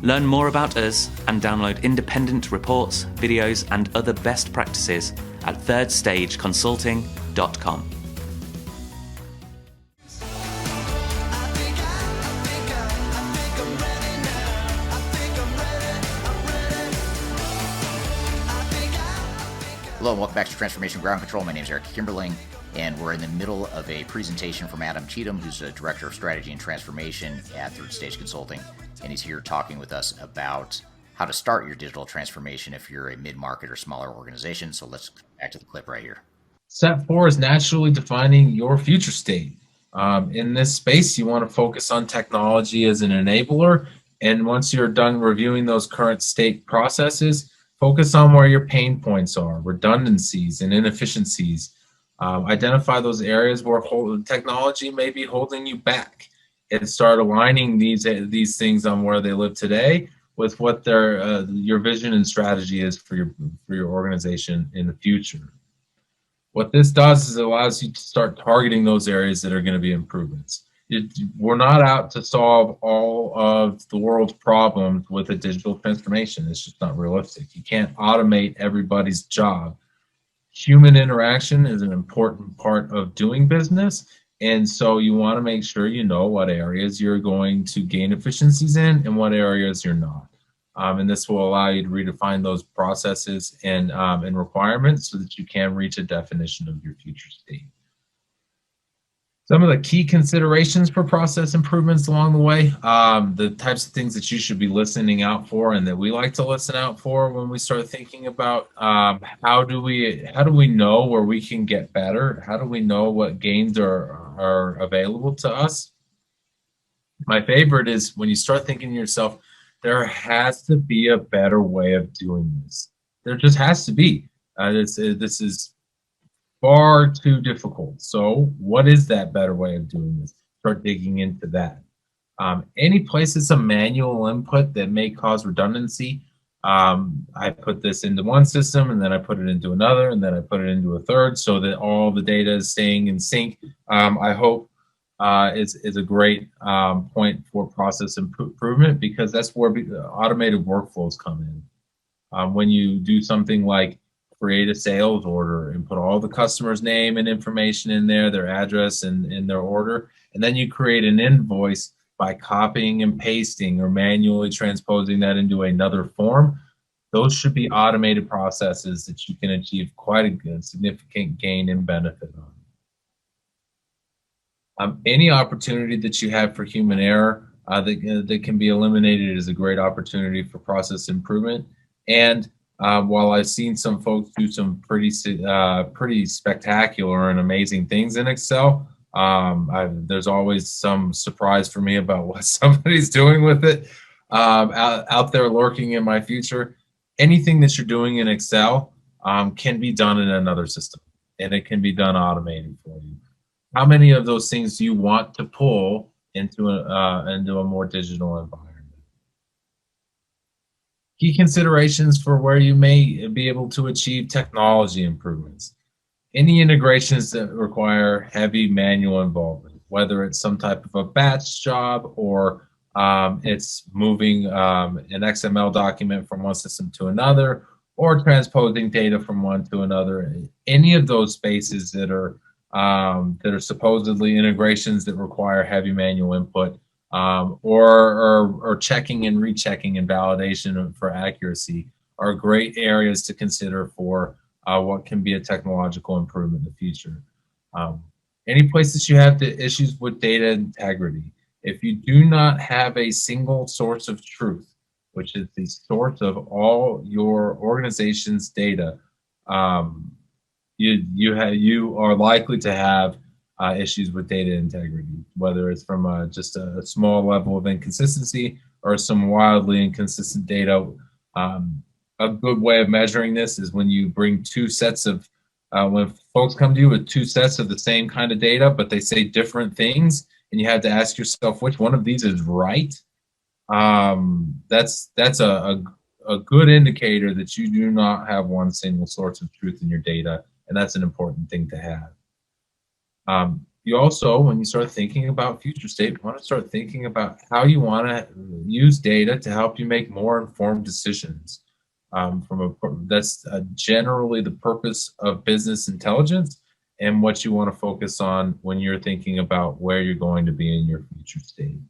Learn more about us and download independent reports, videos, and other best practices at thirdstageconsulting.com. Hello and welcome back to Transformation Ground Control. My name is Eric Kimberling, and we're in the middle of a presentation from Adam Cheatham, who's a Director of Strategy and Transformation at Third Stage Consulting, and he's here talking with us about how to start your digital transformation if you're a mid-market or smaller organization. So let's get back to the clip right here. Step 4 is naturally defining your future state. In this space, you want to focus on technology as an enabler, and once you're done reviewing those current state processes, focus on where your pain points are, redundancies and inefficiencies. Identify those areas where technology may be holding you back, and start aligning these things on where they live today with what your vision and strategy is for your organization in the future. What this does is it allows you to start targeting those areas that are going to be improvements. We're not out to solve all of the world's problems with a digital transformation. It's just not realistic. You can't automate everybody's job. Human interaction is an important part of doing business, and so you want to make sure you know what areas you're going to gain efficiencies in and what areas you're not. And this will allow you to redefine those processes and requirements so that you can reach a definition of your future state. Some of the key considerations for process improvements along the way, the types of things that you should be listening out for and that we like to listen out for when we start thinking about how do we know where we can get better? How do we know what gains are available to us? My favorite is when you start thinking to yourself, there has to be a better way of doing this. There just has to be. This is far too difficult. So what is that better way of doing this? Start digging into that. Any place it's a manual input that may cause redundancy, I put this into one system and then I put it into another and then I put it into a third so that all the data is staying in sync. I hope is a great point for process improvement, because that's where automated workflows come in. When you do something like create a sales order and put all the customer's name and information in there, their address and their order, and then you create an invoice by copying and pasting or manually transposing that into another form, those should be automated processes that you can achieve quite a good, significant gain and benefit on. Any opportunity that you have for human error that can be eliminated is a great opportunity for process improvement. And while I've seen some folks do some pretty spectacular and amazing things in Excel, there's always some surprise for me about what somebody's doing with it out there lurking in my future. Anything that you're doing in Excel can be done in another system, and it can be done automated for you. How many of those things do you want to pull into a more digital environment? Key considerations for where you may be able to achieve technology improvements. Any integrations that require heavy manual involvement, whether it's some type of a batch job or it's moving an XML document from one system to another or transposing data from one to another, any of those spaces that are supposedly integrations that require heavy manual input or checking and rechecking and validation for accuracy are great areas to consider for what can be a technological improvement in the future. Any places you have the issues with data integrity, if you do not have a single source of truth, which is the source of all your organization's data, you are likely to have issues with data integrity, whether it's from just a small level of inconsistency or some wildly inconsistent data. A good way of measuring this is when you bring two sets of, when folks come to you with two sets of the same kind of data, but they say different things, and you have to ask yourself which one of these is right. That's a good indicator that you do not have one single source of truth in your data, and that's an important thing to have. You also, when you start thinking about future state, want to start thinking about how you want to use data to help you make more informed decisions. That's generally the purpose of business intelligence and what you want to focus on when you're thinking about where you're going to be in your future state.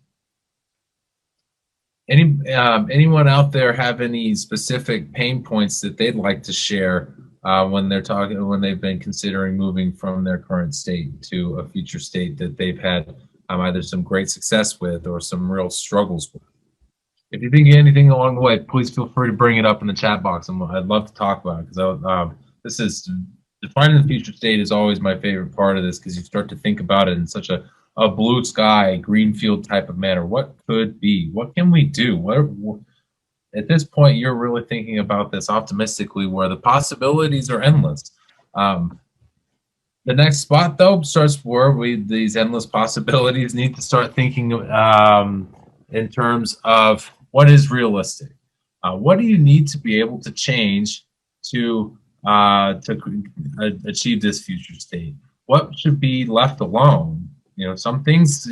Anyone out there have any specific pain points that they'd like to share when they've been considering moving from their current state to a future state that they've had either some great success with or some real struggles with? If you think of anything along the way, please feel free to bring it up in the chat box. I'd love to talk about it, because this is defining the future state is always my favorite part of this, because you start to think about it in such a blue sky, greenfield type of manner. What could be? What can we do? At this point, you're really thinking about this optimistically, where the possibilities are endless. The next spot, though, starts where these endless possibilities need to start thinking in terms of what is realistic. What do you need to be able to change to achieve this future state? What should be left alone? Some things,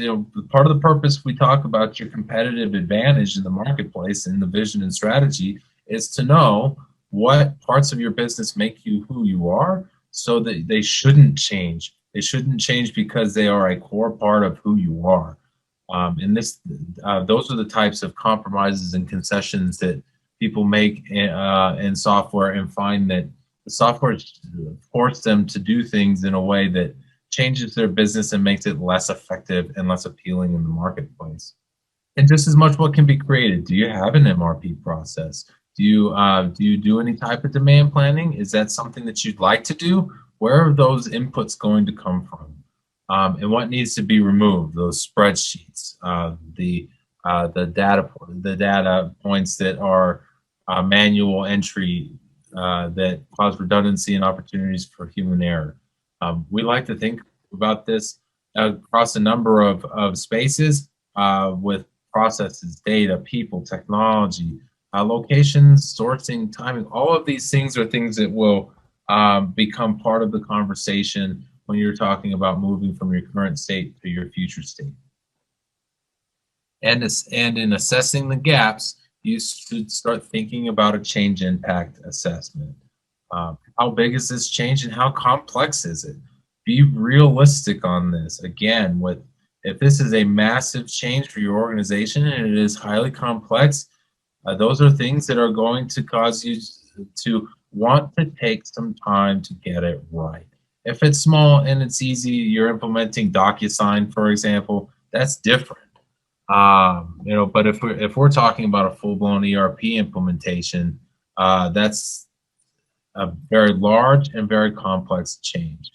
part of the purpose we talk about your competitive advantage in the marketplace and the vision and strategy is to know what parts of your business make you who you are, so that they shouldn't change. They shouldn't change because they are a core part of who you are. Those are the types of compromises and concessions that people make in software, and find that the software forces them to do things in a way that changes their business and makes it less effective and less appealing in the marketplace. And just as much, what can be created? Do you have an MRP process? Do you do any type of demand planning? Is that something that you'd like to do? Where are those inputs going to come from? And what needs to be removed? Those spreadsheets, the the data points that are manual entry that cause redundancy and opportunities for human error. We like to think about this across a number of spaces with processes, data, people, technology, locations, sourcing, timing. All of these things are things that will become part of the conversation when you're talking about moving from your current state to your future state. And in assessing the gaps, you should start thinking about a change impact assessment. How big is this change and how complex is it? Be realistic on this. Again, if this is a massive change for your organization and it is highly complex, those are things that are going to cause you to want to take some time to get it right. If it's small and it's easy, you're implementing DocuSign, for example, that's different. But if we're talking about a full-blown ERP implementation, that's a very large and very complex change.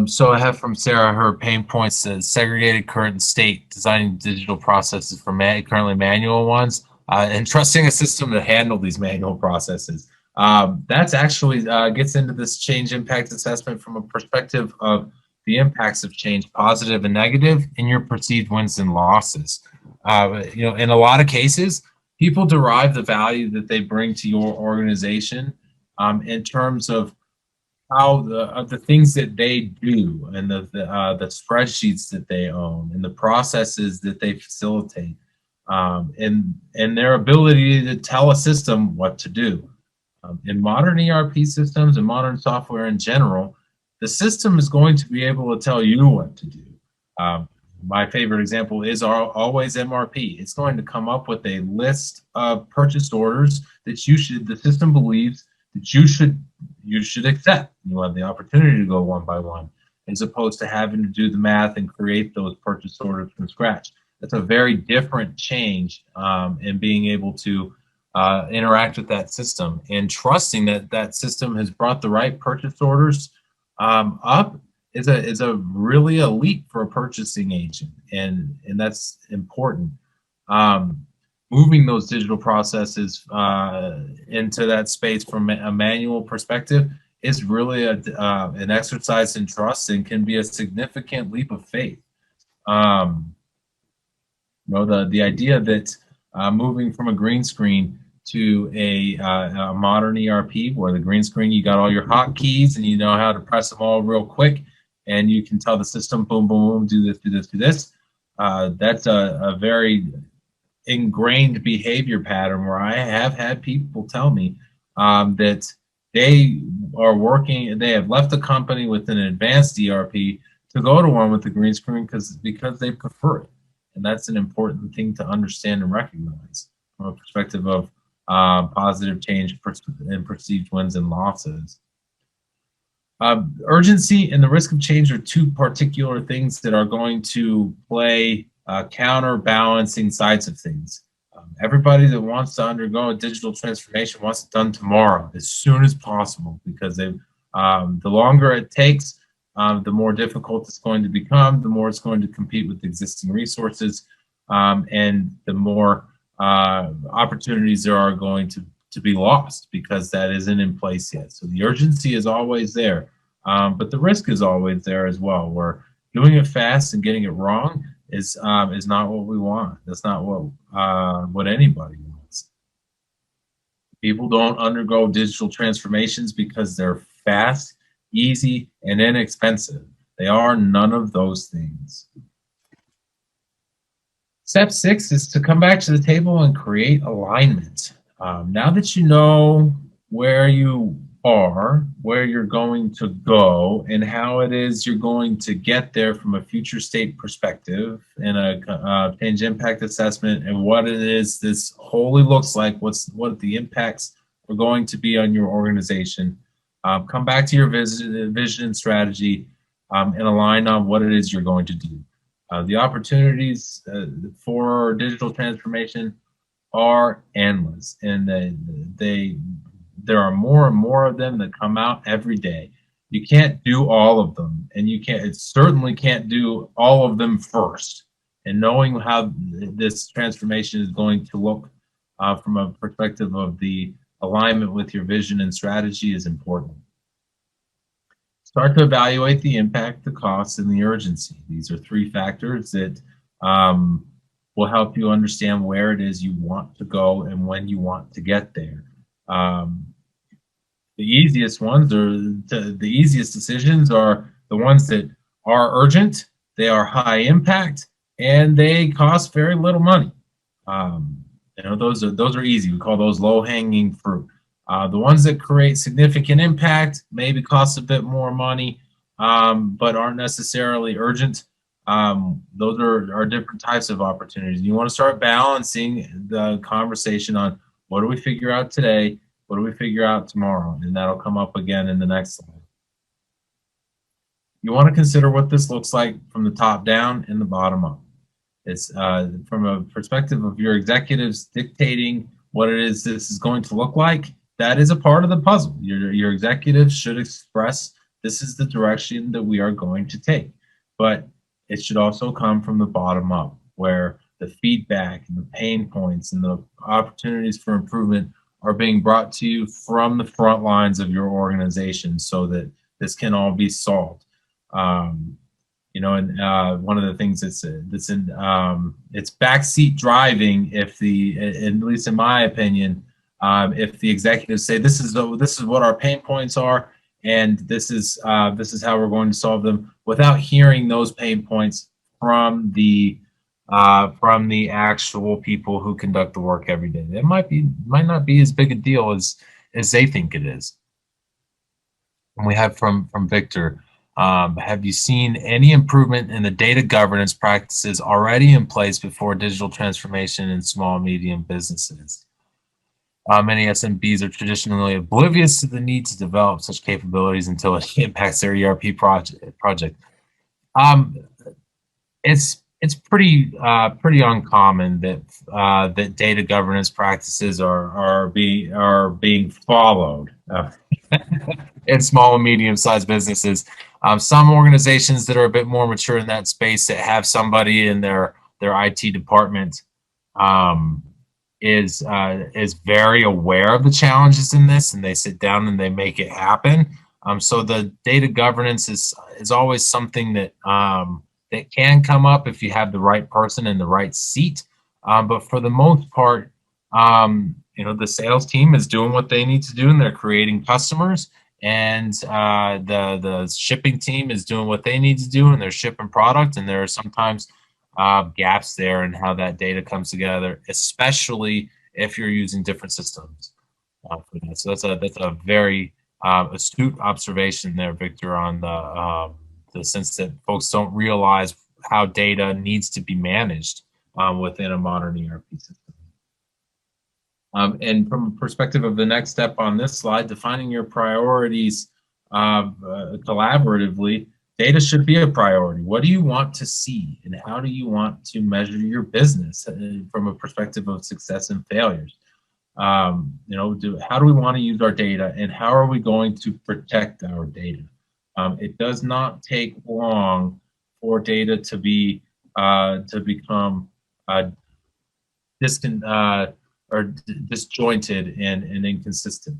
So I have from Sarah her pain points: segregated current state, designing digital processes for currently manual ones, and trusting a system to handle these manual processes. That's actually gets into this change impact assessment from a perspective of the impacts of change, positive and negative, in your perceived wins and losses. In a lot of cases, people derive the value that they bring to your organization in terms of how the things that they do and the spreadsheets that they own and the processes that they facilitate, and their ability to tell a system what to do. In modern ERP systems and modern software in general, the system is going to be able to tell you what to do. My favorite example is always MRP. It's going to come up with a list of purchase orders that the system believes that you should accept. You'll have the opportunity to go one by one, as opposed to having to do the math and create those purchase orders from scratch. That's a very different change in being able to interact with that system, and trusting that system has brought the right purchase orders up is a really a leap for a purchasing agent, and that's important. Moving those digital processes into that space from a manual perspective is really an exercise in trust and can be a significant leap of faith. The idea that moving from a green screen to a modern ERP, where the green screen, you got all your hotkeys and you know how to press them all real quick, and you can tell the system, boom, boom, boom, do this, do this, do this. That's a very ingrained behavior pattern where I have had people tell me that they are working, they have left a company with an advanced ERP to go to one with the green screen because they prefer it. And that's an important thing to understand and recognize from a perspective of positive change and perceived wins and losses. Urgency and the risk of change are two particular things that are going to play counterbalancing sides of things. Everybody that wants to undergo a digital transformation wants it done tomorrow, as soon as possible, because the longer it takes, the more difficult it's going to become, the more it's going to compete with existing resources, and the more opportunities there are going to be lost because that isn't in place yet. So the urgency is always there, but the risk is always there as well, where doing it fast and getting it wrong is not what we want. That's not what anybody wants. People don't undergo digital transformations because they're fast, easy, and inexpensive. They are none of those things. Step 6 is to come back to the table and create alignment. Now that you know where you are, where you're going to go, and how it is you're going to get there from a future state perspective and a change impact assessment, and what it is this wholly looks like, what the impacts are going to be on your organization. Come back to your vision and strategy and align on what it is you're going to do. The opportunities for digital transformation are endless, and there are more and more of them that come out every day. You can't do all of them, and you certainly can't do all of them first. and knowing how this transformation is going to look from a perspective of the alignment with your vision and strategy is important. Start to evaluate the impact, the costs, and the urgency. These are three factors that will help you understand where it is you want to go and when you want to get there. The easiest ones, or the easiest decisions, are the ones that are urgent, they are high impact, and they cost very little money. Those are easy. We call those low-hanging fruit. The ones that create significant impact, maybe cost a bit more money, but aren't necessarily urgent. Those are different types of opportunities. You want to start balancing the conversation on what do we figure out today, what do we figure out tomorrow, and that'll come up again in the next slide. You want to consider what this looks like from the top down and the bottom up. It's from a perspective of your executives dictating what it is this is going to look like. That is a part of the puzzle. Your executives should express this is the direction that we are going to take. But it should also come from the bottom up, where the feedback and the pain points and the opportunities for improvement are being brought to you from the front lines of your organization so that this can all be solved. One of the things that's in it's backseat driving if at least in my opinion, if the executives say this is what our pain points are and this is how we're going to solve them, without hearing those pain points from the actual people who conduct the work every day. It might not be as big a deal as they think it is. And we have from Victor, have you seen any improvement in the data governance practices already in place before digital transformation in small and medium businesses? Many SMBs are traditionally oblivious to the need to develop such capabilities until it impacts their ERP project. It's pretty uncommon that data governance practices are being followed in small and medium-sized businesses. Some organizations that are a bit more mature in that space that have somebody in their IT department is very aware of the challenges in this, and they sit down and they make it happen. So the data governance is always something that that can come up if you have the right person in the right seat. But for the most part, the sales team is doing what they need to do, and they're creating customers. And the shipping team is doing what they need to do, and they're shipping product. And there are sometimes gaps there in how that data comes together, especially if you're using different systems for that. So that's a very astute observation there, Victor, on the sense that folks don't realize how data needs to be managed within a modern ERP system. And from a perspective of the next step on this slide, defining your priorities collaboratively, data should be a priority. What do you want to see, and how do you want to measure your business from a perspective of success and failures? How do we want to use our data, and how are we going to protect our data? It does not take long for data to become disjointed and inconsistent.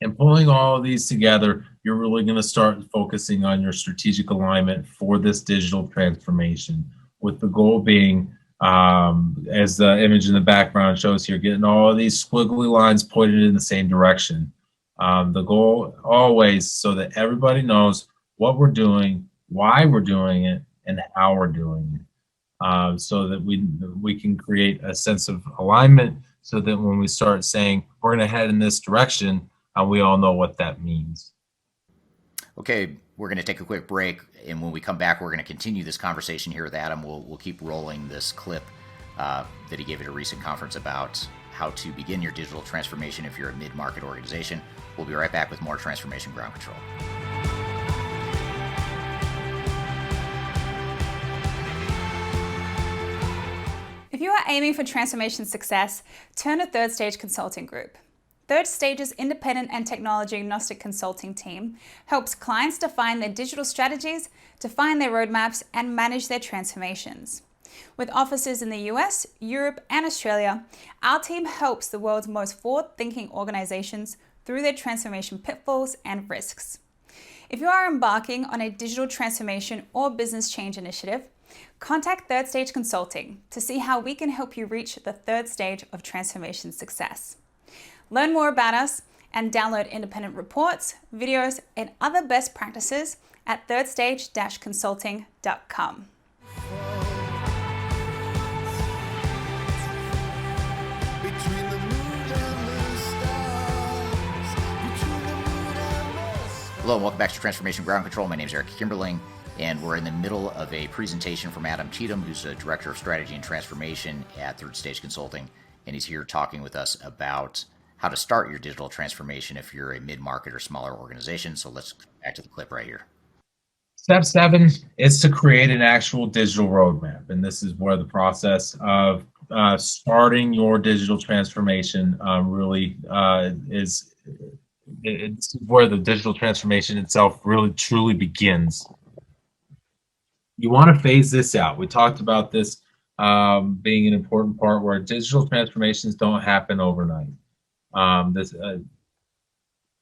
And pulling all of these together, you're really going to start focusing on your strategic alignment for this digital transformation, with the goal being, as the image in the background shows here, getting all of these squiggly lines pointed in the same direction. The goal always so that everybody knows what we're doing, why we're doing it, and how we're doing it, so that we can create a sense of alignment, so that when we start saying we're going to head in this direction, we all know what that means. Okay, we're going to take a quick break, and when we come back, we're going to continue this conversation here with Adam. We'll keep rolling this clip that he gave at a recent conference about how to begin your digital transformation if you're a mid-market organization. We'll be right back with more Transformation Ground Control. If you are aiming for transformation success, turn to Third Stage Consulting Group. Third Stage's independent and technology agnostic consulting team helps clients define their digital strategies, define their roadmaps, and manage their transformations. With offices in the US, Europe, and Australia, our team helps the world's most forward-thinking organizations through their transformation pitfalls and risks. If you are embarking on a digital transformation or business change initiative, contact Third Stage Consulting to see how we can help you reach the third stage of transformation success. Learn more about us and download independent reports, videos, and other best practices at thirdstage-consulting.com. Hello and welcome back to Transformation Ground Control. My name is Eric Kimberling, and we're in the middle of a presentation from Adam Cheatham, who's a Director of Strategy and Transformation at Third Stage Consulting, and he's here talking with us about how to start your digital transformation if you're a mid-market or smaller organization. So let's go back to the clip right here. Step 7 is to create an actual digital roadmap, and this is where the process of starting your digital transformation really is. It's where the digital transformation itself really truly begins. You want to phase this out. We talked about this being an important part where digital transformations don't happen overnight. I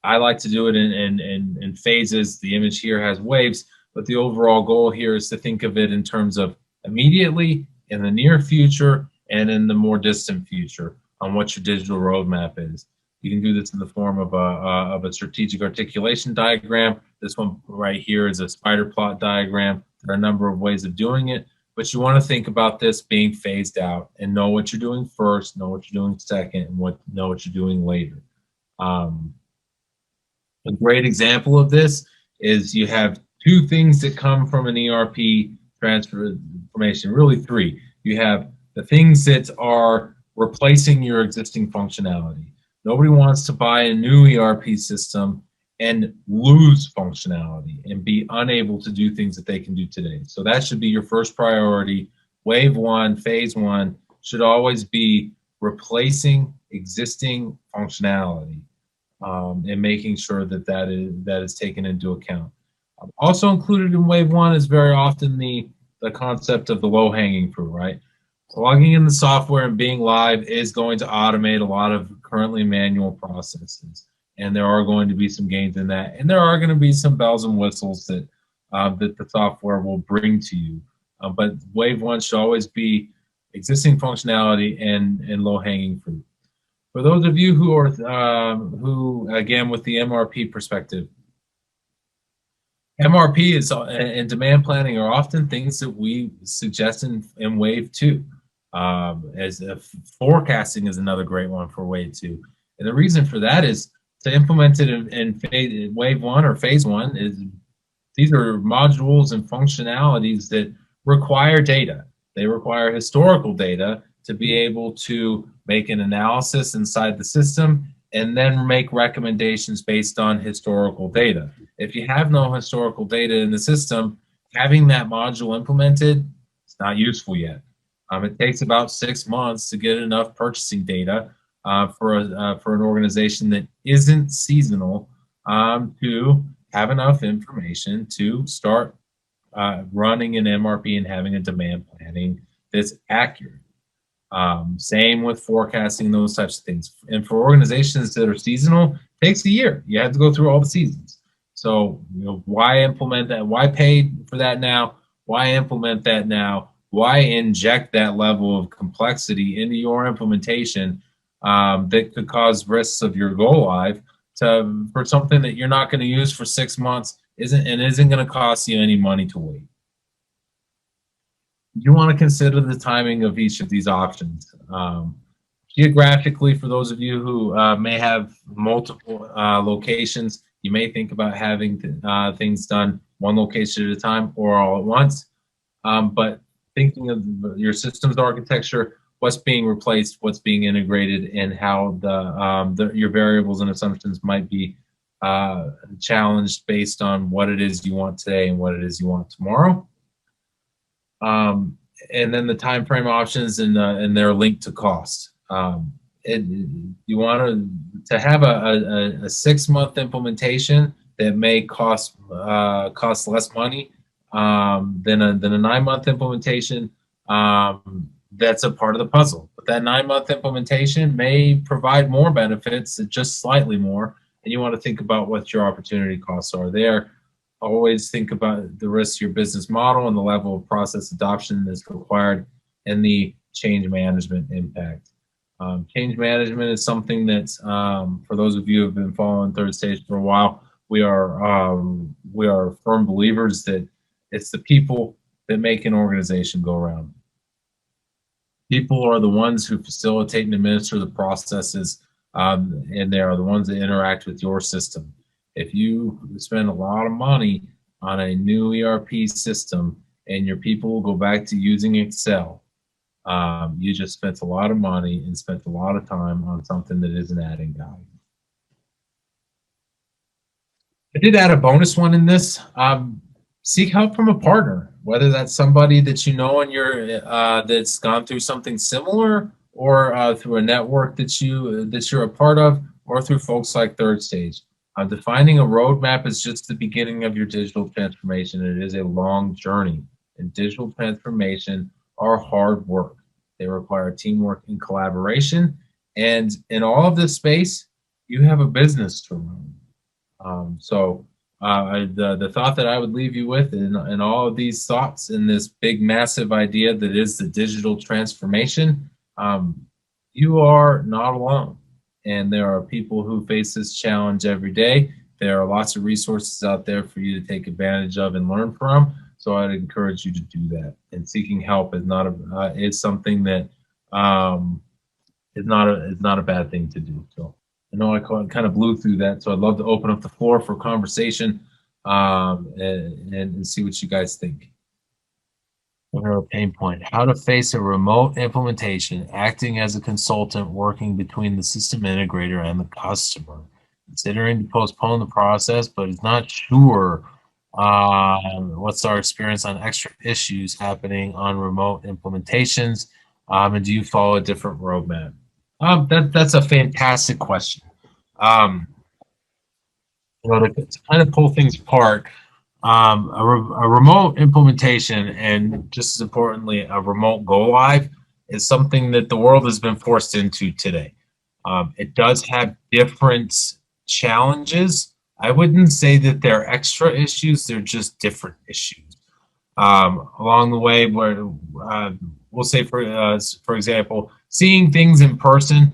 like to do it in phases. The image here has waves, but the overall goal here is to think of it in terms of immediately, in the near future, and in the more distant future on what your digital roadmap is. You can do this in the form of a strategic articulation diagram. This one right here is a spider plot diagram. There are a number of ways of doing it, but you want to think about this being phased out and know what you're doing first, know what you're doing second, and know what you're doing later. A great example of this is you have two things that come from an ERP transformation, really three. You have the things that are replacing your existing functionality. Nobody wants to buy a new ERP system and lose functionality and be unable to do things that they can do today. So that should be your first priority. Wave 1, phase 1 should always be replacing existing functionality and making sure that is taken into account. Also included in wave 1 is very often the concept of the low-hanging fruit, right? Plugging in the software and being live is going to automate a lot of currently manual processes, and there are going to be some gains in that, and there are going to be some bells and whistles that the software will bring to you. But wave 1 should always be existing functionality and low-hanging fruit. For those of you who are again with the MRP perspective, MRP and demand planning are often things that we suggest in wave 2. Forecasting is another great one for wave 2. And the reason for that is to implement it in wave 1 or phase 1 is these are modules and functionalities that require data. They require historical data to be able to make an analysis inside the system and then make recommendations based on historical data. If you have no historical data in the system, having that module implemented, it's not useful yet. It takes about 6 months to get enough purchasing data for an organization that isn't seasonal to have enough information to start running an MRP and having a demand planning that's accurate. Same with forecasting, those types of things. And for organizations that are seasonal, it takes a year. You have to go through all the seasons. So, why implement that? Why pay for that now? Why implement that now? Why inject that level of complexity into your implementation that could cause risks of your go live for something that you're not going to use for 6 months isn't going to cost you any money to wait? You want to consider the timing of each of these options. Geographically, for those of you who may have multiple locations, you may think about having things done one location at a time or all at once. But thinking of your systems architecture, what's being replaced, what's being integrated, and how your variables and assumptions might be challenged based on what it is you want today and what it is you want tomorrow. And then the time frame options and their link to cost. you want to have a 6-month implementation that may cost less money than a 9-month implementation. That's a part of the puzzle. But that 9-month implementation may provide more benefits, just slightly more, and you want to think about what your opportunity costs are there. Always think about the risks of your business model and the level of process adoption that's required and the change management impact. Change management is something that's, for those of you who have been following Third Stage for a while, we are firm believers that it's the people that make an organization go around. People are the ones who facilitate and administer the processes, and they are the ones that interact with your system. If you spend a lot of money on a new ERP system and your people will go back to using Excel, you just spent a lot of money and spent a lot of time on something that isn't adding value. I did add a bonus one in this. Seek help from a partner, whether that's somebody that you know and that's gone through something similar, or through a network that you're a part of, or through folks like Third Stage. Defining a roadmap is just the beginning of your digital transformation. It is a long journey, and digital transformation are hard work. They require teamwork and collaboration. And in all of this space, you have a business to run. The thought that I would leave you with in all of these thoughts in this big, massive idea that is the digital transformation, you are not alone. And there are people who face this challenge every day. There are lots of resources out there for you to take advantage of and learn from. So I'd encourage you to do that. And seeking help is something that is not a bad thing to do. So I know I kind of blew through that. So I'd love to open up the floor for conversation and see what you guys think. Our pain point: how to face a remote implementation, acting as a consultant, working between the system integrator and the customer, considering to postpone the process, but is not sure. What's our experience on extra issues happening on remote implementations? And do you follow a different roadmap? That's a fantastic question. To kind of pull things apart, a remote implementation, and just as importantly, a remote go live, is something that the world has been forced into today. It does have different challenges. I wouldn't say that they're extra issues, they're just different issues. Along the way, where we'll say, for example, seeing things in person,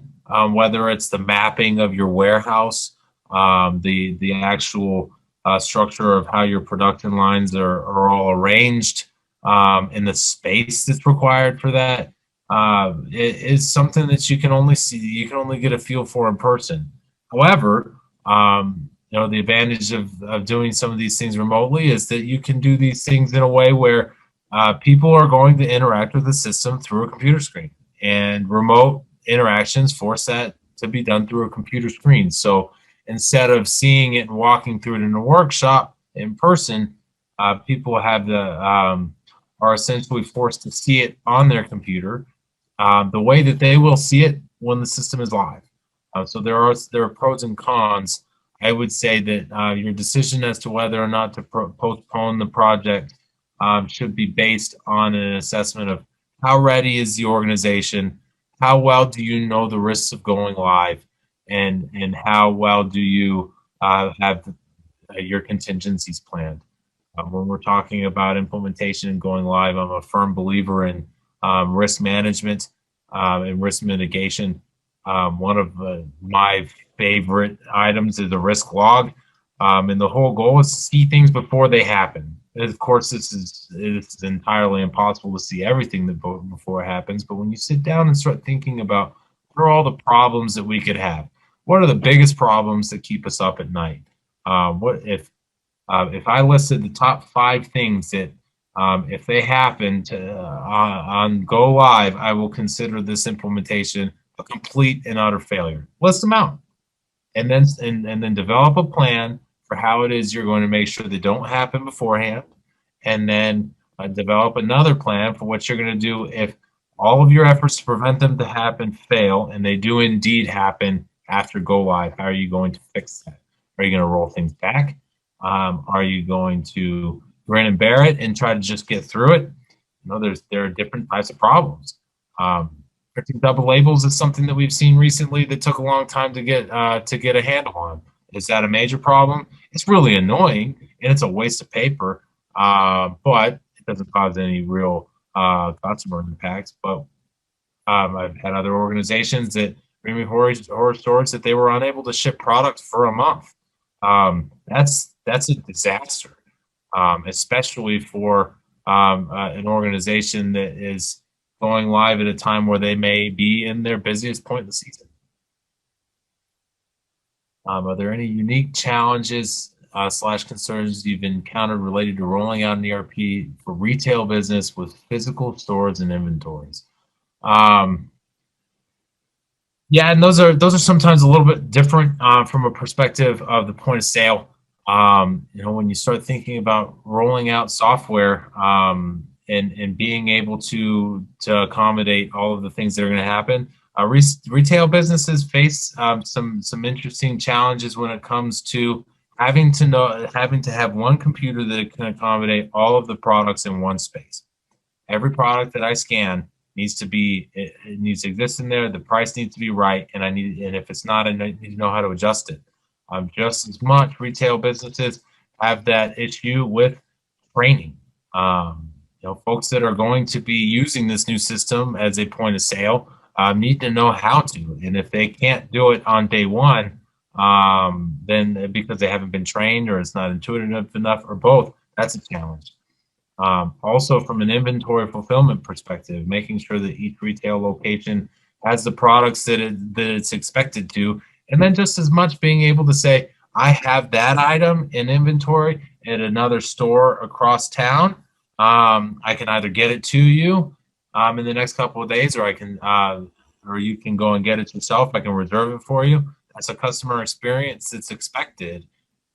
whether it's the mapping of your warehouse, the actual structure of how your production lines are all arranged, in the space that's required for that, it is something that you can only get a feel for in person. However, the advantage of doing some of these things remotely is that you can do these things in a way where people are going to interact with the system through a computer screen, and remote interactions force that to be done through a computer screen. So instead of seeing it and walking through it in a workshop in person, people are essentially forced to see it on their computer the way that they will see it when the system is live. So there are pros and cons. I would say that your decision as to whether or not to postpone the project should be based on an assessment of how ready is the organization, how well do you know the risks of going live, and how well do you have your contingencies planned. When we're talking about implementation and going live, I'm a firm believer in risk management and risk mitigation. One of my favorite items is a risk log, and the whole goal is to see things before they happen. And of course, it's entirely impossible to see everything before it happens, but when you sit down and start thinking about what are all the problems that we could have, what are the biggest problems that keep us up at night? What if I listed the top 5 things that if they happen on go live, I will consider this implementation a complete and utter failure. List them out, and then develop a plan for how it is you're going to make sure they don't happen beforehand, and then develop another plan for what you're going to do if all of your efforts to prevent them to happen fail, and they do indeed happen after go live. How are you going to fix that? Are you going to roll things back? Are you going to grin and bear it and try to just get through it? There are different types of problems. Printing double labels is something that we've seen recently that took a long time to get a handle on. Is that a major problem? It's really annoying and it's a waste of paper, but it doesn't cause any real customer impacts. But I've had other organizations that bring me horror stories that they were unable to ship product for a month. That's a disaster, especially for an organization that is going live at a time where they may be in their busiest point of the season. Are there any unique challenges / concerns you've encountered related to rolling out an ERP for retail business with physical stores and inventories? Yeah, and those are sometimes a little bit different from a perspective of the point of sale. When you start thinking about rolling out software and being able to accommodate all of the things that are going to happen, retail businesses face some interesting challenges when it comes to having to have one computer that can accommodate all of the products in one space. Every product that I scan needs to exist in there. The price needs to be right, and if it's not, I need to know how to adjust it. Just as much retail businesses have that issue with training. Folks that are going to be using this new system as a point of sale need to know how to, and if they can't do it on day one, then because they haven't been trained or it's not intuitive enough or both, that's a challenge. Also, from an inventory fulfillment perspective, making sure that each retail location has the products that it's expected to, and then just as much being able to say, I have that item in inventory at another store across town. I can either get it to you in the next couple of days, or or you can go and get it yourself. I can reserve it for you. That's a customer experience that's expected.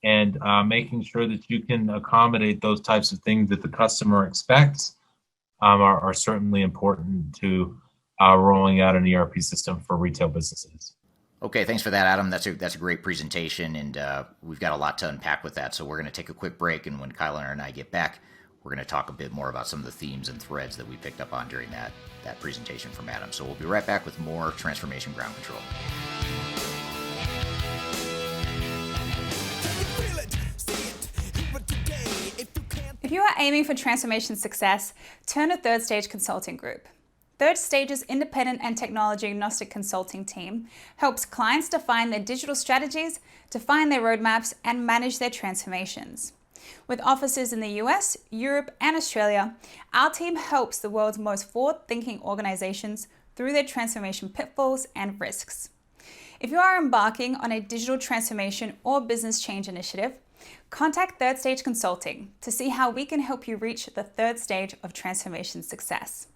And making sure that you can accommodate those types of things that the customer expects are certainly important to rolling out an ERP system for retail businesses. Okay, thanks for that, Adam. That's a great presentation, and we've got a lot to unpack with that. So we're going to take a quick break, and when Kyler and I get back, we're going to talk a bit more about some of the themes and threads that we picked up on during that presentation from Adam. So we'll be right back with more Transformation Ground Control. If you are aiming for transformation success, turn to Third Stage Consulting Group. Third Stage's independent and technology agnostic consulting team helps clients define their digital strategies, define their roadmaps, and manage their transformations. With offices in the US, Europe, and Australia, our team helps the world's most forward-thinking organizations through their transformation pitfalls and risks. If you are embarking on a digital transformation or business change initiative, contact Third Stage Consulting to see how we can help you reach the third stage of transformation success.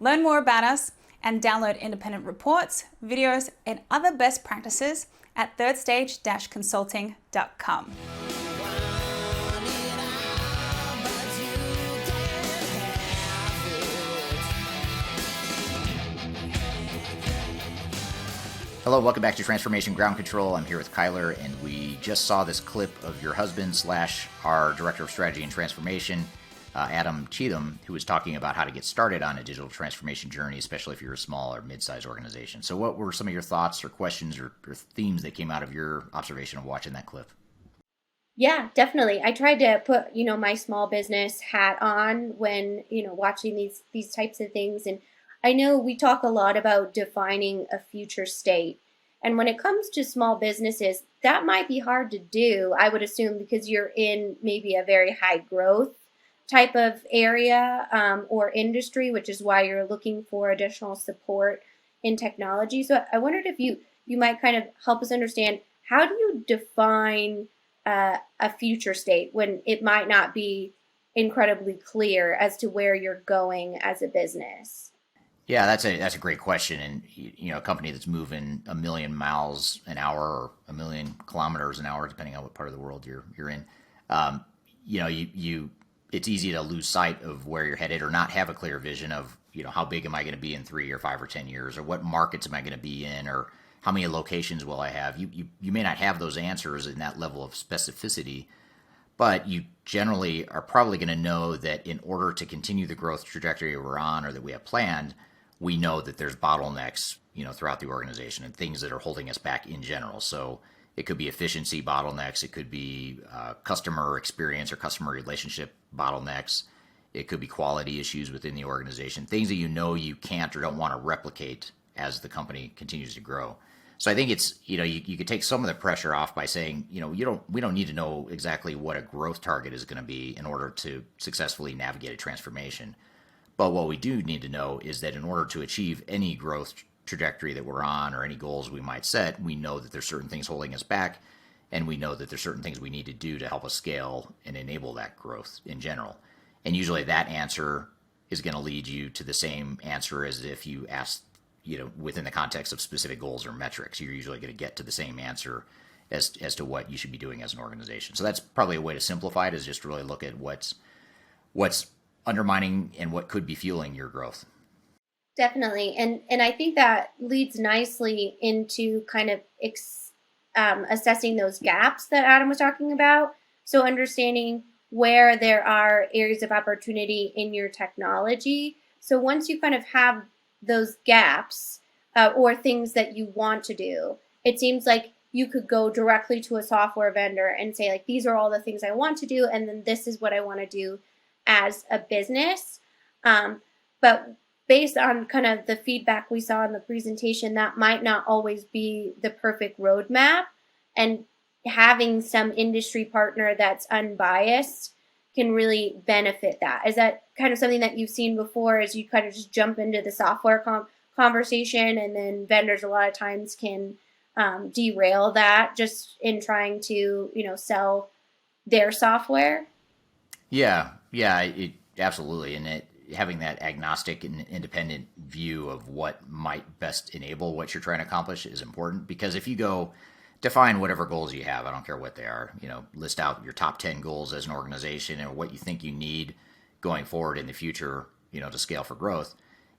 Learn more about us and download independent reports, videos, and other best practices at thirdstage-consulting.com. Hello, welcome back to Transformation Ground Control. I'm here with Kyler, and we just saw this clip of your husband / our Director of Strategy and Transformation, Adam Cheatham, who was talking about how to get started on a digital transformation journey, especially if you're a small or mid-sized organization. So what were some of your thoughts or questions or themes that came out of your observation of watching that clip? Yeah, definitely. I tried to put, my small business hat on when, watching these types of things. And I know we talk a lot about defining a future state. And when it comes to small businesses, that might be hard to do, I would assume, because you're in maybe a very high growth type of area or industry, which is why you're looking for additional support in technology. So I wondered if you might kind of help us understand, how do you define a future state when it might not be incredibly clear as to where you're going as a business? Yeah, that's a great question. And a company that's moving 1 million miles an hour or 1 million kilometers an hour, depending on what part of the world you're in, it's easy to lose sight of where you're headed or not have a clear vision of how big am I going to be in 3 or 5 or 10 years, or what markets am I going to be in, or how many locations will I have? You may not have those answers in that level of specificity, but you generally are probably going to know that in order to continue the growth trajectory we're on or that we have planned, we know that there's bottlenecks, throughout the organization and things that are holding us back in general. So it could be efficiency bottlenecks. It could be customer experience or customer relationship bottlenecks. It could be quality issues within the organization, things that you can't or don't want to replicate as the company continues to grow. So I think it's, you could take some of the pressure off by saying, we don't need to know exactly what a growth target is going to be in order to successfully navigate a transformation. But what we do need to know is that in order to achieve any growth trajectory that we're on or any goals we might set, we know that there's certain things holding us back, and we know that there's certain things we need to do to help us scale and enable that growth in general. And usually that answer is going to lead you to the same answer as if you asked, within the context of specific goals or metrics. You're usually going to get to the same answer as to what you should be doing as an organization. So that's probably a way to simplify it, is just to really look at what's undermining and what could be fueling your growth. Definitely. And I think that leads nicely into kind of assessing those gaps that Adam was talking about. So understanding where there are areas of opportunity in your technology. So once you kind of have those gaps or things that you want to do, it seems like you could go directly to a software vendor and say, like, these are all the things I want to do, and then this is what I want to do as a business. But based on kind of the feedback we saw in the presentation, that might not always be the perfect roadmap. And having some industry partner that's unbiased can really benefit that. Is that kind of something that you've seen before, as you kind of just jump into the software conversation, and then vendors a lot of times can derail that just in trying to, sell their software? Yeah, absolutely. And having that agnostic and independent view of what might best enable what you're trying to accomplish is important, because if you go define whatever goals you have, I don't care what they are, list out your top 10 goals as an organization and what you think you need going forward in the future, to scale for growth.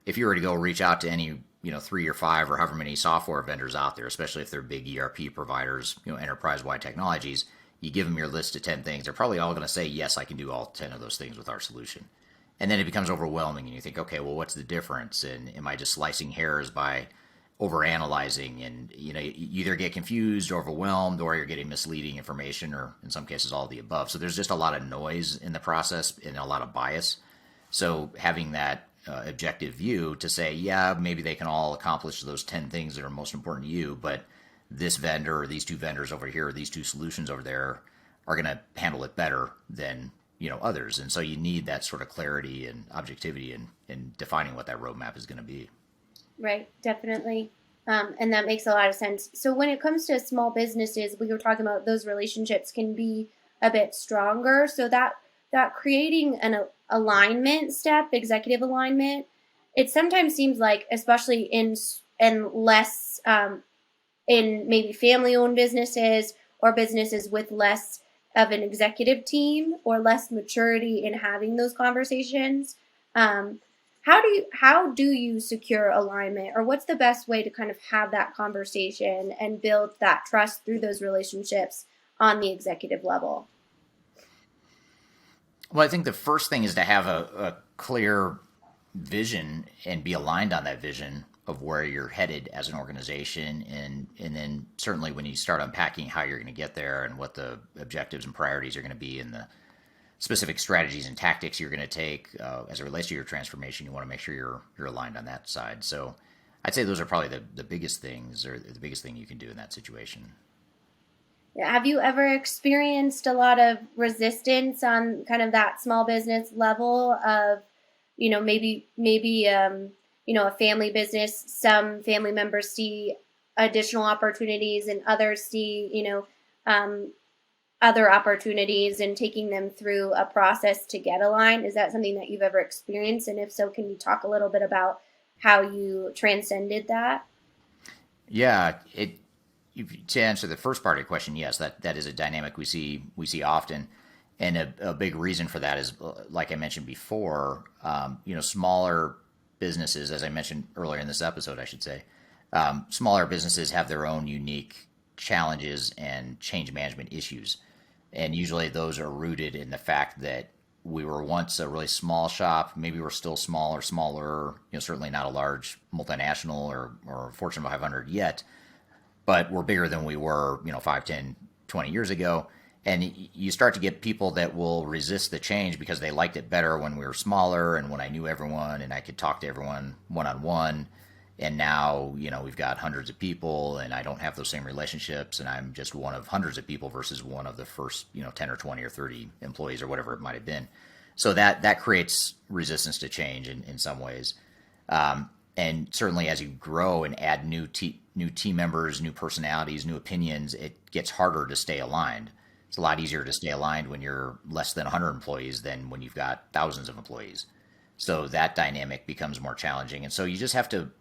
If you were to go reach out to any, 3 or 5 or however many software vendors out there, especially if they're big ERP providers, enterprise-wide technologies, you give them your list of 10 things, they're probably all going to say, yes, I can do all 10 of those things with our solution. And then it becomes overwhelming, and you think, okay, well, what's the difference? And am I just slicing hairs by overanalyzing? And, you either get confused or overwhelmed, or you're getting misleading information, or in some cases, all of the above. So there's just a lot of noise in the process and a lot of bias. So having that objective view to say, yeah, maybe they can all accomplish those 10 things that are most important to you, but this vendor or these 2 vendors over here, or these 2 solutions over there are going to handle it better than others. And so you need that sort of clarity and objectivity in defining what that roadmap is going to be. Right, definitely. And that makes a lot of sense. So when it comes to small businesses, we were talking about those relationships can be a bit stronger. So that creating an alignment step, executive alignment, it sometimes seems like, especially in less, in maybe family-owned businesses or businesses with less of an executive team or less maturity in having those conversations, how do you secure alignment, or what's the best way to kind of have that conversation and build that trust through those relationships on the executive level? Well, I think the first thing is to have a clear vision and be aligned on that vision of where you're headed as an organization, and then certainly when you start unpacking how you're going to get there and what the objectives and priorities are going to be and the specific strategies and tactics you're going to take as it relates to your transformation, you want to make sure you're aligned on that side. So I'd say those are probably the biggest things, or the biggest thing you can do in that situation. Have you ever experienced a lot of resistance on kind of that small business level of, maybe a family business, some family members see additional opportunities and others see, other opportunities, and taking them through a process to get aligned? Is that something that you've ever experienced? And if so, can you talk a little bit about how you transcended that? Yeah, to answer the first part of your question, yes, that is a dynamic we see often. And a big reason for that is, like I mentioned before, smaller businesses, as I mentioned earlier in this episode, I should say, smaller businesses have their own unique challenges and change management issues. And usually those are rooted in the fact that we were once a really small shop. Maybe we're still small or smaller, certainly not a large multinational or Fortune 500 yet, but we're bigger than we were, 5, 10, 20 years ago. And you start to get people that will resist the change because they liked it better when we were smaller and when I knew everyone and I could talk to everyone one-on-one. And now, we've got hundreds of people and I don't have those same relationships and I'm just one of hundreds of people versus one of the first, 10 or 20 or 30 employees or whatever it might have been. So that creates resistance to change in some ways. And certainly as you grow and add new team members, new personalities, new opinions, it gets harder to stay aligned. It's a lot easier to stay aligned when you're less than 100 employees than when you've got thousands of employees. So that dynamic becomes more challenging. And so you just have to,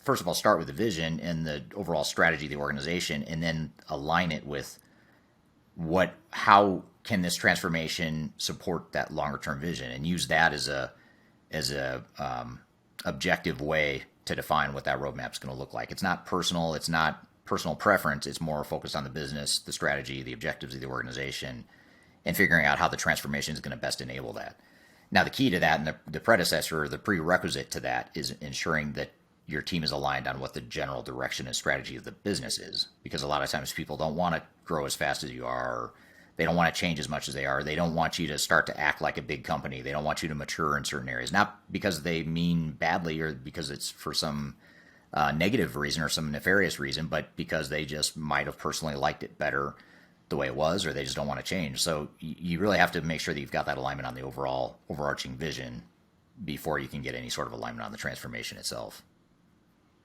first of all, start with the vision and the overall strategy of the organization, and then align it with how can this transformation support that longer term vision, and use that as a objective way to define what that roadmap is going to look like. It's not personal. It's not personal preference. It's more focused on the business, the strategy, the objectives of the organization, and figuring out how the transformation is going to best enable that. Now, the key to that and the predecessor, or the prerequisite to that, is ensuring that your team is aligned on what the general direction and strategy of the business is. Because a lot of times people don't want to grow as fast as you are, or they don't want to change as much as they are. They don't want you to start to act like a big company. They don't want you to mature in certain areas, not because they mean badly or because it's for some negative reason or some nefarious reason, but because they just might have personally liked it better the way it was, or they just don't want to change. So you really have to make sure that you've got that alignment on the overarching vision before you can get any sort of alignment on the transformation itself.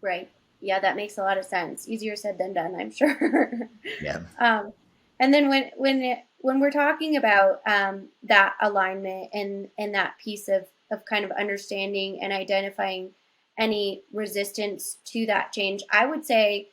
Right. Yeah, that makes a lot of sense. Easier said than done, I'm sure. Yeah. And then when we're talking about that alignment and that piece of kind of understanding and identifying any resistance to that change, I would say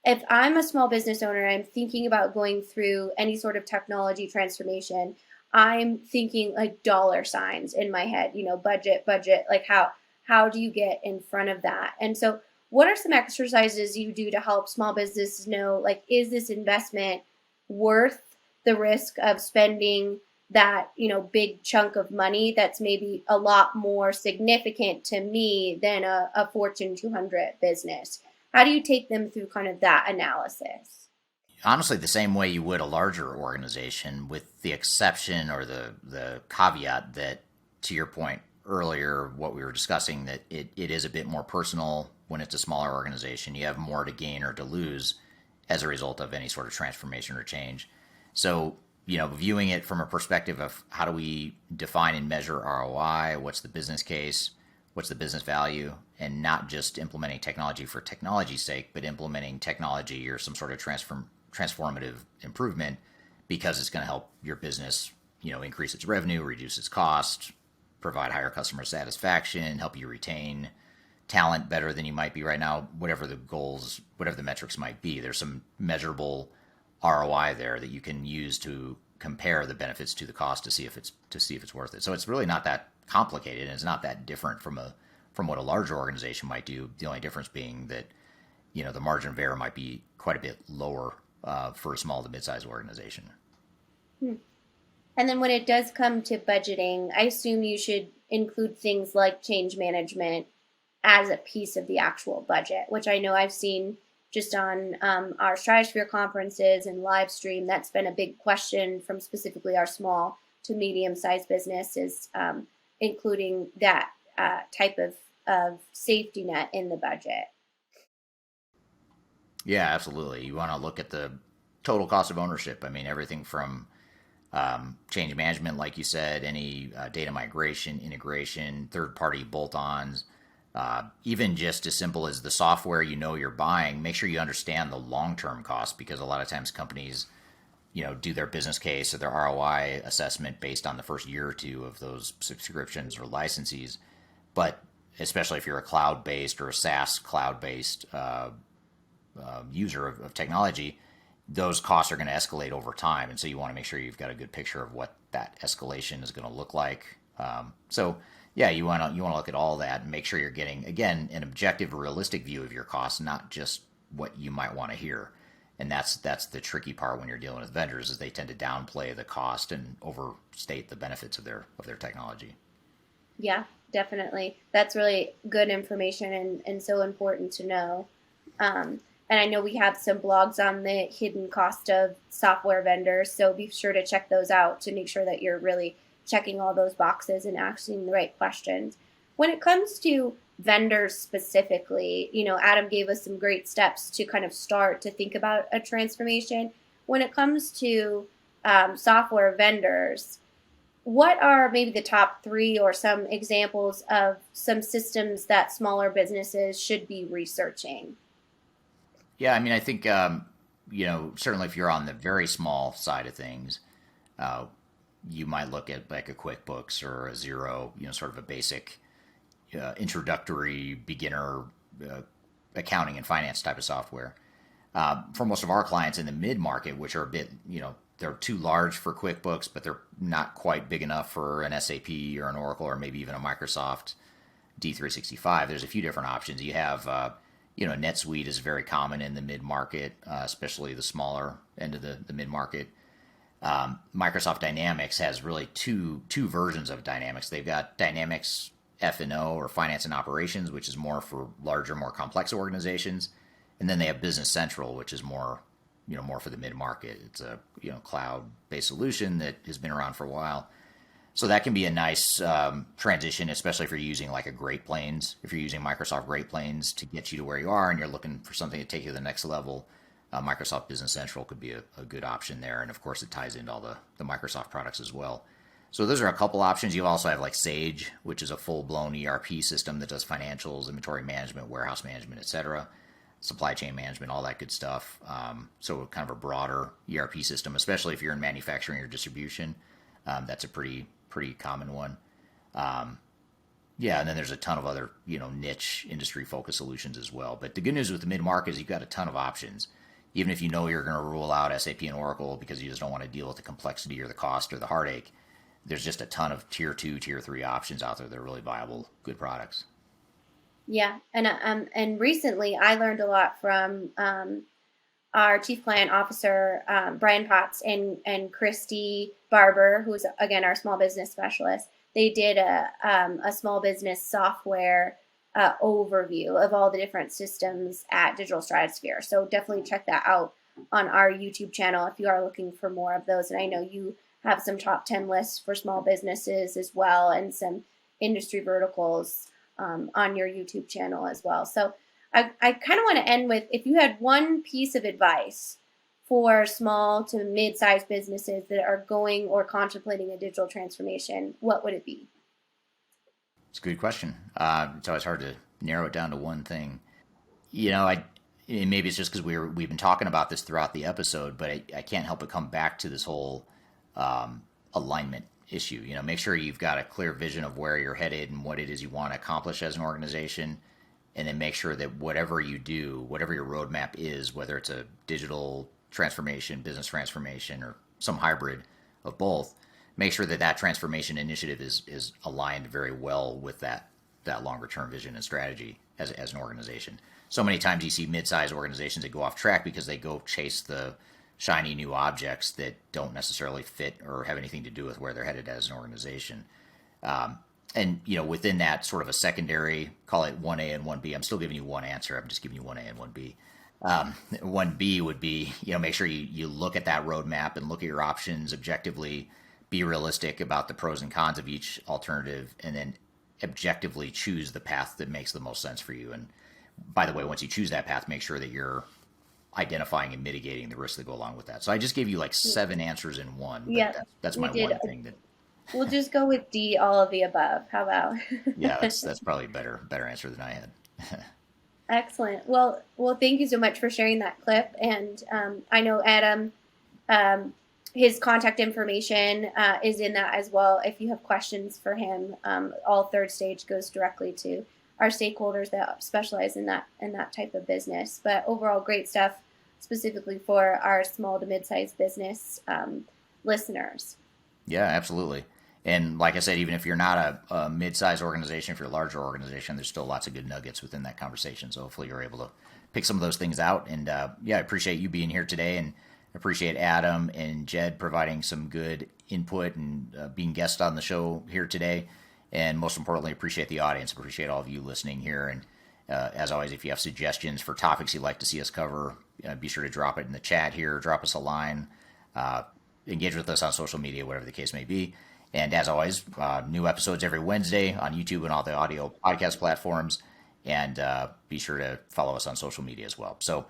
if I'm a small business owner, I'm thinking about going through any sort of technology transformation, I'm thinking like dollar signs in my head, budget, like how do you get in front of that? And so what are some exercises you do to help small businesses know, like, is this investment worth the risk of spending that, big chunk of money that's maybe a lot more significant to me than a Fortune 200 business? How do you take them through kind of that analysis? Honestly, the same way you would a larger organization, with the exception or the caveat that, to your point earlier, what we were discussing, that it is a bit more personal when it's a smaller organization. You have more to gain or to lose as a result of any sort of transformation or change. So, viewing it from a perspective of how do we define and measure ROI, what's the business case, what's the business value, and not just implementing technology for technology's sake, but implementing technology or some sort of transformative improvement because it's going to help your business, increase its revenue, reduce its cost, provide higher customer satisfaction, help you retain talent better than you might be right now, whatever the goals, whatever the metrics might be. There's some measurable ROI there that you can use to compare the benefits to the cost to see if it's worth it. So it's really not that complicated, and it's not that different from what a larger organization might do. The only difference being that the margin of error might be quite a bit lower for a small to mid-sized organization. And then when it does come to budgeting, I assume you should include things like change management as a piece of the actual budget, which I know I've seen just on our Stratosphere conferences and live stream. That's been a big question from specifically our small to medium-sized businesses, including that type of safety net in the budget. Yeah, absolutely. You want to look at the total cost of ownership. I mean, everything from change management, like you said, any data migration, integration, third-party bolt-ons, even just as simple as the software you're buying. Make sure you understand the long-term cost, because a lot of times companies, do their business case or their ROI assessment based on the first year or two of those subscriptions or licenses. But especially if you're a cloud-based or a SaaS cloud-based user of technology, those costs are going to escalate over time. And so you want to make sure you've got a good picture of what that escalation is going to look like. So Yeah, you want to look at all that and make sure you're getting, again, an objective, realistic view of your costs, not just what you might want to hear. And that's the tricky part when you're dealing with vendors, is they tend to downplay the cost and overstate the benefits of their technology. Yeah, definitely. That's really good information and so important to know. And I know we have some blogs on the hidden cost of software vendors, so be sure to check those out to make sure that you're really checking all those boxes and asking the right questions. When it comes to vendors specifically, Adam gave us some great steps to kind of start to think about a transformation. When it comes to software vendors, what are maybe the top 3 or some examples of some systems that smaller businesses should be researching? Yeah, I mean, I think certainly if you're on the very small side of things, you might look at like a QuickBooks or a Xero, sort of a basic introductory beginner accounting and finance type of software. For most of our clients in the mid-market, which are a bit, they're too large for QuickBooks, but they're not quite big enough for an SAP or an Oracle or maybe even a Microsoft D365. There's a few different options. You have, NetSuite is very common in the mid-market, especially the smaller end of the mid-market. Microsoft Dynamics has really two versions of Dynamics. They've got Dynamics F&O, or Finance and Operations, which is more for larger, more complex organizations. And then they have Business Central, which is more for the mid-market. It's a, cloud-based solution that has been around for a while. So that can be a nice transition, especially if you're using like a Great Plains. If you're using Microsoft Great Plains to get you to where you are and you're looking for something to take you to the next level, Microsoft Business Central could be a good option there. And of course, it ties into all the Microsoft products as well. So those are a couple options. You also have like Sage, which is a full-blown ERP system that does financials, inventory management, warehouse management, etc., supply chain management, all that good stuff. So kind of a broader ERP system, especially if you're in manufacturing or distribution. That's a pretty common one. Yeah, and then there's a ton of other, niche industry-focused solutions as well. But the good news with the mid-market is you've got a ton of options. Even if you're going to rule out SAP and Oracle because you just don't want to deal with the complexity or the cost or the heartache, there's just a ton of tier 2, tier 3 options out there that are really viable, good products. Yeah, and recently I learned a lot from our Chief Client Officer, Brian Potts, and Christy Barber, who's, again, our small business specialist. They did a small business software overview of all the different systems at Digital Stratosphere. So definitely check that out on our YouTube channel if you are looking for more of those. And I know you have some top 10 lists for small businesses as well, and some industry verticals on your YouTube channel as well. So I kind of want to end with, if you had one piece of advice for small to mid-sized businesses that are going or contemplating a digital transformation, what would it be? It's a good question. It's always hard to narrow it down to one thing. Maybe it's just because we've been talking about this throughout the episode, but I can't help but come back to this whole alignment issue. Make sure you've got a clear vision of where you're headed and what it is you want to accomplish as an organization, and then make sure that whatever you do, whatever your roadmap is, whether it's a digital transformation, business transformation, or some hybrid of both, make sure that transformation initiative is aligned very well with that longer term vision and strategy as an organization. So many times you see mid-sized organizations that go off track because they go chase the shiny new objects that don't necessarily fit or have anything to do with where they're headed as an organization. And within that sort of a secondary, call it 1A and 1B. I'm still giving you one answer. I'm just giving you 1A and 1B. 1B would be, make sure you look at that roadmap and look at your options objectively, be realistic about the pros and cons of each alternative, and then objectively choose the path that makes the most sense for you. And by the way, once you choose that path, make sure that you're identifying and mitigating the risks that go along with that. So I just gave you like 7 answers in one. But yeah, that's my one thing that. We'll just go with D, all of the above. How about? Yeah, that's probably a better answer than I had. Excellent. Well, thank you so much for sharing that clip. And I know Adam, his contact information is in that as well. If you have questions for him, all Third Stage goes directly to our stakeholders that specialize in that type of business. But overall, great stuff specifically for our small to mid-sized business listeners. Yeah, absolutely. And like I said, even if you're not a mid-sized organization, if you're a larger organization, there's still lots of good nuggets within that conversation. So hopefully you're able to pick some of those things out. And yeah, I appreciate you being here today, and appreciate Adam and Jedd providing some good input and being guests on the show here today. And most importantly, appreciate the audience. Appreciate all of you listening here. And as always, if you have suggestions for topics you'd like to see us cover, be sure to drop it in the chat here. Drop us a line. Engage with us on social media, whatever the case may be. And as always, new episodes every Wednesday on YouTube and all the audio podcast platforms. And be sure to follow us on social media as well. So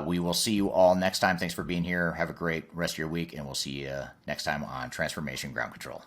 we will see you all next time. Thanks for being here. Have a great rest of your week, and we'll see you next time on Transformation Ground Control.